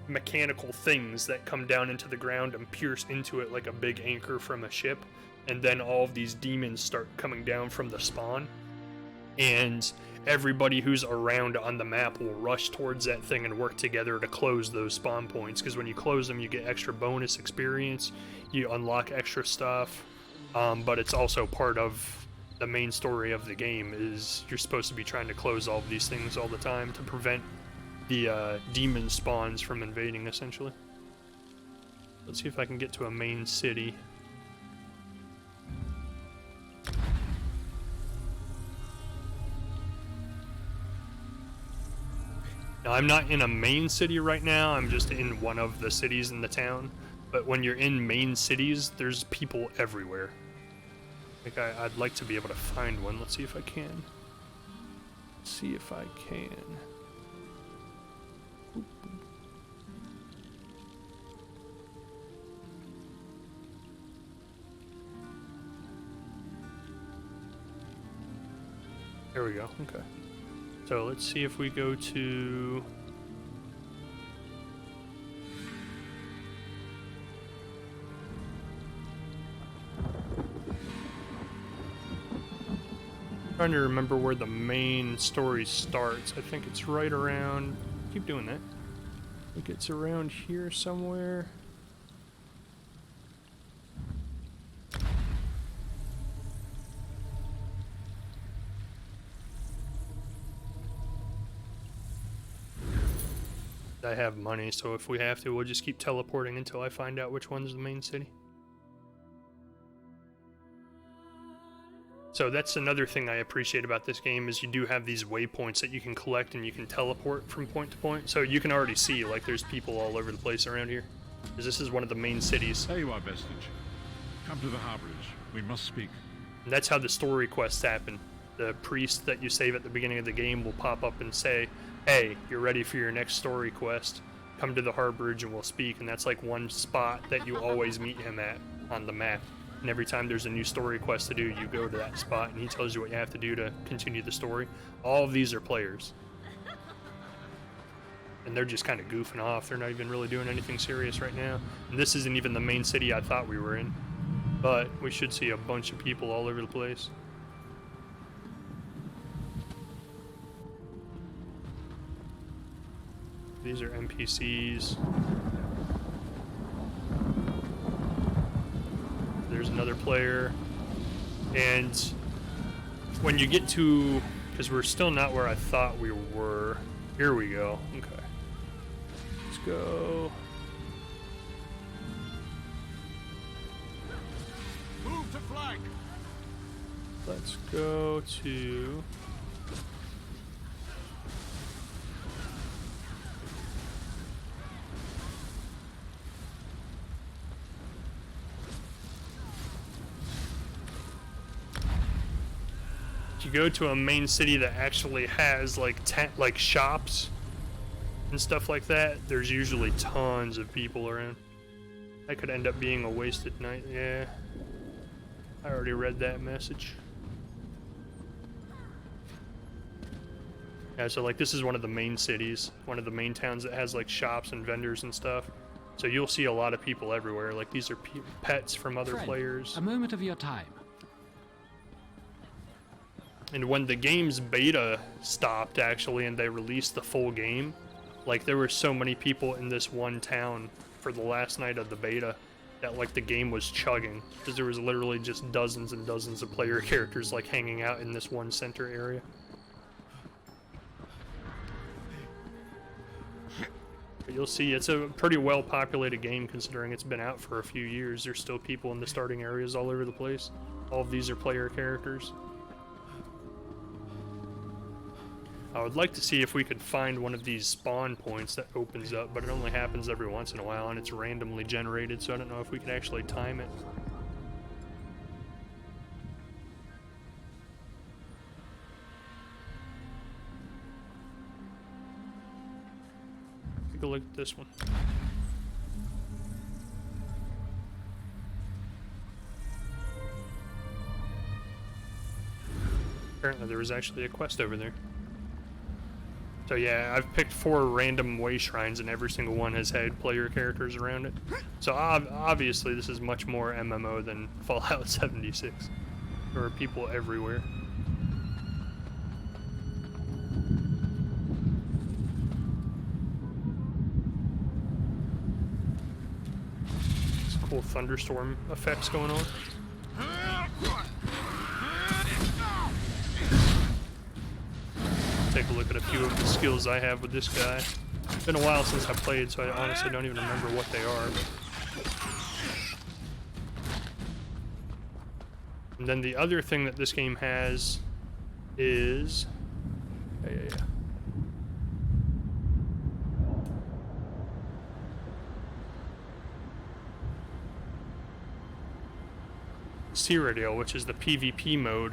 mechanical things that come down into the ground and pierce into it like a big anchor from a ship. And then all of these demons start coming down from the spawn, and everybody who's around on the map will rush towards that thing and work together to close those spawn points, because when you close them you get extra bonus experience, you unlock extra stuff, but it's also part of the main story of the game. Is you're supposed to be trying to close all of these things all the time to prevent the demon spawns from invading, essentially. Let's see if I can get to a main city. Now, I'm not in a main city right now, I'm just in one of the cities in the town. But when you're in main cities, there's people everywhere. Like, I'd like to be able to find one. Let's see if I can. See if I can. There we go, okay. So let's see if we go to... Trying to remember where the main story starts. I think it's right around... Keep doing that. I think it's around here somewhere. I have money, so if we have to, we'll just keep teleporting until I find out which one's the main city. So that's another thing I appreciate about this game is you do have these waypoints that you can collect and you can teleport from point to point. So you can already see, like, there's people all over the place around here. Because this is one of the main cities. There you are, Vestige. Come to the harborage. We must speak. And that's how the story quests happen. The priest that you save at the beginning of the game will pop up and say, hey, you're ready for your next story quest. Come to the harborage and we'll speak. And that's like one spot that you always meet him at on the map. And every time there's a new story quest to do, you go to that spot and he tells you what you have to do to continue the story. All of these are players. And they're just kind of goofing off. They're not even really doing anything serious right now. And this isn't even the main city I thought we were in. But we should see a bunch of people all over the place. These are NPCs. There's another player. And when you get to, because we're still not where I thought we were. Here we go. Okay. Let's go. Move to flank. Let's go to... You go to a main city that actually has like shops and stuff like that, there's usually tons of people around. That could end up being a wasted night. Yeah, I already read that message. Yeah, so like this is one of the main cities, one of the main towns that has like shops and vendors and stuff. So you'll see a lot of people everywhere. Like these are pets from other players. A moment of your time. And when the game's beta stopped, actually, and they released the full game, like, there were so many people in this one town for the last night of the beta that, like, the game was chugging. Because there was literally just dozens and dozens of player characters, like, hanging out in this one center area. But you'll see, it's a pretty well-populated game, considering it's been out for a few years. There's still people in the starting areas all over the place. All of these are player characters. I would like to see if we could find one of these spawn points that opens up, but it only happens every once in a while and it's randomly generated, so I don't know if we could actually time it. Take a look at this one. Apparently there was actually a quest over there. So yeah, I've picked 4 random way shrines and every single one has had player characters around it. So obviously this is much more MMO than Fallout 76. There are people everywhere. There's cool thunderstorm effects going on. Take a look at a few of the skills I have with this guy. It's been a while since I played, so I honestly don't even remember what they are. And then the other thing that this game has is... Cyrodiil, which is the PvP mode,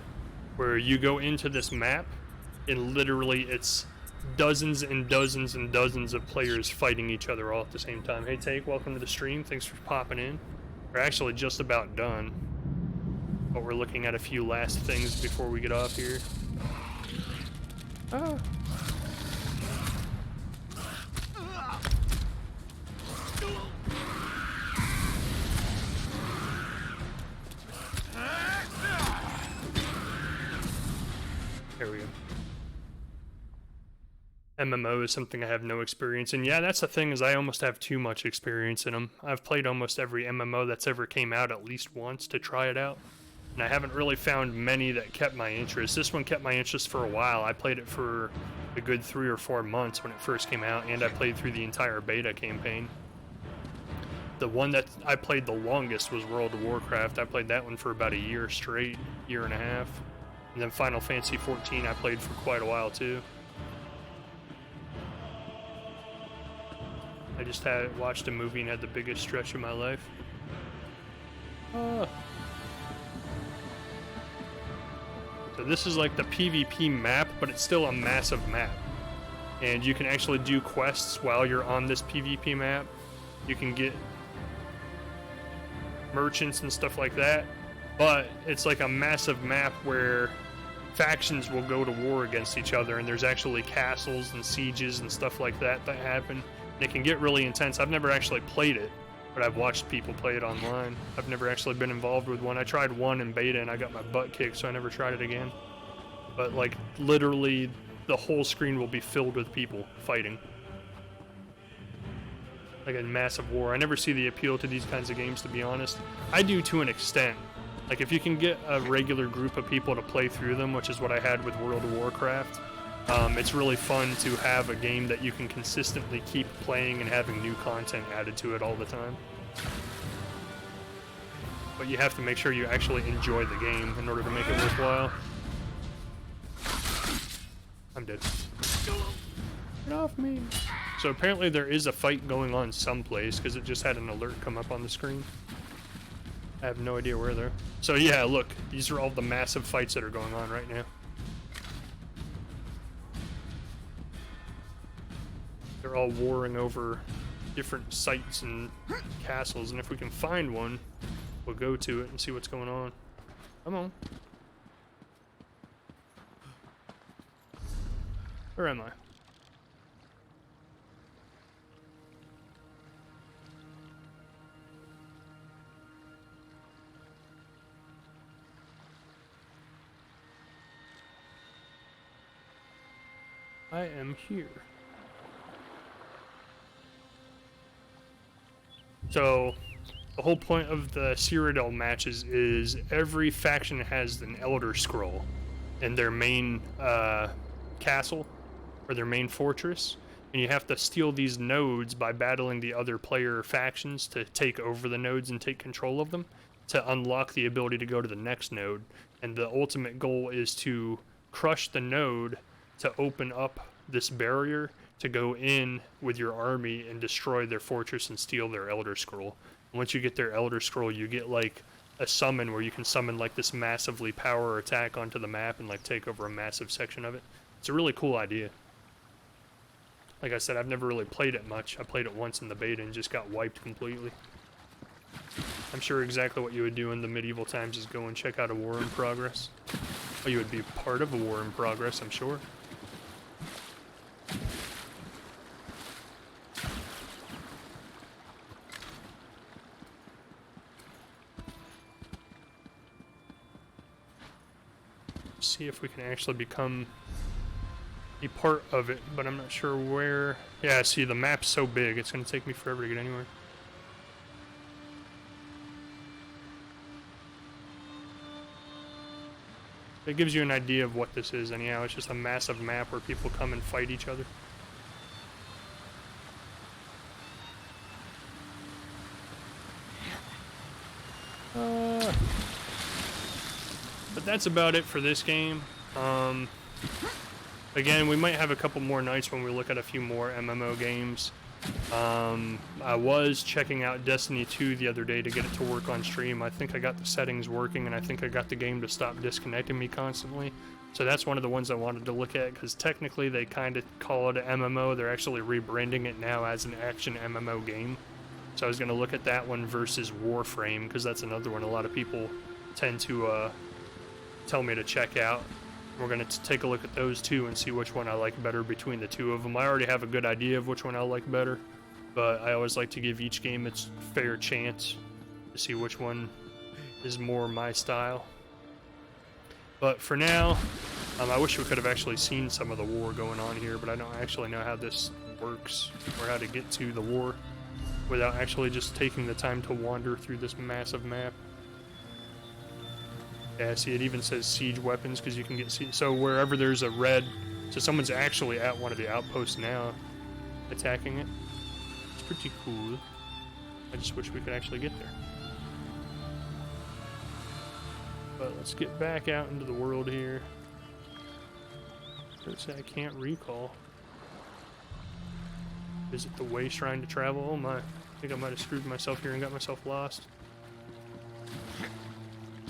where you go into this map and literally it's dozens and dozens and dozens of players fighting each other all at the same time. Hey Take, welcome to the stream. Thanks for popping in. We're actually just about done, but we're looking at a few last things before we get off here. Ah, good. MMO is something I have no experience in. Yeah, that's the thing, is I almost have too much experience in them. I've played almost every MMO that's ever came out at least once to try it out. And I haven't really found many that kept my interest. This one kept my interest for a while. I played it for a good 3 or 4 months when it first came out, and I played through the entire beta campaign. The one that I played the longest was World of Warcraft. I played that one for about a year straight, year and a half. And then Final Fantasy 14 I played for quite a while too. I just watched a movie and had the biggest stretch of my life. So this is like the PvP map, but it's still a massive map. And you can actually do quests while you're on this PvP map. You can get merchants and stuff like that. But it's like a massive map where factions will go to war against each other, and there's actually castles and sieges and stuff like that that happen. And it can get really intense. I've never actually played it, but I've watched people play it online. I've never actually been involved with one. I tried one in beta and I got my butt kicked, so I never tried it again. But like literally the whole screen will be filled with people fighting. Like a massive war. I never see the appeal to these kinds of games, to be honest. I do to an extent. Like if you can get a regular group of people to play through them, which is what I had with World of Warcraft, it's really fun to have a game that you can consistently keep playing and having new content added to it all the time. But you have to make sure you actually enjoy the game in order to make it worthwhile. I'm dead. Get off me! So apparently there is a fight going on someplace, because it just had an alert come up on the screen. I have no idea where they're. So yeah, look, these are all the massive fights that are going on right now. They're all warring over different sites and castles, and if we can find one, we'll go to it and see what's going on. Come on. Where am I? I am here. So, the whole point of the Cyrodiil matches is every faction has an Elder Scroll in their main castle, or their main fortress, and you have to steal these nodes by battling the other player factions to take over the nodes and take control of them, to unlock the ability to go to the next node. And the ultimate goal is to crush the node to open up this barrier to go in with your army and destroy their fortress and steal their Elder Scroll. And once you get their Elder Scroll, you get like a summon where you can summon like this massively power attack onto the map and like take over a massive section of it. It's a really cool idea. Like I said, I've never really played it much. I played it once in the beta and just got wiped completely. I'm sure exactly what you would do in the medieval times is go and check out a war in progress. Oh, you would be part of a war in progress, I'm sure. See if we can actually become a part of it, but I'm not sure where. Yeah, see, the map's so big, it's going to take me forever to get anywhere. It gives you an idea of what this is anyhow. It's just a massive map where people come and fight each other. But that's about it for this game. Again, we might have a couple more nights when we look at a few more MMO games. I was checking out Destiny 2 the other day to get it to work on stream. I think I got the settings working, and I think I got the game to stop disconnecting me constantly. So that's one of the ones I wanted to look at, because technically they kind of call it an MMO. They're actually rebranding it now as an action MMO game. So I was going to look at that one versus Warframe, because that's another one a lot of people tend to tell me to check out. We're going to take a look at those two and see which one I like better between the two of them. I already have a good idea of which one I like better, but I always like to give each game its fair chance to see which one is more my style. But for now, I wish we could have actually seen some of the war going on here, but I don't actually know how this works or how to get to the war without actually just taking the time to wander through this massive map. Yeah, see, it even says siege weapons because you can get so wherever there's a red, so someone's actually at one of the outposts now, attacking it. It's pretty cool. I just wish we could actually get there. But let's get back out into the world here. Let's say I can't recall. Visit the way shrine to travel. Oh my, I think I might have screwed myself here and got myself lost.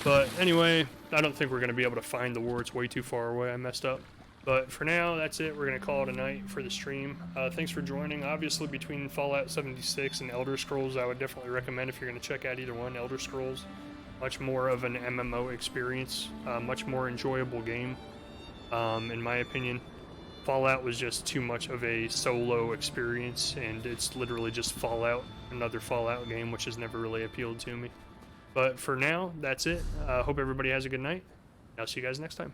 But anyway, I don't think we're going to be able to find the war. It's way too far away. I messed up. But for now, that's it. We're going to call it a night for the stream. Thanks for joining. Obviously, between Fallout 76 and Elder Scrolls, I would definitely recommend if you're going to check out either one. Elder Scrolls, much more of an MMO experience, much more enjoyable game, in my opinion. Fallout was just too much of a solo experience, and it's literally just Fallout, another Fallout game, which has never really appealed to me. But for now, that's it. Hope everybody has a good night. I'll see you guys next time.